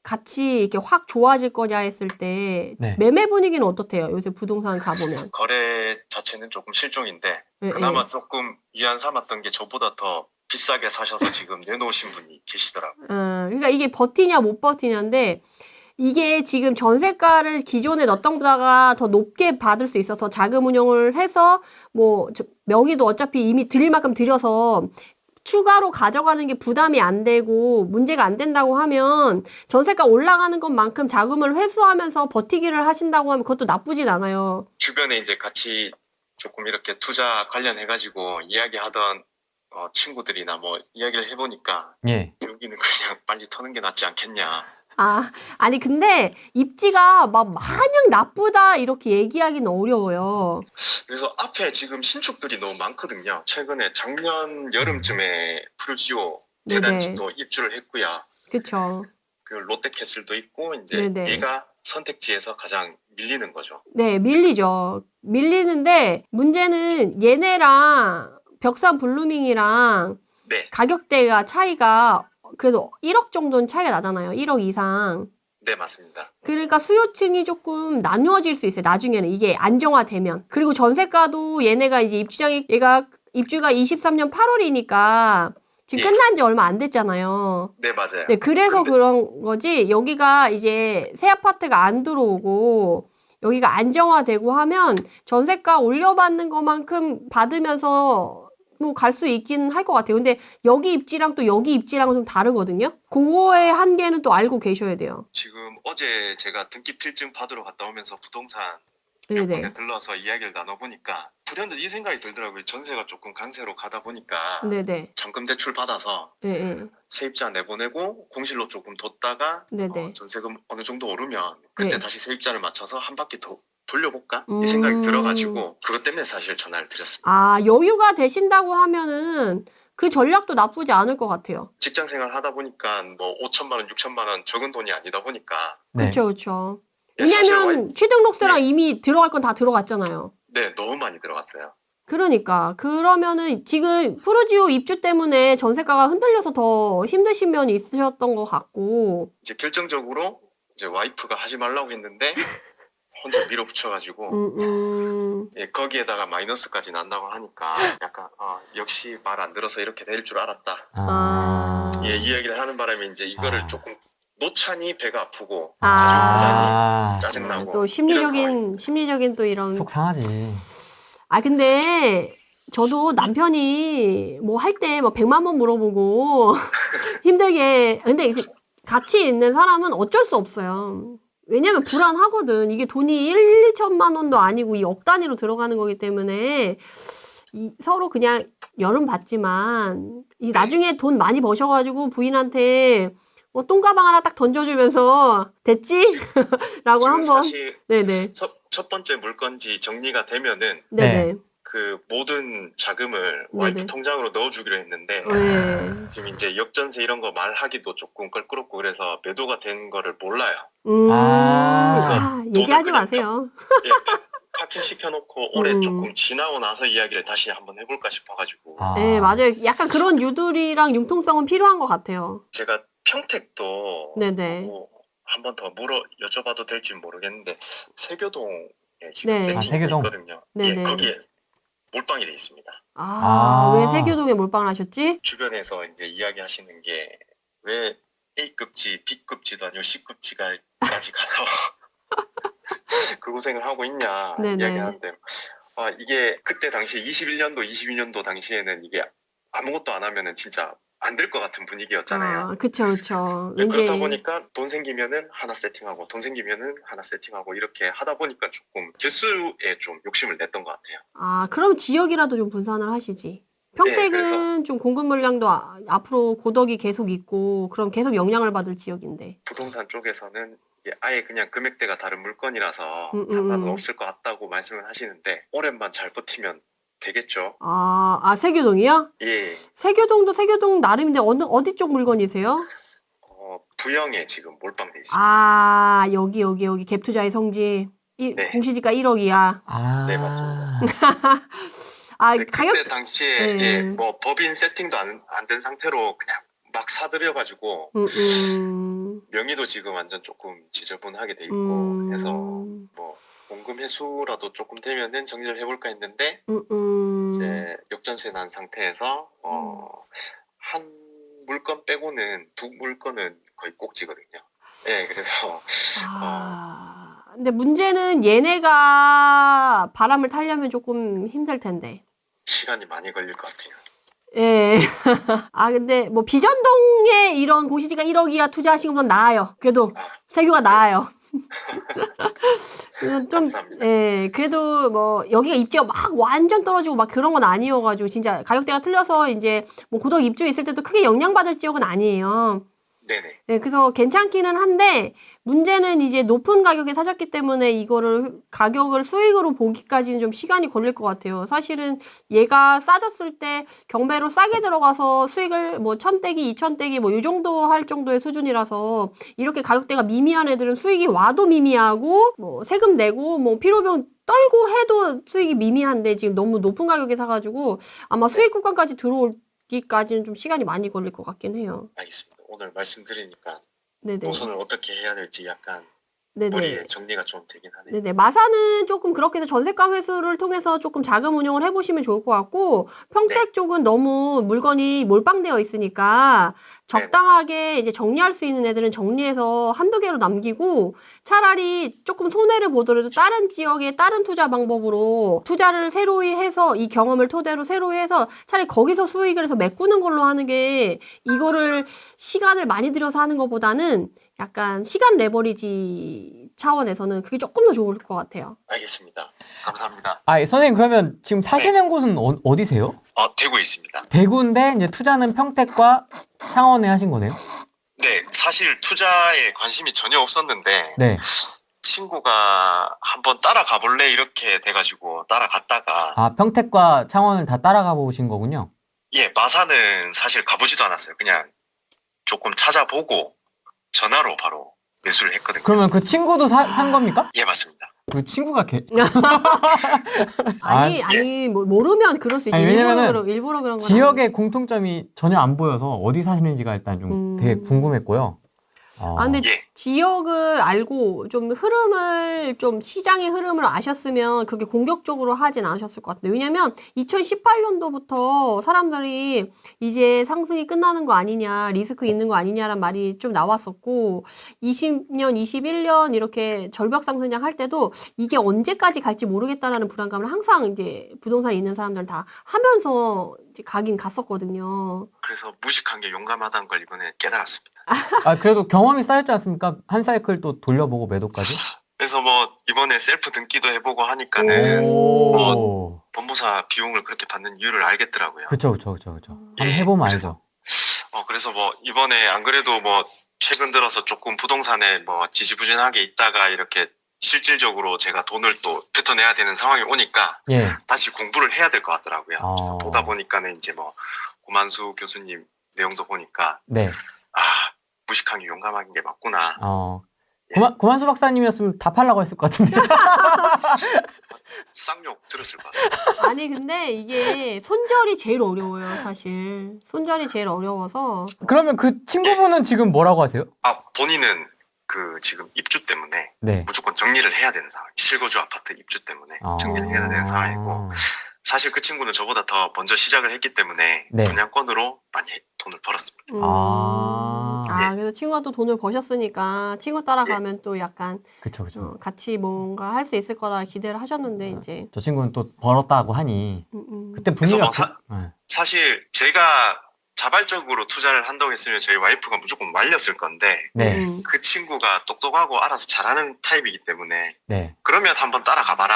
같이 이렇게 확 좋아질 거냐 했을 때 네. 매매 분위기는 어떻대요? 요새 부동산 가보면. 거래 자체는 조금 실종인데 예, 그나마 예. 조금 위안 삼았던 게 저보다 더 비싸게 사셔서 지금 내놓으신 분이 계시더라고요. 그러니까 이게 버티냐 못 버티냐인데 이게 지금 전세가를 기존에 넣었던 보다가 더 높게 받을 수 있어서 자금 운용을 해서 뭐 명의도 어차피 이미 드릴 만큼 드려서 추가로 가져가는 게 부담이 안 되고 문제가 안 된다고 하면 전세가 올라가는 것만큼 자금을 회수하면서 버티기를 하신다고 하면 그것도 나쁘진 않아요. 주변에 이제 같이 조금 이렇게 투자 관련해가지고 이야기하던 친구들이나 뭐 이야기를 해보니까 예. 여기는 그냥 빨리 터는 게 낫지 않겠냐. 아니 근데 입지가 막 마냥 나쁘다 이렇게 얘기하기는 어려워요. 그래서 앞에 지금 신축들이 너무 많거든요. 최근에 작년 여름쯤에 푸르지오 네네. 대단지도 입주를 했고요. 그쵸. 그 롯데캐슬도 있고 이제 네네. 얘가 선택지에서 가장 밀리는 거죠. 네, 밀리죠. 밀리는데 문제는 얘네랑 벽산 블루밍이랑 네, 가격대가 차이가 그래도 1억 정도는 차이가 나잖아요. 1억 이상. 네 맞습니다. 그러니까 수요층이 조금 나누어질 수 있어요. 나중에는 이게 안정화되면. 그리고 전세가도 얘네가 이제 얘가 입주가 23년 8월이니까 지금 예. 끝난 지 얼마 안 됐잖아요. 네 맞아요. 네, 그래서 근데- 그런 거지. 여기가 이제 새 아파트가 안 들어오고 여기가 안정화되고 하면 전세가 올려받는 것만큼 받으면서 뭐 갈 수 있긴 할 것 같아요. 근데 여기 입지랑 또 여기 입지랑은 좀 다르거든요. 그거의 한계는 또 알고 계셔야 돼요. 지금 어제 제가 등기 필증 받으러 갔다 오면서 부동산 몇 네네. 군데 들러서 이야기를 나눠보니까 불현듯 이 생각이 들더라고요. 전세가 조금 강세로 가다 보니까 네네. 잔금 대출 받아서 예, 예. 세입자 내보내고 공실로 조금 뒀다가 네네. 전세금 어느 정도 오르면 그때 네. 다시 세입자를 맞춰서 한 바퀴 더 돌려볼까? 음. 이 생각이 들어가지고 그것 때문에 사실 전화를 드렸습니다. 여유가 되신다고 하면은 그 전략도 나쁘지 않을 것 같아요. 직장 생활 하다 보니까 뭐 5천만 원, 6천만 원 적은 돈이 아니다 보니까 네. 그쵸, 그쵸. 예, 사실 왜냐면 취등록세랑 네. 이미 들어갈 건 다 들어갔잖아요. 네, 너무 많이 들어갔어요. 그러니까 그러면은 지금 푸르지오 입주 때문에 전세가가 흔들려서 더 힘드신 면이 있으셨던 것 같고 이제 결정적으로 이제 와이프가 하지 말라고 했는데 혼자 밀어붙여가지고 예, 거기에다가 마이너스까지 난다고 하니까 약간 역시 말 안 들어서 이렇게 될 줄 알았다. 예, 이야기를 하는 바람에 이제 이거를 조금 놓자니 배가 아프고 아, 짜증나고 또 심리적인 또 이런 속 상하지. 근데 저도 남편이 뭐 할 때 뭐 100만 번 물어보고 힘들게 근데 이제 같이 있는 사람은 어쩔 수 없어요. 왜냐면 불안하거든. 이게 돈이 1, 2천만 원도 아니고 이 억 단위로 들어가는 거기 때문에 서로 그냥 열은 받지만 이 나중에 돈 많이 버셔가지고 부인한테 뭐 똥가방 하나 딱 던져주면서 됐지? 라고 지금 한번 사실 네네 첫 번째 물건지 정리가 되면은 네네 그 모든 자금을 네네. 와이프 통장으로 넣어주기로 했는데 네. 지금 이제 역전세 이런 거 말하기도 조금 껄끄럽고 그래서 매도가 된 거를 몰라요. 얘기하지 그냥 마세요. 예, 파킹 시켜놓고 올해 조금 지나고 나서 이야기를 다시 한번 해볼까 싶어가지고 네, 맞아요. 약간 그런 유두리랑 융통성은 필요한 것 같아요. 제가 평택도 네네. 뭐 한 번 더 여쭤봐도 될지 모르겠는데 세교동에 지금 네. 세팅이 세교동. 있거든요. 네네. 예, 거기에 몰빵이 돼 있습니다. 왜 세교동에 몰빵을 하셨지? 주변에서 이제 이야기하시는 게 왜 A급지, B급지도 아니고 C급지까지 가서 그 고생을 하고 있냐 네네. 이야기하는데 이게 그때 당시 21년도, 22년도 당시에는 이게 아무것도 안 하면은 진짜 안 될 것 같은 분위기였잖아요. 그쵸, 그쵸. 그러다 보니까 돈 생기면은 하나 세팅하고 돈 생기면은 하나 세팅하고 이렇게 하다 보니까 조금 개수에 좀 욕심을 냈던 것 같아요. 그럼 지역이라도 좀 분산을 하시지. 평택은 좀 공급 물량도 앞으로 고덕이 계속 있고 그럼 계속 영향을 받을 지역인데. 부동산 쪽에서는 이게 아예 그냥 금액대가 다른 물건이라서 음. 상관은 없을 것 같다고 말씀을 하시는데 올해만 잘 버티면 되겠죠. 세교동이요? 예. 세교동도 세교동 나름인데 어디 쪽 물건이세요? 부영에 지금 몰빵돼 있습니다. 여기 갭투자의 성지. 네. 공시지가 1억이야. 네, 맞습니다. 가격 그때 당시에 네. 뭐 법인 세팅도 안 된 상태로 그냥 막 사들여가지고 명의도 지금 완전 조금 지저분하게 돼 있고 해서 뭐 원금 회수라도 조금 되면은 정리를 해볼까 했는데 이제 역전세 난 상태에서 한 물건 빼고는 두 물건은 거의 꼭지거든요. 네, 그래서 근데 문제는 얘네가 바람을 타려면 조금 힘들 텐데. 시간이 많이 걸릴 것 같아요. 예. 근데 뭐 비전동에 이런 고시지가 1억이야 투자하신 것보다 나아요. 그래도 세교가 나아요. 좀, 감사합니다. 예, 그래도 뭐 여기가 입지가 막 완전 떨어지고 막 그런 건 아니어가지고 진짜 가격대가 틀려서 이제 뭐 고덕 입주 있을 때도 크게 영향받을 지역은 아니에요. 네네. 네, 그래서 괜찮기는 한데 문제는 이제 높은 가격에 사셨기 때문에 이거를 가격을 수익으로 보기까지는 좀 시간이 걸릴 것 같아요. 사실은 얘가 싸졌을 때 경매로 싸게 들어가서 수익을 뭐 1000대기, 2000대기 뭐 이 정도 할 정도의 수준이라서 이렇게 가격대가 미미한 애들은 수익이 와도 미미하고 뭐 세금 내고 뭐 필요병 떨고 해도 수익이 미미한데 지금 너무 높은 가격에 사가지고 아마 수익 구간까지 들어오기까지는 좀 시간이 많이 걸릴 것 같긴 해요. 알겠습니다. 오늘 말씀드리니까 네네. 노선을 어떻게 해야 될지 약간 네네. 머리에 정리가 좀 되긴 하네요. 네네. 마사는 조금 그렇게 해서 전세가 회수를 통해서 조금 자금 운용을 해보시면 좋을 것 같고, 평택 쪽은 너무 물건이 몰빵되어 있으니까 적당하게 이제 정리할 수 있는 애들은 정리해서 한두 개로 남기고, 차라리 조금 손해를 보더라도 다른 지역의 다른 투자 방법으로 투자를 새로이 해서 이 경험을 토대로 새로이 해서 차라리 거기서 수익을 해서 메꾸는 걸로 하는 게 이거를 시간을 많이 들여서 하는 것보다는 약간 시간 레버리지 차원에서는 그게 조금 더 좋을 것 같아요. 알겠습니다. 감사합니다. 선생님 그러면 지금 사시는 곳은 어디세요? 대구에 있습니다. 대구인데 이제 투자는 평택과 창원에 하신 거네요? 네, 사실 투자에 관심이 전혀 없었는데 네. 친구가 한번 따라가 볼래 이렇게 돼가지고 따라갔다가 평택과 창원을 다 따라가 보신 거군요. 예, 마사는 사실 가보지도 않았어요. 그냥 조금 찾아보고 전화로 바로 매수를 했거든요. 그러면 그 친구도 산 겁니까? 예, 맞습니다. 그 친구가 아니 뭐 모르면 그럴 수 있지. 왜냐면은 일부러 그런 건 지역의 공통점이 전혀 안 보여서 어디 사시는지가 일단 좀 되게 궁금했고요. 근데 예. 지역을 알고 좀 흐름을 좀 시장의 흐름을 아셨으면 그렇게 공격적으로 하진 않으셨을 것 같은데 왜냐면 2018년도부터 사람들이 이제 상승이 끝나는 거 아니냐 리스크 있는 거 아니냐라는 말이 좀 나왔었고 20년 21년 이렇게 절벽 상승장 할 때도 이게 언제까지 갈지 모르겠다라는 불안감을 항상 이제 부동산에 있는 사람들은 다 하면서 이제 가긴 갔었거든요. 그래서 무식한 게 용감하다는 걸 이번에 깨달았습니다. 그래도 경험이 쌓였지 않습니까? 한 사이클 또 돌려보고 매도까지? 그래서 뭐 이번에 셀프 등기도 해보고 하니까는 오. 법무사 비용을 그렇게 받는 이유를 알겠더라고요. 그쵸. 한번 예, 해보면 알죠. 그래서 뭐 이번에 안 그래도 뭐 최근 들어서 조금 부동산에 뭐 지지부진하게 있다가 이렇게 실질적으로 제가 돈을 또 뱉어내야 되는 상황이 오니까 예. 다시 공부를 해야 될 것 같더라고요. 그래서 아. 보다 보니까는 이제 뭐 고만수 교수님 내용도 보니까 네. 무식한 게 용감한 게 맞구나. 구만수 박사님이었으면 다 팔라고 했을 것 같은데. 쌍욕 들었을 것 같아요. 아니 근데 이게 손절이 제일 어려워요 사실. 손절이 제일 어려워서. 그러면 그 친구분은 지금 뭐라고 하세요? 본인은 그 지금 입주 때문에 네. 무조건 정리를 해야 되는 상황. 실거주 아파트 입주 때문에 정리를 해야 되는 상황이고 사실 그 친구는 저보다 더 먼저 시작을 했기 때문에 네. 분양권으로 많이 돈을 벌었습니다. 그래서 친구가 또 돈을 버셨으니까 친구 따라가면 또 약간 그쵸. 같이 뭔가 할 수 있을 거라 기대를 하셨는데 이제 저 친구는 또 벌었다고 하니 그때 그래서 분위기가 뭐 사실 제가 자발적으로 투자를 한다고 했으면 저희 와이프가 무조건 말렸을 건데 네. 그 친구가 똑똑하고 알아서 잘하는 타입이기 때문에 네. 그러면 한번 따라가봐라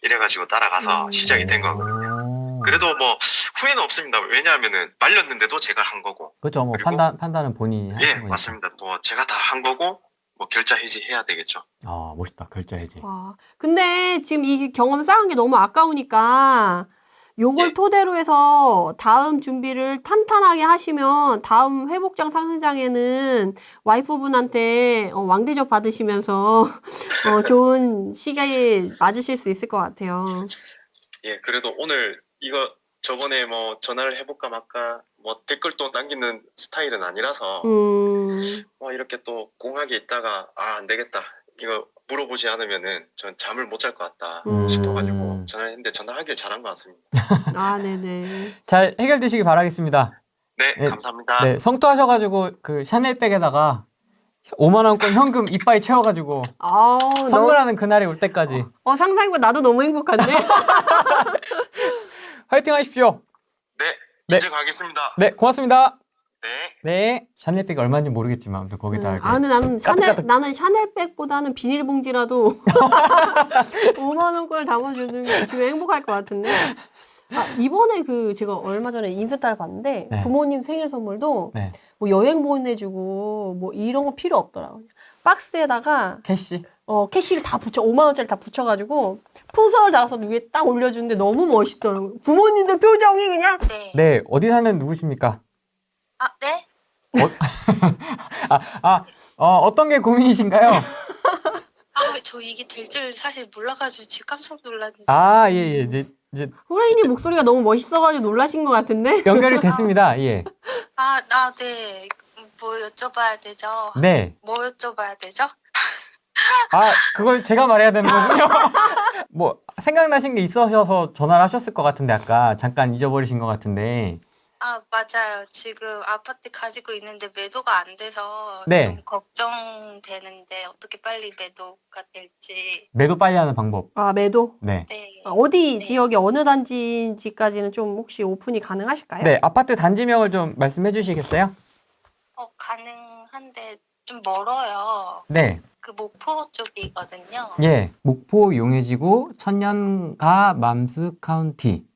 이래가지고 따라가서 시작이 된 거거든요. 그래도 뭐 후회는 없습니다. 왜냐하면은 말렸는데도 제가 한 거고. 그렇죠. 뭐 그리고- 판단은 본인이 하신 예, 거니까. 맞습니다. 또 제가 다 한 거고 뭐 결자 해지해야 되겠죠. 아, 멋있다. 결자 해지. 와. 근데 지금 이 경험 쌓은 게 너무 아까우니까 요걸 예. 토대로 해서 다음 준비를 탄탄하게 하시면 다음 회복장 상승장에는 와이프분한테 왕대접 받으시면서 좋은 시기에 맞으실 수 있을 것 같아요. 예, 그래도 오늘 이거 저번에 뭐 전화를 해볼까 말까 뭐 댓글도 남기는 스타일은 아니라서 뭐 이렇게 또 공하게 있다가 안 되겠다. 이거 물어보지 않으면은 전 잠을 못 잘 것 같다 싶어가지고 전화했는데 전화하길 잘한 것 같습니다. 아, 네네. 잘 해결되시기 바라겠습니다. 네, 네. 감사합니다. 네, 성투하셔가지고 그 샤넬백에다가 5만 원권 현금 이빠이 채워가지고 선물하는 그날이 올 때까지 상상해보면 나도 너무 행복한데? 화이팅 하십시오. 네, 인증하겠습니다. 네, 고맙습니다. 네. 네, 샤넬백이 얼마인지 모르겠지만 아무튼 거기다 이렇게 근데 까뜩까뜩. 나는 샤넬백보다는 비닐봉지라도 5만 원권을 담아주는 게 주면 행복할 것 같은데. 이번에 제가 얼마 전에 인스타를 봤는데 네. 부모님 생일 선물도 네, 뭐 여행 보내주고 뭐 이런 거 필요 없더라고요. 박스에다가 캐시. 캐시를 다 5만 원짜리 다 붙여가지고 풍선을 달아서 위에 딱 올려주는데 너무 멋있더라고요. 부모님들 표정이 그냥 네. 네, 어디 사는 누구십니까? 네? 어떤 게 고민이신가요? 저 이게 될 줄 사실 몰라가지고 지금 깜짝 놀랐는데. 아, 예, 예, 이제 후레이님 목소리가 너무 멋있어가지고 놀라신 것 같은데. 연결이 됐습니다. 예, 네. 뭐 여쭤봐야 되죠? 네. 뭐 여쭤봐야 되죠? 그걸 제가 말해야 되는 거군요. 뭐 생각나신 게 있으셔서 전화를 하셨을 것 같은데 아까 잠깐 잊어버리신 것 같은데. 맞아요. 지금 아파트 가지고 있는데 매도가 안 돼서 네. 좀 걱정되는데 어떻게 빨리 매도가 될지. 매도 빨리 하는 방법. 매도. 네. 네. 어디 네. 지역이 어느 단지인지까지는 좀 혹시 오픈이 가능하실까요? 네, 아파트 단지명을 좀 말씀해 주시겠어요? 가능한데 좀 멀어요. 네. 그 목포 쪽이거든요. 예. 목포 용해지구 천년가 맘스 카운티.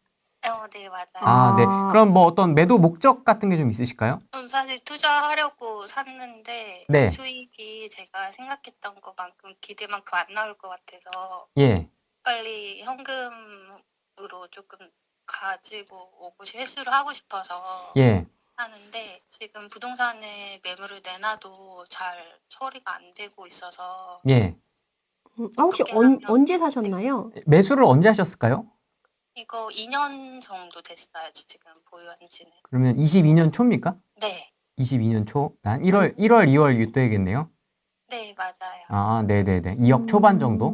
네, 맞아요. 네. 그럼 뭐 어떤 매도 목적 같은 게 좀 있으실까요? 전 사실 투자하려고 샀는데 네. 수익이 제가 생각했던 것만큼 기대만큼 안 나올 것 같아서 예. 빨리 현금으로 조금 가지고 오고 회수를 하고 싶어서 예. 하는데 지금 부동산에 매물을 내놔도 잘 처리가 안 되고 있어서 예. 혹시 어떻게 하면- 언제 사셨나요? 매수를 언제 하셨을까요? 이거 2년 정도 됐어요. 지금 보유한 지는. 그러면 22년 초입니까? 네. 22년 초? 한 1월, 2월 이때겠네요. 네, 맞아요. 네네네. 2억 초반 정도?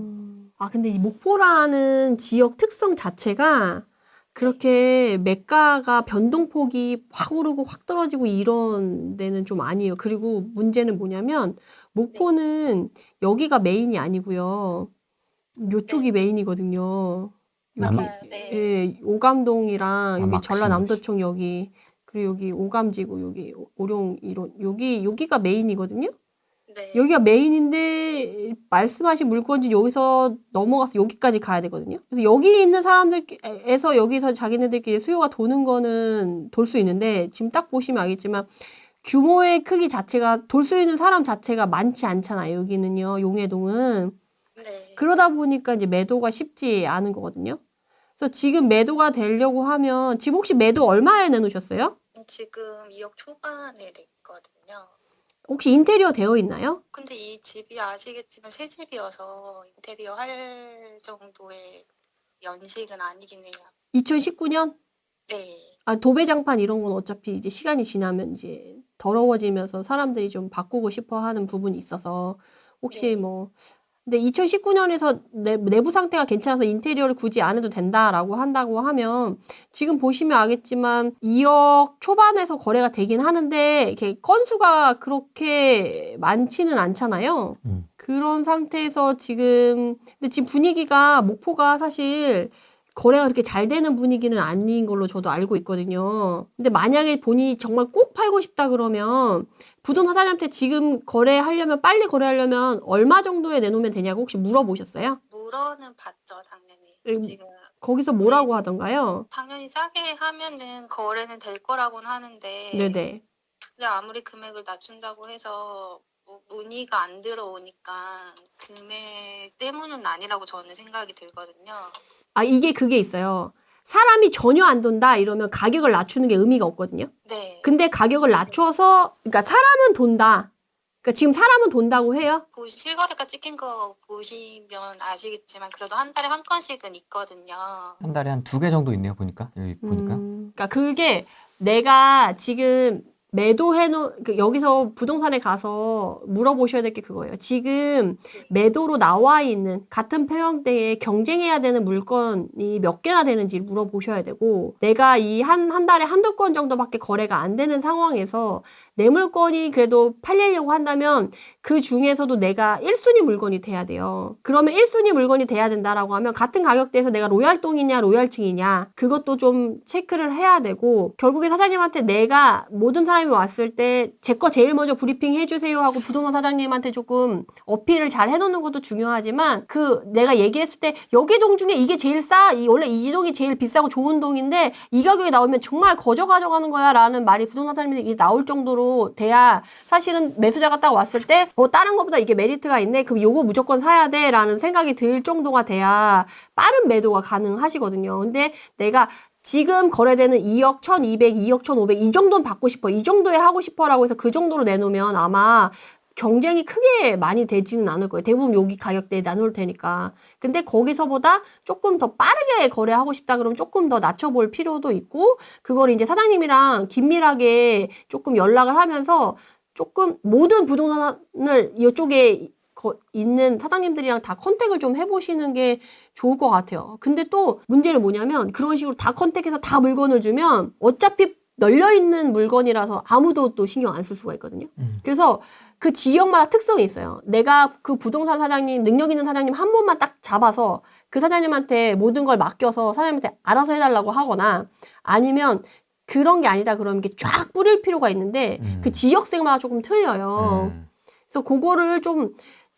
근데 이 목포라는 지역 특성 자체가 그렇게 매가가 변동폭이 확 오르고 확 떨어지고 이런 데는 좀 아니에요. 그리고 문제는 뭐냐면 목포는 여기가 메인이 아니고요. 요쪽이 메인이거든요. 여기 맞아요. 네. 예, 오감동이랑 여기 막심. 전라남도청 여기 그리고 여기 오감지구 여기 오룡 이런 여기가 메인이거든요. 네. 여기가 메인인데 말씀하신 물건지 여기서 넘어가서 여기까지 가야 되거든요. 그래서 여기 있는 사람들에서 여기서 자기네들끼리 수요가 도는 거는 돌 수 있는데 지금 딱 보시면 알겠지만 규모의 크기 자체가 돌 수 있는 사람 자체가 많지 않잖아요. 여기는요. 용해동은. 네. 그러다 보니까 이제 매도가 쉽지 않은 거거든요. 그래서 지금 매도가 되려고 하면 지금 혹시 매도 얼마에 내놓으셨어요? 지금 2억 초반에 냈거든요. 혹시 인테리어 되어 있나요? 근데 이 집이 아시겠지만 새 집이어서 인테리어 할 정도의 연식은 아니긴 해요. 2019년? 네. 도배장판 이런 건 어차피 이제 시간이 지나면 이제 더러워지면서 사람들이 좀 바꾸고 싶어 하는 부분이 있어서 혹시 뭐 근데 2019년에서 내부 상태가 괜찮아서 인테리어를 굳이 안 해도 된다라고 한다고 하면 지금 보시면 알겠지만 2억 초반에서 거래가 되긴 하는데 이렇게 건수가 그렇게 많지는 않잖아요. 그런 상태에서 근데 지금 분위기가 목포가 사실 거래가 그렇게 잘 되는 분위기는 아닌 걸로 저도 알고 있거든요. 근데 만약에 본인이 정말 꼭 팔고 싶다 그러면 부동산 사장님한테 지금 빨리 거래하려면 얼마 정도에 내놓으면 되냐고 혹시 물어보셨어요? 물어는 봤죠, 당연히. 음. 지금 거기서 뭐라고 하던가요? 당연히 당연히 싸게 하면은 거래는 될 거라고는 하는데 네네. 근데 아무리 금액을 낮춘다고 해서 뭐 문의가 안 들어오니까 금액 때문은 아니라고 저는 생각이 들거든요. 아, 이게 그게 있어요. 사람이 전혀 안 돈다 이러면 가격을 낮추는 게 의미가 없거든요. 네. 근데 가격을 낮춰서, 그러니까 사람은 돈다. 그러니까 지금 사람은 돈다고 해요. 실거래가 찍힌 거 보시면 아시겠지만 그래도 한 달에 한 건씩은 있거든요. 한 달에 한 2개 정도 있네요, 보니까. 여기 보니까. 그러니까 그게 내가 지금 여기서 부동산에 가서 물어보셔야 될 게 그거예요. 지금 매도로 나와 있는 같은 평형대에 경쟁해야 되는 물건이 몇 개나 되는지 물어보셔야 되고, 내가 이 한 달에 한두 건 정도밖에 거래가 안 되는 상황에서 내 물건이 그래도 팔리려고 한다면 그 중에서도 내가 1순위 물건이 돼야 돼요. 그러면 1순위 물건이 돼야 된다라고 하면 같은 가격대에서 내가 로얄동이냐 로얄층이냐 그것도 좀 체크를 해야 되고, 결국에 사장님한테 내가 모든 사람이 왔을 때 제 거 제일 먼저 브리핑 해주세요 하고 부동산 사장님한테 조금 어필을 잘 해놓는 것도 중요하지만, 그 내가 얘기했을 때 여기 동 중에 이게 제일 싸, 원래 이지동이 제일 비싸고 좋은 동인데 이 가격에 나오면 정말 거저 가져가는 거야 라는 말이 부동산 사장님한테 나올 정도로 돼야 사실은 매수자가 딱 왔을 때 다른 것보다 이게 메리트가 있네, 그럼 요거 무조건 사야 돼 라는 생각이 들 정도가 돼야 빠른 매도가 가능하시거든요. 근데 내가 지금 거래되는 2억 1200, 2억 1500 이 정도는 받고 싶어, 이 정도에 하고 싶어라고 해서 그 정도로 내놓으면 아마 경쟁이 크게 많이 되지는 않을 거예요. 대부분 여기 가격대에 나눌 테니까. 근데 거기서보다 조금 더 빠르게 거래하고 싶다 그러면 조금 더 낮춰볼 필요도 있고, 그걸 이제 사장님이랑 긴밀하게 조금 연락을 하면서 조금 모든 부동산을 이쪽에 있는 사장님들이랑 다 컨택을 좀 해보시는 게 좋을 것 같아요. 근데 또 문제는 뭐냐면 그런 식으로 다 컨택해서 다 물건을 주면 어차피 널려있는 물건이라서 아무도 또 신경 안 쓸 수가 있거든요. 그래서 그 지역마다 특성이 있어요. 내가 그 부동산 사장님, 능력 있는 사장님 한 번만 딱 잡아서 그 사장님한테 모든 걸 맡겨서 사장님한테 알아서 해달라고 하거나, 아니면 그런 게 아니다 그러면 이렇게 쫙 뿌릴 필요가 있는데 그 지역색마다 조금 틀려요. 그래서 그거를 좀,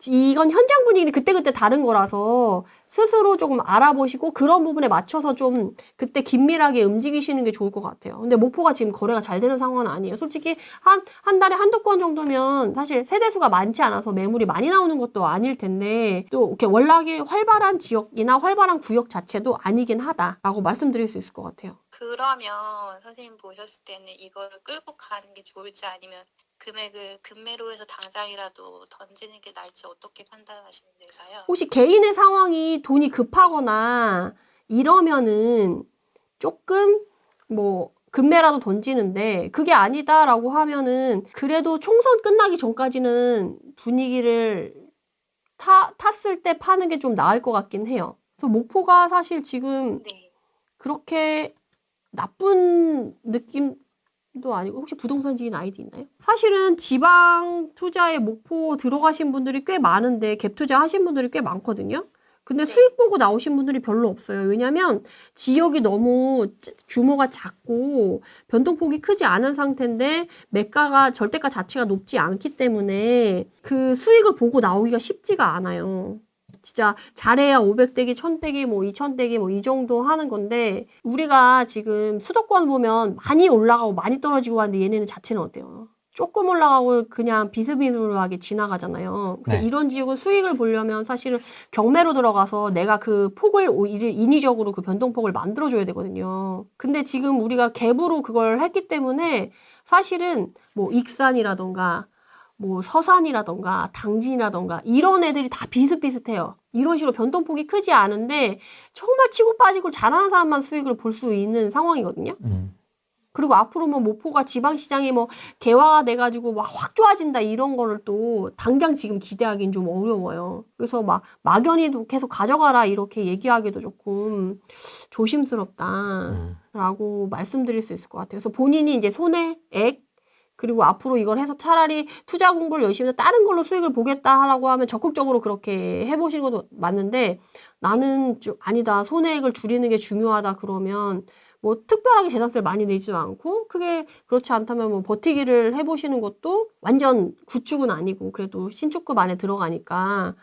이건 현장 분위기는 그때그때 다른 거라서 스스로 조금 알아보시고 그런 부분에 맞춰서 좀 그때 긴밀하게 움직이시는 게 좋을 것 같아요. 근데 목포가 지금 거래가 잘 되는 상황은 아니에요. 솔직히 한 달에 한두 건 정도면 사실 세대수가 많지 않아서 매물이 많이 나오는 것도 아닐 텐데, 또 이렇게 월락이 활발한 지역이나 활발한 구역 자체도 아니긴 하다라고 말씀드릴 수 있을 것 같아요. 그러면 선생님 보셨을 때는 이거를 끌고 가는 게 좋을지 아니면 금액을 금매로 해서 당장이라도 던지는 게 나을지 어떻게 판단하시는 데서요? 혹시 개인의 상황이 돈이 급하거나 이러면은 조금 뭐 금매라도 던지는데, 그게 아니다라고 하면은 그래도 총선 끝나기 전까지는 분위기를 탔을 때 파는 게 좀 나을 것 같긴 해요. 그래서 목포가 사실 지금 네. 그렇게 나쁜 느낌도 아니고, 혹시 부동산 지인 아이디 있나요? 사실은 지방 투자에 목포 들어가신 분들이 꽤 많은데 갭 투자 하신 분들이 꽤 많거든요. 근데 수익 보고 나오신 분들이 별로 없어요. 왜냐면 지역이 너무 규모가 작고 변동폭이 크지 않은 상태인데 매가가 절대가 자체가 높지 않기 때문에 그 수익을 보고 나오기가 쉽지가 않아요. 진짜 잘해야 500대기, 1000대기, 뭐 2000대기 뭐 이 정도 하는 건데, 우리가 지금 수도권 보면 많이 올라가고 많이 떨어지고 하는데 얘네는 자체는 어때요? 조금 올라가고 그냥 비스비스하게 지나가잖아요. 그래서 네. 이런 지역은 수익을 보려면 사실은 경매로 들어가서 내가 그 폭을 인위적으로 그 변동폭을 만들어줘야 되거든요. 근데 지금 우리가 갭으로 그걸 했기 때문에 사실은 뭐 익산이라던가 뭐 서산이라던가 당진이라던가 이런 애들이 다 비슷비슷해요. 이런 식으로 변동폭이 크지 않은데 정말 치고 빠지고 잘하는 사람만 수익을 볼 수 있는 상황이거든요. 그리고 앞으로 뭐 목포가 지방시장이 뭐 개화가 돼가지고 막 확 좋아진다 이런 거를 또 당장 지금 기대하기는 좀 어려워요. 그래서 막 막연히 계속 가져가라 이렇게 얘기하기도 조금 조심스럽다라고 말씀드릴 수 있을 것 같아요. 그래서 본인이 이제 손해액, 그리고 앞으로 이걸 해서 차라리 투자 공부를 열심히 해서 다른 걸로 수익을 보겠다 하라고 하면 적극적으로 그렇게 해보시는 것도 맞는데, 나는 좀 아니다, 손해액을 줄이는 게 중요하다 그러면 뭐 특별하게 재산세를 많이 내지도 않고, 크게 그렇지 않다면 뭐 버티기를 해보시는 것도 완전 구축은 아니고 그래도 신축급 안에 들어가니까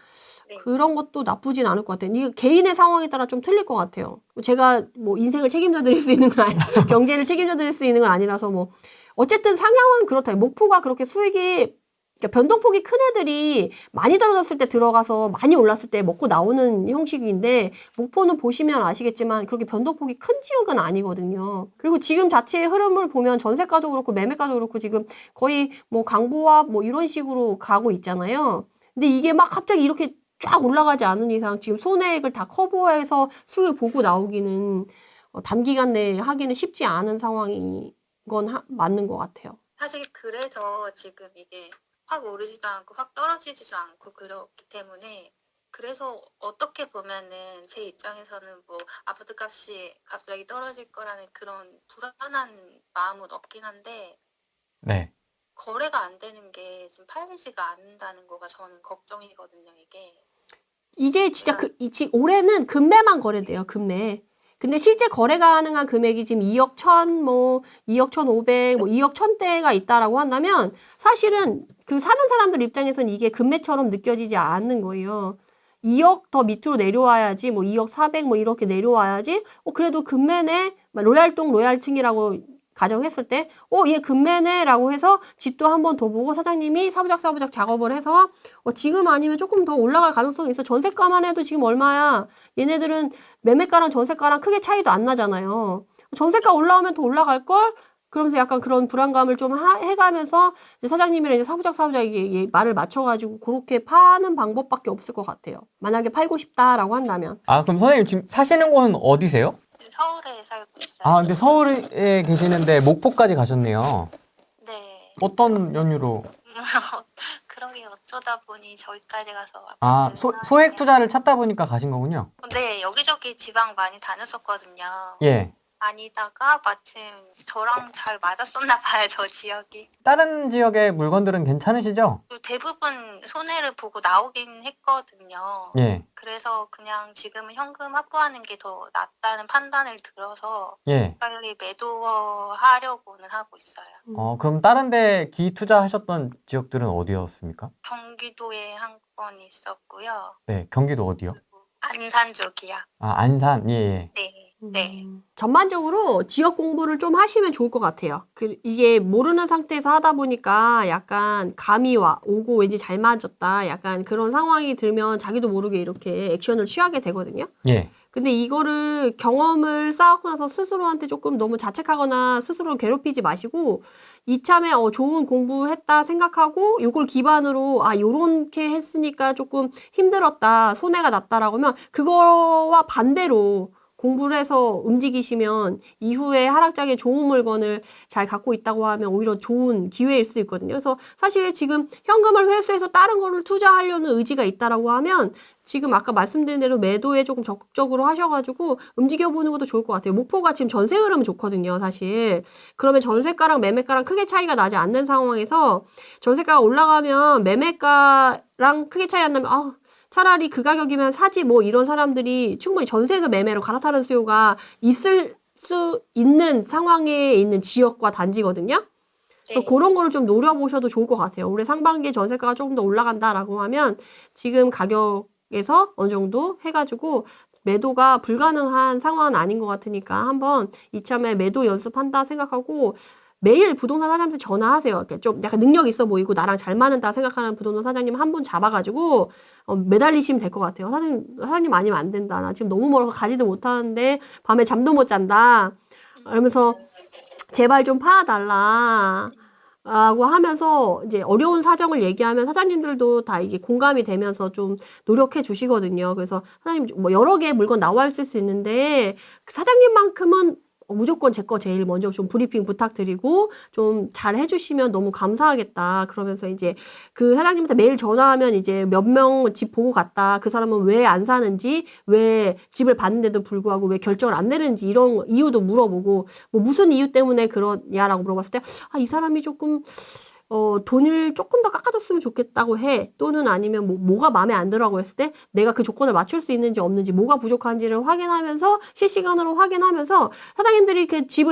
네. 그런 것도 나쁘진 않을 것 같아요. 이게 개인의 상황에 따라 좀 틀릴 것 같아요. 제가 뭐 인생을 책임져 드릴 수 있는 건 아니, 경제를 책임져 드릴 수 있는 건 아니라서 뭐 어쨌든 상향은 그렇다. 목포가 그렇게 수익이 그러니까 변동폭이 큰 애들이 많이 떨어졌을 때 들어가서 많이 올랐을 때 먹고 나오는 형식인데 목포는 보시면 아시겠지만 그렇게 변동폭이 큰 지역은 아니거든요. 그리고 지금 자체의 흐름을 보면 전세가도 그렇고 매매가도 그렇고 지금 거의 뭐 강보합 뭐 이런 식으로 가고 있잖아요. 근데 이게 막 갑자기 이렇게 쫙 올라가지 않은 이상 지금 손해액을 다 커버해서 수익을 보고 나오기는 단기간 내에 하기는 쉽지 않은 상황인 건 맞는 것 같아요. 사실 그래서 지금 이게 확 오르지도 않고 확 떨어지지도 않고 그렇기 때문에 그래서 어떻게 보면은 제 입장에서는 뭐 아파트 값이 갑자기 떨어질 거라는 그런 불안한 마음은 없긴 한데 네. 거래가 안 되는 게 지금 팔리지가 않는다는 거가 저는 걱정이거든요, 이게. 이제 진짜 올해는 금매만 거래돼요, 금매. 근데 실제 거래 가능한 금액이 지금 2억 1천, 뭐 2억 1,500, 뭐 2억 1,000대가 있다라고 한다면 사실은 그 사는 사람들 입장에서는 이게 금매처럼 느껴지지 않는 거예요. 2억 더 밑으로 내려와야지, 뭐 2억 400, 뭐 이렇게 내려와야지, 그래도 금매네, 로얄동 로얄층이라고 가정했을 때, 얘 금매네 라고 해서 집도 한 번 더 보고 사장님이 사부작 작업을 해서 지금 아니면 조금 더 올라갈 가능성이 있어. 전세가만 해도 지금 얼마야. 얘네들은 매매가랑 전세가랑 크게 차이도 안 나잖아요. 전세가 올라오면 더 올라갈걸? 그러면서 약간 그런 불안감을 좀 해가면서 이제 사장님이랑 이제 사부작 이게 말을 맞춰가지고 그렇게 파는 방법밖에 없을 것 같아요. 만약에 팔고 싶다라고 한다면. 아, 그럼 선생님 지금 사시는 곳은 어디세요? 서울에 살고 있어요. 아, 근데 서울에 계시는데 목포까지 가셨네요. 네. 어떤 연유로? 그러게 어쩌다 보니 저기까지 가서 아, 아파트를 소액 사는데. 투자를 찾다 보니까 가신 거군요. 네, 여기저기 지방 많이 다녔었거든요. 예. 아니다가 마침 저랑 잘 맞았었나 봐요, 저 지역이. 다른 지역의 물건들은 괜찮으시죠? 그리고 대부분 손해를 보고 나오긴 했거든요. 예. 그래서 그냥 지금은 현금 확보하는 게 더 낫다는 판단을 들어서 예. 빨리 매도하려고는 하고 있어요. 그럼 다른 데 기 투자하셨던 지역들은 어디였습니까? 경기도에 한 건 있었고요. 네, 경기도 어디요? 안산 쪽이요. 아, 안산. 예, 예. 네, 네. 전반적으로 지역 공부를 좀 하시면 좋을 것 같아요. 이게 모르는 상태에서 하다 보니까 약간 감이 오고 왠지 잘 맞았다. 약간 그런 상황이 들면 자기도 모르게 이렇게 액션을 취하게 되거든요. 예. 근데 이거를 경험을 쌓고 나서 스스로한테 조금 너무 자책하거나 스스로를 괴롭히지 마시고 이참에 좋은 공부했다 생각하고 요걸 기반으로 요렇게 했으니까 조금 힘들었다, 손해가 났다라고 하면 그거와 반대로 공부를 해서 움직이시면 이후에 하락장에 좋은 물건을 잘 갖고 있다고 하면 오히려 좋은 기회일 수 있거든요. 그래서 사실 지금 현금을 회수해서 다른 거를 투자하려는 의지가 있다라고 하면 지금 아까 말씀드린 대로 매도에 조금 적극적으로 하셔가지고 움직여보는 것도 좋을 것 같아요. 목포가 지금 전세 흐름은 좋거든요, 사실. 그러면 전세가랑 매매가랑 크게 차이가 나지 않는 상황에서 전세가가 올라가면 매매가랑 크게 차이 안 나면 차라리 그 가격이면 사지 뭐 이런 사람들이 충분히 전세에서 매매로 갈아타는 수요가 있을 수 있는 상황에 있는 지역과 단지거든요. 그래서 그런 거를 좀 노려보셔도 좋을 것 같아요. 올해 상반기에 전세가가 조금 더 올라간다라고 하면 지금 가격에서 어느 정도 해가지고 매도가 불가능한 상황은 아닌 것 같으니까 한번 이참에 매도 연습한다 생각하고 매일 부동산 사장님한테 전화하세요. 이렇게 좀 약간 능력 있어 보이고 나랑 잘 맞는다 생각하는 부동산 사장님 한 분 잡아가지고 매달리시면 될 것 같아요. 사장님 아니면 안 된다. 나 지금 너무 멀어서 가지도 못하는데 밤에 잠도 못 잔다. 이러면서 제발 좀 파달라. 라고 하면서 이제 어려운 사정을 얘기하면 사장님들도 다 이게 공감이 되면서 좀 노력해 주시거든요. 그래서 사장님 뭐 여러 개의 물건 나와 있을 수 있는데 사장님만큼은 무조건 제 거 제일 먼저 좀 브리핑 부탁드리고 좀 잘 해주시면 너무 감사하겠다. 그러면서 이제 그 사장님한테 매일 전화하면 이제 몇 명 집 보고 갔다. 그 사람은 왜 안 사는지, 왜 집을 봤는데도 불구하고 왜 결정을 안 내는지 이런 이유도 물어보고 뭐 무슨 이유 때문에 그러냐라고 물어봤을 때 이 사람이 조금 돈을 조금 더 깎아줬으면 좋겠다고 해. 또는 아니면 뭐가 마음에 안 들어라고 했을 때 내가 그 조건을 맞출 수 있는지 없는지 뭐가 부족한지를 확인하면서 실시간으로 확인하면서 사장님들이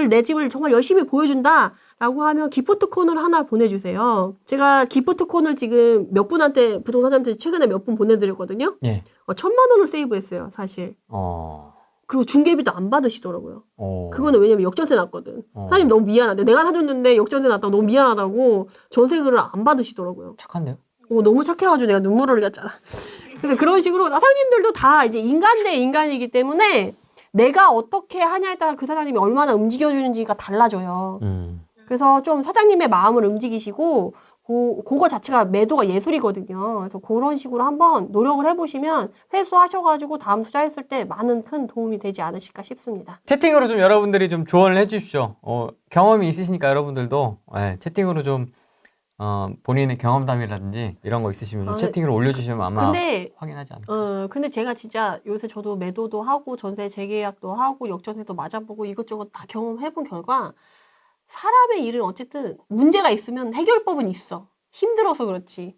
내 집을 정말 열심히 보여준다 라고 하면 기프트콘을 하나 보내주세요. 제가 기프트콘을 지금 몇 분한테 부동산 사장님한테 최근에 몇 분 보내드렸거든요. 예. 1,000만 원을 세이브했어요, 사실. 그리고 중개비도 안 받으시더라고요. 그거는 왜냐면 역전세 났거든. 사장님 너무 미안한데 내가 사줬는데 역전세 났다고 너무 미안하다고 전세금을 안 받으시더라고요. 착한데요? 너무 착해가지고 내가 눈물을 흘렸잖아. 그래서 그런 식으로 사장님들도 다 이제 인간 대 인간이기 때문에 내가 어떻게 하냐에 따라 그 사장님이 얼마나 움직여주는지가 달라져요. 그래서 좀 사장님의 마음을 움직이시고 그거 자체가 매도가 예술이거든요. 그래서 그런 식으로 한번 노력을 해보시면 회수하셔가지고 다음 투자했을 때 많은 큰 도움이 되지 않으실까 싶습니다. 채팅으로 좀 여러분들이 좀 조언을 해주십시오. 경험이 있으시니까 여러분들도 채팅으로 좀 본인의 경험담이라든지 이런 거 있으시면 좀 채팅으로 올려주시면 아마 확인하지 않을까. 근데 제가 진짜 요새 저도 매도도 하고 전세 재계약도 하고 역전세도 맞아보고 이것저것 다 경험해본 결과 사람의 일은 어쨌든 문제가 있으면 해결법은 있어. 힘들어서 그렇지.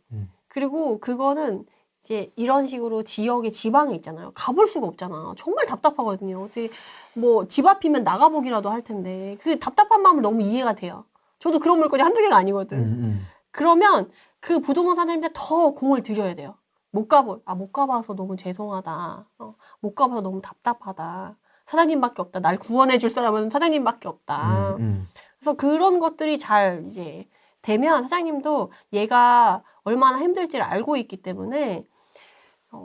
그리고 그거는 이제 이런 식으로 지역의 지방에 있잖아요. 가볼 수가 없잖아. 정말 답답하거든요. 어떻게 뭐 집 앞이면 나가보기라도 할 텐데 그 답답한 마음을 너무 이해가 돼요. 저도 그런 물건이 한두 개가 아니거든. 그러면 그 부동산 사장님한테 더 공을 들여야 돼요. 못 가봐서 너무 죄송하다. 못 가봐서 너무 답답하다. 사장님밖에 없다. 날 구원해 줄 사람은 사장님밖에 없다. 그래서 그런 것들이 잘 이제 되면 사장님도 얘가 얼마나 힘들지를 알고 있기 때문에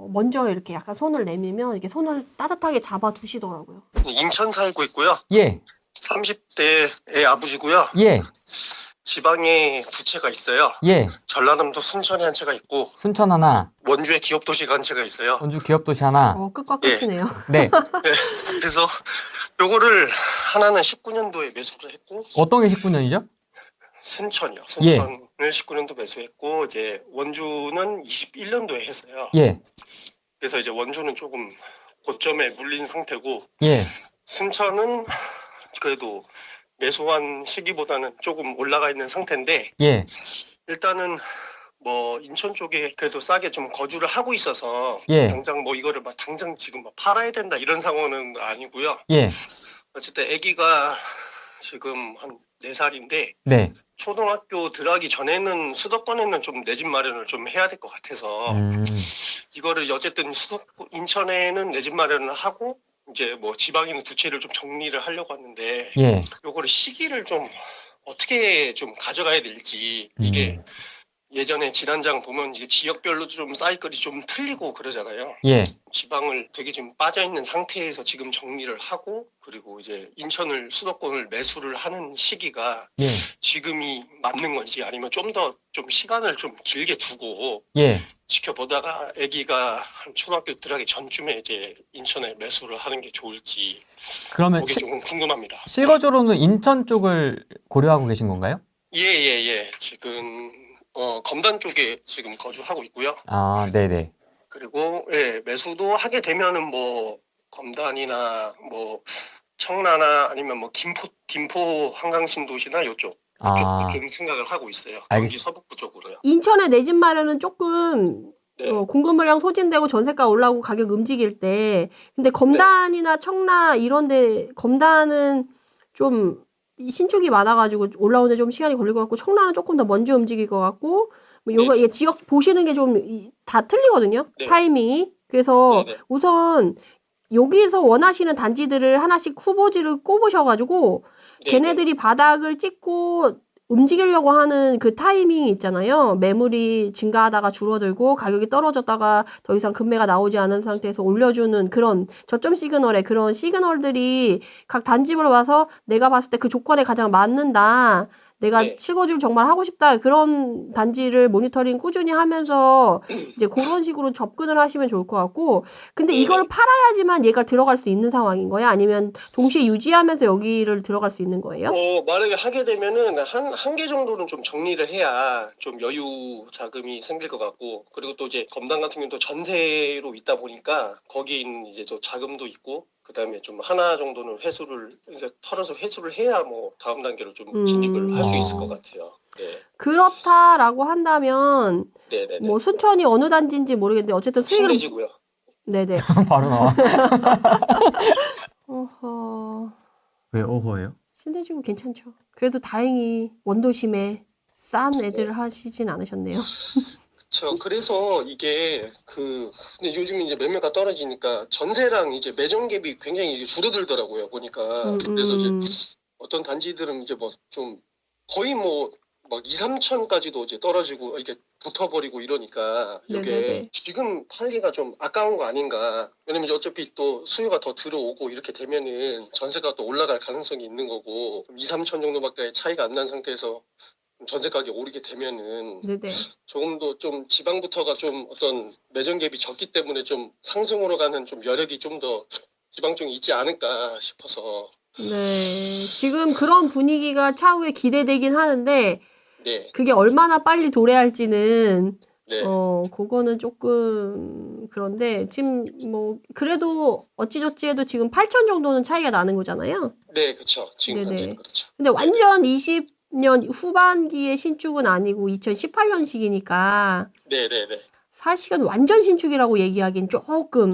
먼저 이렇게 약간 손을 내밀면 이렇게 손을 따뜻하게 잡아 두시더라고요. 인천 살고 있고요. 예. 30대의 아버지고요. 예. 지방에 두 채가 있어요. 예. 전라남도 순천에 한 채가 있고 순천 하나, 원주에 기업도시가 한 채가 있어요. 원주 기업도시 하나. 끝과 끝이네요. 네. 그래서 요거를 하나는 19년도에 매수를 했고 어떤 게 19년이죠? 순천이요. 순천을 19년도 매수했고 이제 원주는 21년도에 했어요. 예. 그래서 이제 원주는 조금 고점에 물린 상태고 예. 순천은 그래도 매수한 시기보다는 조금 올라가 있는 상태인데 예. 일단은 뭐 인천 쪽에 그래도 싸게 좀 거주를 하고 있어서 예. 당장 뭐 이거를 막 당장 지금 막 팔아야 된다 이런 상황은 아니고요. 예. 어쨌든 아기가 지금 한 4살인데 네. 초등학교 들어가기 전에는 수도권에는 좀 내 집 마련을 좀 해야 될 것 같아서 이거를 어쨌든 인천에는 내 집 마련을 하고 이제 뭐 지방에는 두 채를 좀 정리를 하려고 하는데 예. 요거를 시기를 좀 어떻게 좀 가져가야 될지 이게 예전에 질환장 보면 이게 지역별로도 좀 사이클이 좀 틀리고 그러잖아요. 예. 지방을 되게 지금 빠져 있는 상태에서 지금 정리를 하고 그리고 이제 인천을 수도권을 매수를 하는 시기가 예. 지금이 맞는 건지 아니면 좀 더 좀 시간을 좀 길게 두고 예. 지켜보다가 아기가 한 초등학교 들어가기 전쯤에 이제 인천에 매수를 하는 게 좋을지 그러면 그게 조금 궁금합니다. 실거주로는 인천 쪽을 고려하고 계신 건가요? 예. 지금 검단 쪽에 지금 거주하고 있고요. 아, 네네. 그리고 예, 매수도 하게 되면은 뭐 검단이나 뭐 청라나 아니면 뭐 김포 한강신도시나 요쪽 그쪽도 좀 생각을 하고 있어요. 경기 서북부 쪽으로요. 인천에 내 집 마련은 조금 네. 공급 물량 소진되고 전세가 올라오고 가격 움직일 때 근데 검단이나 청라 이런데 검단은 좀 신축이 많아가지고 올라오는데 좀 시간이 걸릴 것 같고 청라는 조금 더 먼저 움직일 것 같고 뭐 요거 이게 지역 보시는 게 좀 다 틀리거든요. 네. 타이밍이. 그래서 네네. 우선 여기서 원하시는 단지들을 하나씩 후보지를 꼽으셔가지고 걔네들이 바닥을 찍고 움직이려고 하는 그 타이밍이 있잖아요. 매물이 증가하다가 줄어들고 가격이 떨어졌다가 더 이상 금매가 나오지 않은 상태에서 올려주는 그런 저점 시그널의 그런 시그널들이 각 단지별로 와서 내가 봤을 때 그 조건에 가장 맞는다. 내가 실거주를 정말 하고 싶다. 그런 단지를 모니터링 꾸준히 하면서 이제 그런 식으로 접근을 하시면 좋을 것 같고 근데 이걸 팔아야지만 얘가 들어갈 수 있는 상황인 거야? 아니면 동시에 유지하면서 여기를 들어갈 수 있는 거예요? 만약에 하게 되면은 한 개 정도는 좀 정리를 해야 좀 여유 자금이 생길 것 같고 그리고 또 이제 검단 같은 경우는 또 전세로 있다 보니까 거기에 있는 이제 또 자금도 있고 그다음에 좀 하나 정도는 그러니까 털어서 회수를 해야 뭐 다음 단계로 좀 진입을 할 수 있을 것 같아요. 네. 그렇다라고 한다면 네네네. 뭐 순천이 어느 단지인지 모르겠는데 어쨌든 수익을 신대지고요. 네네. 바로 나와. 어허. 왜 어허예요? 신대지구 괜찮죠. 그래도 다행히 원도심에 싼 애들을 하시진 않으셨네요. 그래서 이게 근데 요즘 이제 매매가 떨어지니까 전세랑 이제 매정 갭이 굉장히 이제 줄어들더라고요, 보니까. 그래서 이제 어떤 단지들은 이제 뭐 좀 거의 뭐 막 2, 3천까지도 이제 떨어지고 이렇게 붙어버리고 이러니까 이게 네네네. 지금 팔기가 좀 아까운 거 아닌가. 왜냐면 이제 어차피 또 수요가 더 들어오고 이렇게 되면은 전세가 또 올라갈 가능성이 있는 거고 2, 3천 정도밖에 차이가 안 난 상태에서 전세 가격이 오르게 되면은 네네. 조금 더 좀 지방부터가 좀 어떤 매정 갭이 적기 때문에 좀 상승으로 가는 좀 여력이 좀 더 지방 쪽에 있지 않을까 싶어서. 네. 지금 그런 분위기가 차후에 기대되긴 하는데 네, 그게 얼마나 빨리 도래할지는 네, 그거는 조금 그런데 지금 뭐 그래도 어찌저찌 해도 지금 8천 정도는 차이가 나는 거잖아요. 네, 그렇죠. 지금 네네. 현재는 그렇죠. 근데 완전 20년 후반기의 신축은 아니고 2018년식이니까 네, 네, 네, 사실은 완전 신축이라고 얘기하기는 조금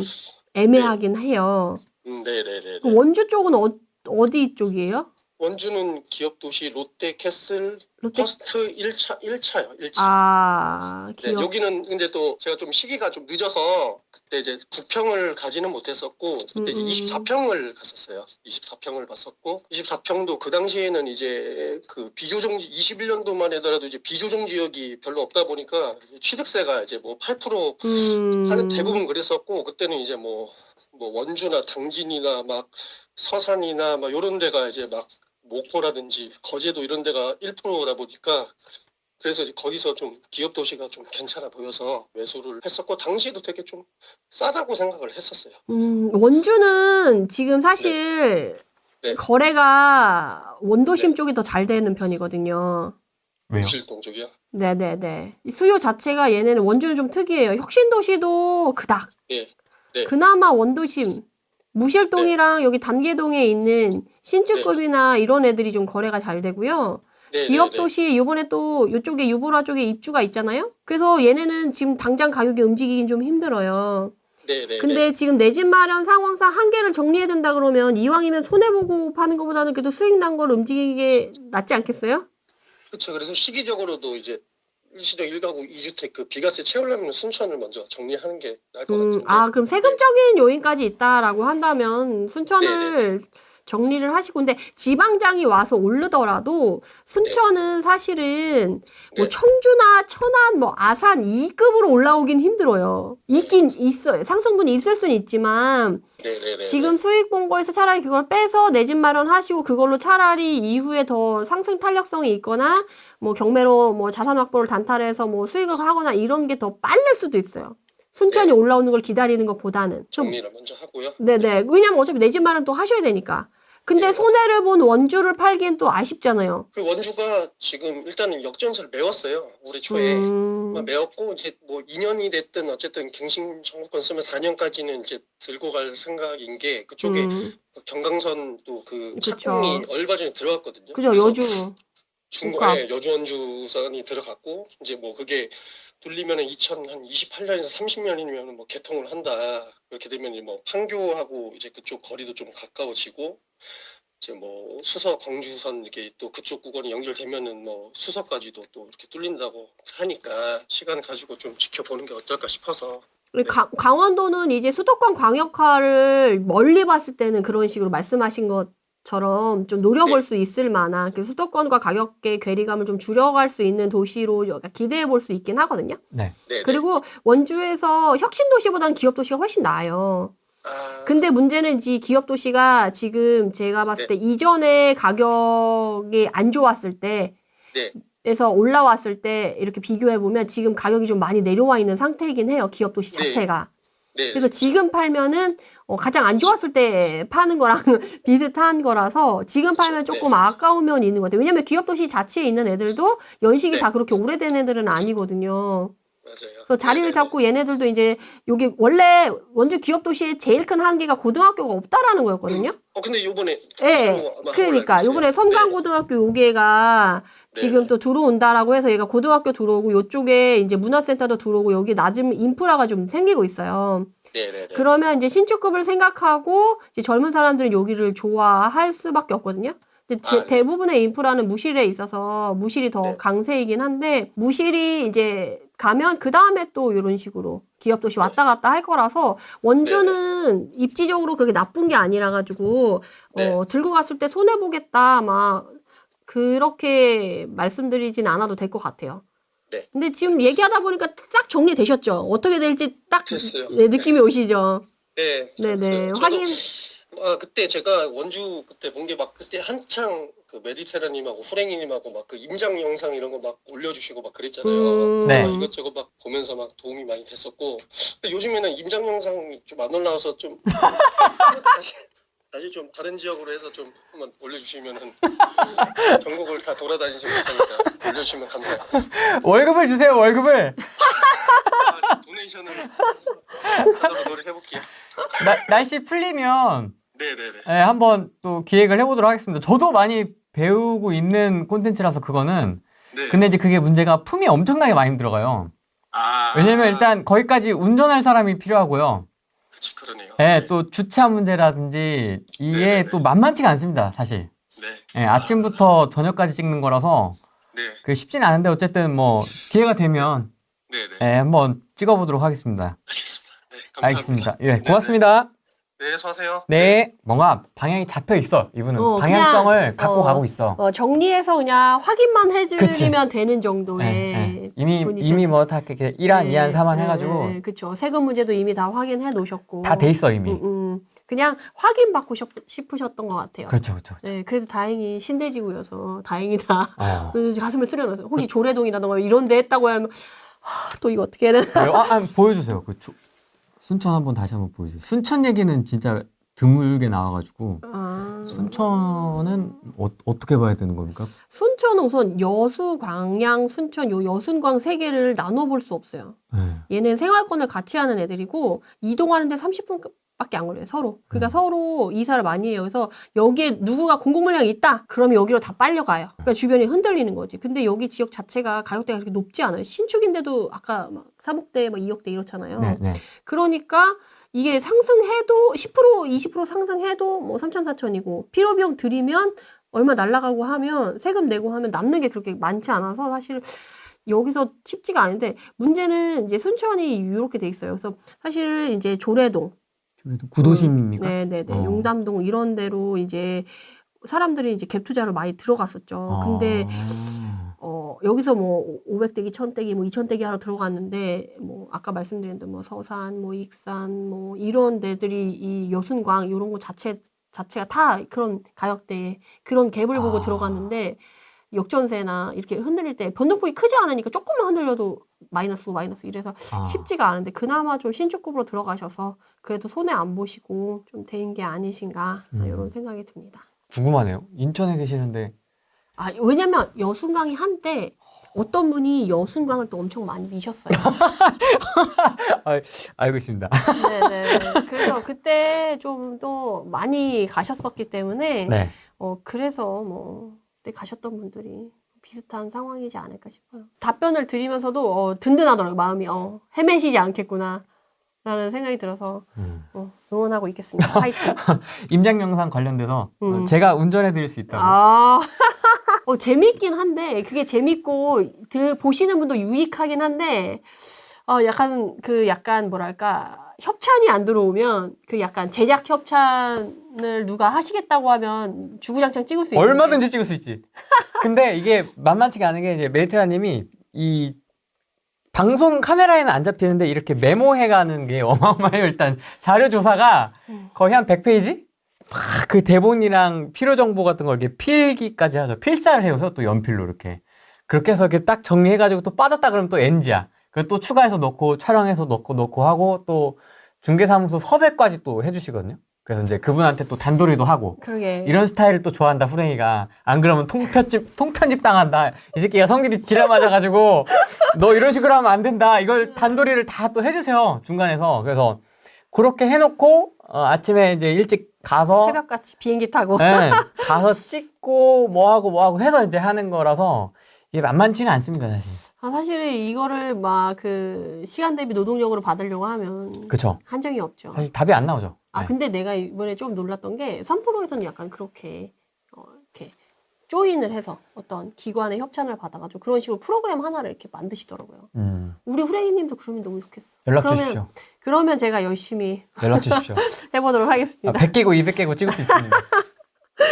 애매하긴 해요. 네, 네, 네, 그 네. 원주 쪽은 어디 쪽이에요? 원주는 기업도시 롯데캐슬 롯데 퍼스트 1차요. 1차. 아 네, 기업 여기는 근데 또 제가 좀 시기가 좀 늦어서 그때 이제 9평을 가지는 못했었고 그때 이제 24평을 갔었어요. 24평을 봤었고 24평도 그 당시에는 이제 그 비조정 21년도만 해더라도 이제 비조정 지역이 별로 없다 보니까 취득세가 이제 뭐 8% 하는 대부분 그랬었고 그때는 이제 뭐 원주나 당진이나 막 서산이나 막 이런 데가 이제 막 목포라든지 거제도 이런 데가 1%다 보니까 그래서 이제 거기서 좀 기업 도시가 좀 괜찮아 보여서 매수를 했었고 당시에도 되게 좀 싸다고 생각을 했었어요. 원주는 지금 사실 네. 거래가 원도심 쪽이 더 잘 되는 편이거든요. 왜요? 무실동 쪽이요? 네네네. 이 수요 자체가 얘네는 원주는 좀 특이해요. 혁신도시도 그닥. 네. 네. 그나마 원도심, 무실동이랑 여기 단계동에 있는 신축급이나 이런 애들이 좀 거래가 잘 되고요. 네, 기업도시 요번에 또 이쪽에 유보라 쪽에 입주가 있잖아요. 그래서 얘네는 지금 당장 가격이 움직이긴 좀 힘들어요. 네, 네. 근데 지금 내 집 마련 상황상 한계를 정리해야 된다 그러면 이왕이면 손해보고 파는 것보다는 그래도 수익 난 걸 움직이게 낫지 않겠어요? 그렇죠. 그래서 시기적으로도 이제 일시적 1가구 2주택 그 비과세 채우려면 순천을 먼저 정리하는 게 나을 것 같은데. 그럼 세금적인 요인까지 있다라고 한다면 순천을 정리를 하시고 근데 지방장이 와서 오르더라도 순천은 사실은 뭐 네. 청주나 천안 뭐 아산 2급으로 올라오긴 힘들어요. 있긴 있어요. 상승분이 있을 수는 있지만 네, 네, 네. 지금 수익 본 거에서 차라리 그걸 빼서 내 집 마련하시고 그걸로 차라리 이후에 더 상승 탄력성이 있거나 뭐 경매로 뭐 자산 확보를 단타해서 뭐 수익을 하거나 이런 게 더 빠를 수도 있어요. 순천이 올라오는 걸 기다리는 것보다는. 정리를 먼저 하고요. 네네. 왜냐면 어차피 내 집 마련 또 하셔야 되니까. 근데 네, 손해를 본 원주를 팔기엔 또 아쉽잖아요. 그 원주가 지금 일단은 역전세를 메웠어요. 올해 초에. 메웠고 이제 뭐 2년이 됐든 어쨌든 갱신 청구권 쓰면 4년까지는 이제 들고 갈 생각인 게 그쪽에 경강선도 그 그쵸. 착공이 얼마 전에 들어갔거든요. 그죠? 그래서 여주. 중고에 여주 원주선이 들어갔고 이제 뭐 그게 돌리면은 2028년에서 30년이면 뭐 개통을 한다. 그렇게 되면 뭐 판교하고 이제 그쪽 거리도 좀 가까워지고 이제 뭐 수서 광주선 이렇게 또 그쪽 구간이 연결되면은 뭐 수서까지도 또 이렇게 뚫린다고 하니까 시간을 가지고 좀 지켜보는 게 어떨까 싶어서. 강원도는 이제 수도권 광역화를 멀리 봤을 때는 그런 식으로 말씀하신 것처럼 좀 노려볼 수 있을 만한 그 수도권과 가격의 괴리감을 좀 줄여갈 수 있는 도시로 기대해 볼 수 있긴 하거든요. 네. 네. 그리고 원주에서 혁신도시보다는 기업도시가 훨씬 나아요. 근데 문제는 이 기업도시가 지금 제가 봤을 때 이전에 가격이 안 좋았을 때 에서 올라왔을 때 이렇게 비교해보면 지금 가격이 좀 많이 내려와 있는 상태이긴 해요. 기업도시 자체가. 그래서 지금 팔면은 가장 안 좋았을 때 파는 거랑 비슷한 거라서 지금 팔면 조금 아까운 면이 있는 것 같아요. 왜냐면 기업도시 자체에 있는 애들도 연식이 다 그렇게 오래된 애들은 아니거든요. 맞아요. 그래서 자리를 잡고 얘네들도 이제 여기 원래 원주 기업도시의 제일 큰 한계가 고등학교가 없다라는 거였거든요. 근데 요번에 그러니까 요번에 섬강고등학교 요게가 지금 또 들어온다라고 해서 얘가 고등학교 들어오고 요쪽에 이제 문화센터도 들어오고 여기 낮은 인프라가 좀 생기고 있어요. 그러면 이제 신축급을 생각하고 이제 젊은 사람들은 여기를 좋아할 수밖에 없거든요. 근데 아, 네. 대부분의 인프라는 무실에 있어서 무실이 더 네. 강세이긴 한데 무실이 이제 가면 그 다음에 또 이런 식으로 기업 도시 왔다 갔다 할 거라서 원주는 입지적으로 그게 나쁜 게 아니라 가지고 네. 들고 갔을 때 손해 보겠다 막 그렇게 말씀드리진 않아도 될 것 같아요. 네. 근데 지금 얘기하다 보니까 딱 정리되셨죠? 어떻게 될지 딱 됐어요. 네, 느낌이 오시죠? 네. 네네. 저도 확인. 그때 제가 원주 그때 본 게 막 그때 한창 그 메디테라님하고 후랭이님하고 막 그 임장 영상 이런 거 막 올려주시고 막 그랬잖아요. 네. 막 이것저것 막 보면서 막 도움이 많이 됐었고 근데 요즘에는 임장 영상이 좀 안 올라와서 좀 다시 좀 다른 지역으로 해서 좀 한번 올려주시면은 전국을 다 돌아다니지 못하니까 올려주시면 감사하겠습니다. 월급을 주세요, 월급을. 도네이션을 하도록 노력해볼게요. 날씨 풀리면 네네네. 네, 한번 또 기획을 해보도록 하겠습니다. 저도 많이 배우고 있는 콘텐츠라서 그거는. 네. 근데 이제 그게 문제가 품이 엄청나게 많이 들어가요. 아, 왜냐면 일단 거기까지 운전할 사람이 필요하고요. 그치, 그러네요. 네, 또 주차 문제라든지 이게 네네네. 또 만만치가 않습니다, 사실. 네. 네, 아침부터 저녁까지 찍는 거라서 네. 그 쉽진 않은데 어쨌든 뭐 기회가 되면 네네. 네, 한번 찍어보도록 하겠습니다. 알겠습니다. 네, 감사합니다. 알겠습니다. 예, 고맙습니다. 네, 수고하세요. 네, 뭔가 방향이 잡혀 있어. 이분은 방향성을 그냥, 갖고 가고 있어. 정리해서 그냥 확인만 해드리면 되는 정도의 네, 네. 분이셔. 이미 뭐 다 이렇게 1안, 네, 2안, 3안 네, 해가지고 네, 그쵸. 세금 문제도 이미 다 확인해 놓으셨고. 다 돼 있어 이미. 그냥 확인받고 싶으셨던 것 같아요. 그렇죠, 그렇죠. 네, 그래도 다행히 신대지구여서 다행이다. 어. 그 가슴을 쓰려놨어요. 혹시 조례동이라던가 이런 데 했다고 하면 또 이거 어떻게 해야 되나. 보여주세요. 순천 한번 다시 한번 보여주세요. 순천 얘기는 진짜 드물게 나와가지고 순천은 어떻게 봐야 되는 겁니까? 순천은 우선 여수, 광양, 순천 요 여순광 세 개를 나눠볼 수 없어요. 네. 얘는 생활권을 같이 하는 애들이고 이동하는데 30분밖에 안 걸려요. 서로. 그러니까 서로 이사를 많이 해요. 그래서 여기에 누구가 공공물량이 있다. 그러면 여기로 다 빨려가요. 그러니까 주변이 흔들리는 거지. 근데 여기 지역 자체가 가격대가 그렇게 높지 않아요. 신축인데도 아까 막 3억대, 막 2억대 이렇잖아요. 네, 네. 그러니까 이게 상승해도 10%, 20% 상승해도 뭐 3천, 4천이고 필요 비용 들이면 얼마 날라가고 하면 세금 내고 하면 남는 게 그렇게 많지 않아서 사실 여기서 쉽지가 않은데 문제는 이제 순천이 이렇게 돼 있어요. 그래서 사실 이제 조례동, 구도심입니까? 네네네, 용담동 이런 데로 이제 사람들이 이제 갭 투자로 많이 들어갔었죠. 근데 여기서 뭐 500대기, 1000대기, 뭐 2000대기 하러 들어갔는데 뭐 아까 말씀드린 뭐 서산, 뭐 익산, 뭐 이런 데들이 이 여순광 이런 거 자체가 다 그런 가격대에 그런 갭을 보고 들어갔는데 역전세나 이렇게 흔들릴 때 변동폭이 크지 않으니까 조금만 흔들려도 마이너스 이래서 쉽지가 않은데 그나마 좀 신축급으로 들어가셔서 그래도 손해 안 보시고 좀 된 게 아니신가 이런 생각이 듭니다. 궁금하네요. 인천에 계시는데 왜냐면 여순광이 한때 어떤 분이 여순광을 또 엄청 많이 미셨어요. 알고 있습니다. 네네. 그래서 그때 좀 또 많이 가셨었기 때문에 네. 그래서 뭐 그때 가셨던 분들이 비슷한 상황이지 않을까 싶어요. 답변을 드리면서도 든든하더라고요. 마음이 헤매시지 않겠구나 라는 생각이 들어서 응원하고 있겠습니다. 화이팅. 임장 영상 관련돼서 제가 운전해 드릴 수 있다고. 재밌긴 한데 그게 재밌고 보시는 분도 유익하긴 한데 약간 뭐랄까 협찬이 안 들어오면 그 약간 제작 협찬을 누가 하시겠다고 하면 주구장창 찍을 수 있는데 얼마든지 찍을 수 있지. 근데 이게 만만치가 않은 게 이제 메디테라님이 이 방송 카메라에는 안 잡히는데 이렇게 메모해가는 게 어마어마해요. 일단 자료 조사가 거의 한 100페이지? 막 그 대본이랑 필요 정보 같은 걸 이렇게 필기까지 하죠. 필사를 해요. 또 연필로 이렇게. 그렇게 해서 이렇게 딱 정리해가지고 또 빠졌다 그러면 또 NG야. 그래서 또 추가해서 넣고 촬영해서 넣고 하고 또 중개사무소 섭외까지 또 해주시거든요. 그래서 이제 그분한테 또 단도리도 하고. 그러게. 이런 스타일을 또 좋아한다, 후랭이가. 안 그러면 통편집 당한다. 이 새끼가 성질이 지랄 맞아가지고, 너 이런 식으로 하면 안 된다. 이걸 단도리를 다 또 해주세요. 중간에서. 그래서, 그렇게 해놓고, 아침에 이제 일찍 가서. 새벽같이 비행기 타고. 네, 가서 찍고, 뭐하고 해서 이제 하는 거라서, 이게 만만치는 않습니다, 사실. 사실은 이거를 막 시간 대비 노동력으로 받으려고 하면. 그쵸. 한정이 없죠. 사실 답이 안 나오죠. 네. 근데 내가 이번에 좀 놀랐던 게 3프로에서는 약간 그렇게 이렇게 조인을 해서 어떤 기관의 협찬을 받아가지고 그런 식으로 프로그램 하나를 이렇게 만드시더라고요. 우리 후레이님도 그러면 너무 좋겠어. 연락 그러면, 주십시오. 그러면 제가 열심히 연락 주십시오. 해보도록 하겠습니다. 100개고 200개고 찍을 수 있습니다.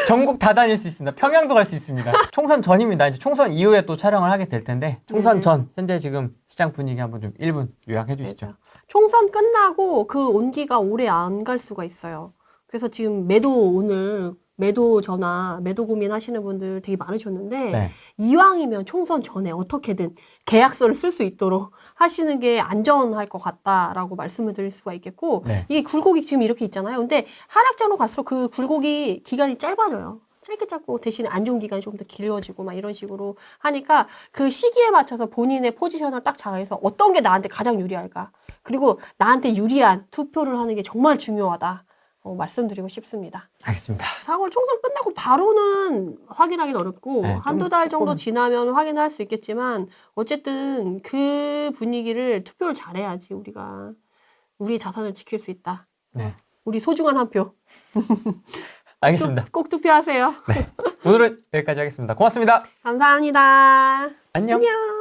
전국 다 다닐 수 있습니다. 평양도 갈 수 있습니다. 총선 전입니다. 이제 총선 이후에 또 촬영을 하게 될 텐데 총선 네네. 전 현재 지금 시장 분위기 한번 좀 1분 요약해 주시죠. 총선 끝나고 그 온기가 오래 안 갈 수가 있어요. 그래서 지금 오늘 매도 전화, 매도 고민하시는 분들 되게 많으셨는데 네. 이왕이면 총선 전에 어떻게든 계약서를 쓸 수 있도록 하시는 게 안전할 것 같다라고 말씀을 드릴 수가 있겠고 네. 이게 굴곡이 지금 이렇게 있잖아요. 근데 하락장으로 갈수록 그 굴곡이 기간이 짧아져요. 짧게 짧고 대신에 안 좋은 기간이 조금 더 길어지고 막 이런 식으로 하니까 그 시기에 맞춰서 본인의 포지션을 딱 정해서 어떤 게 나한테 가장 유리할까? 그리고 나한테 유리한 투표를 하는 게 정말 중요하다. 말씀드리고 싶습니다. 알겠습니다. 4월 총선 끝나고 바로는 확인하기는 어렵고 네, 한두 달 정도 조금. 지나면 확인할 수 있겠지만 어쨌든 그 분위기를 투표를 잘해야지 우리가 우리의 자산을 지킬 수 있다. 네. 우리 소중한 한 표. 알겠습니다. 꼭 투표하세요. 오늘은 여기까지 하겠습니다. 고맙습니다. 감사합니다. 안녕. 안녕.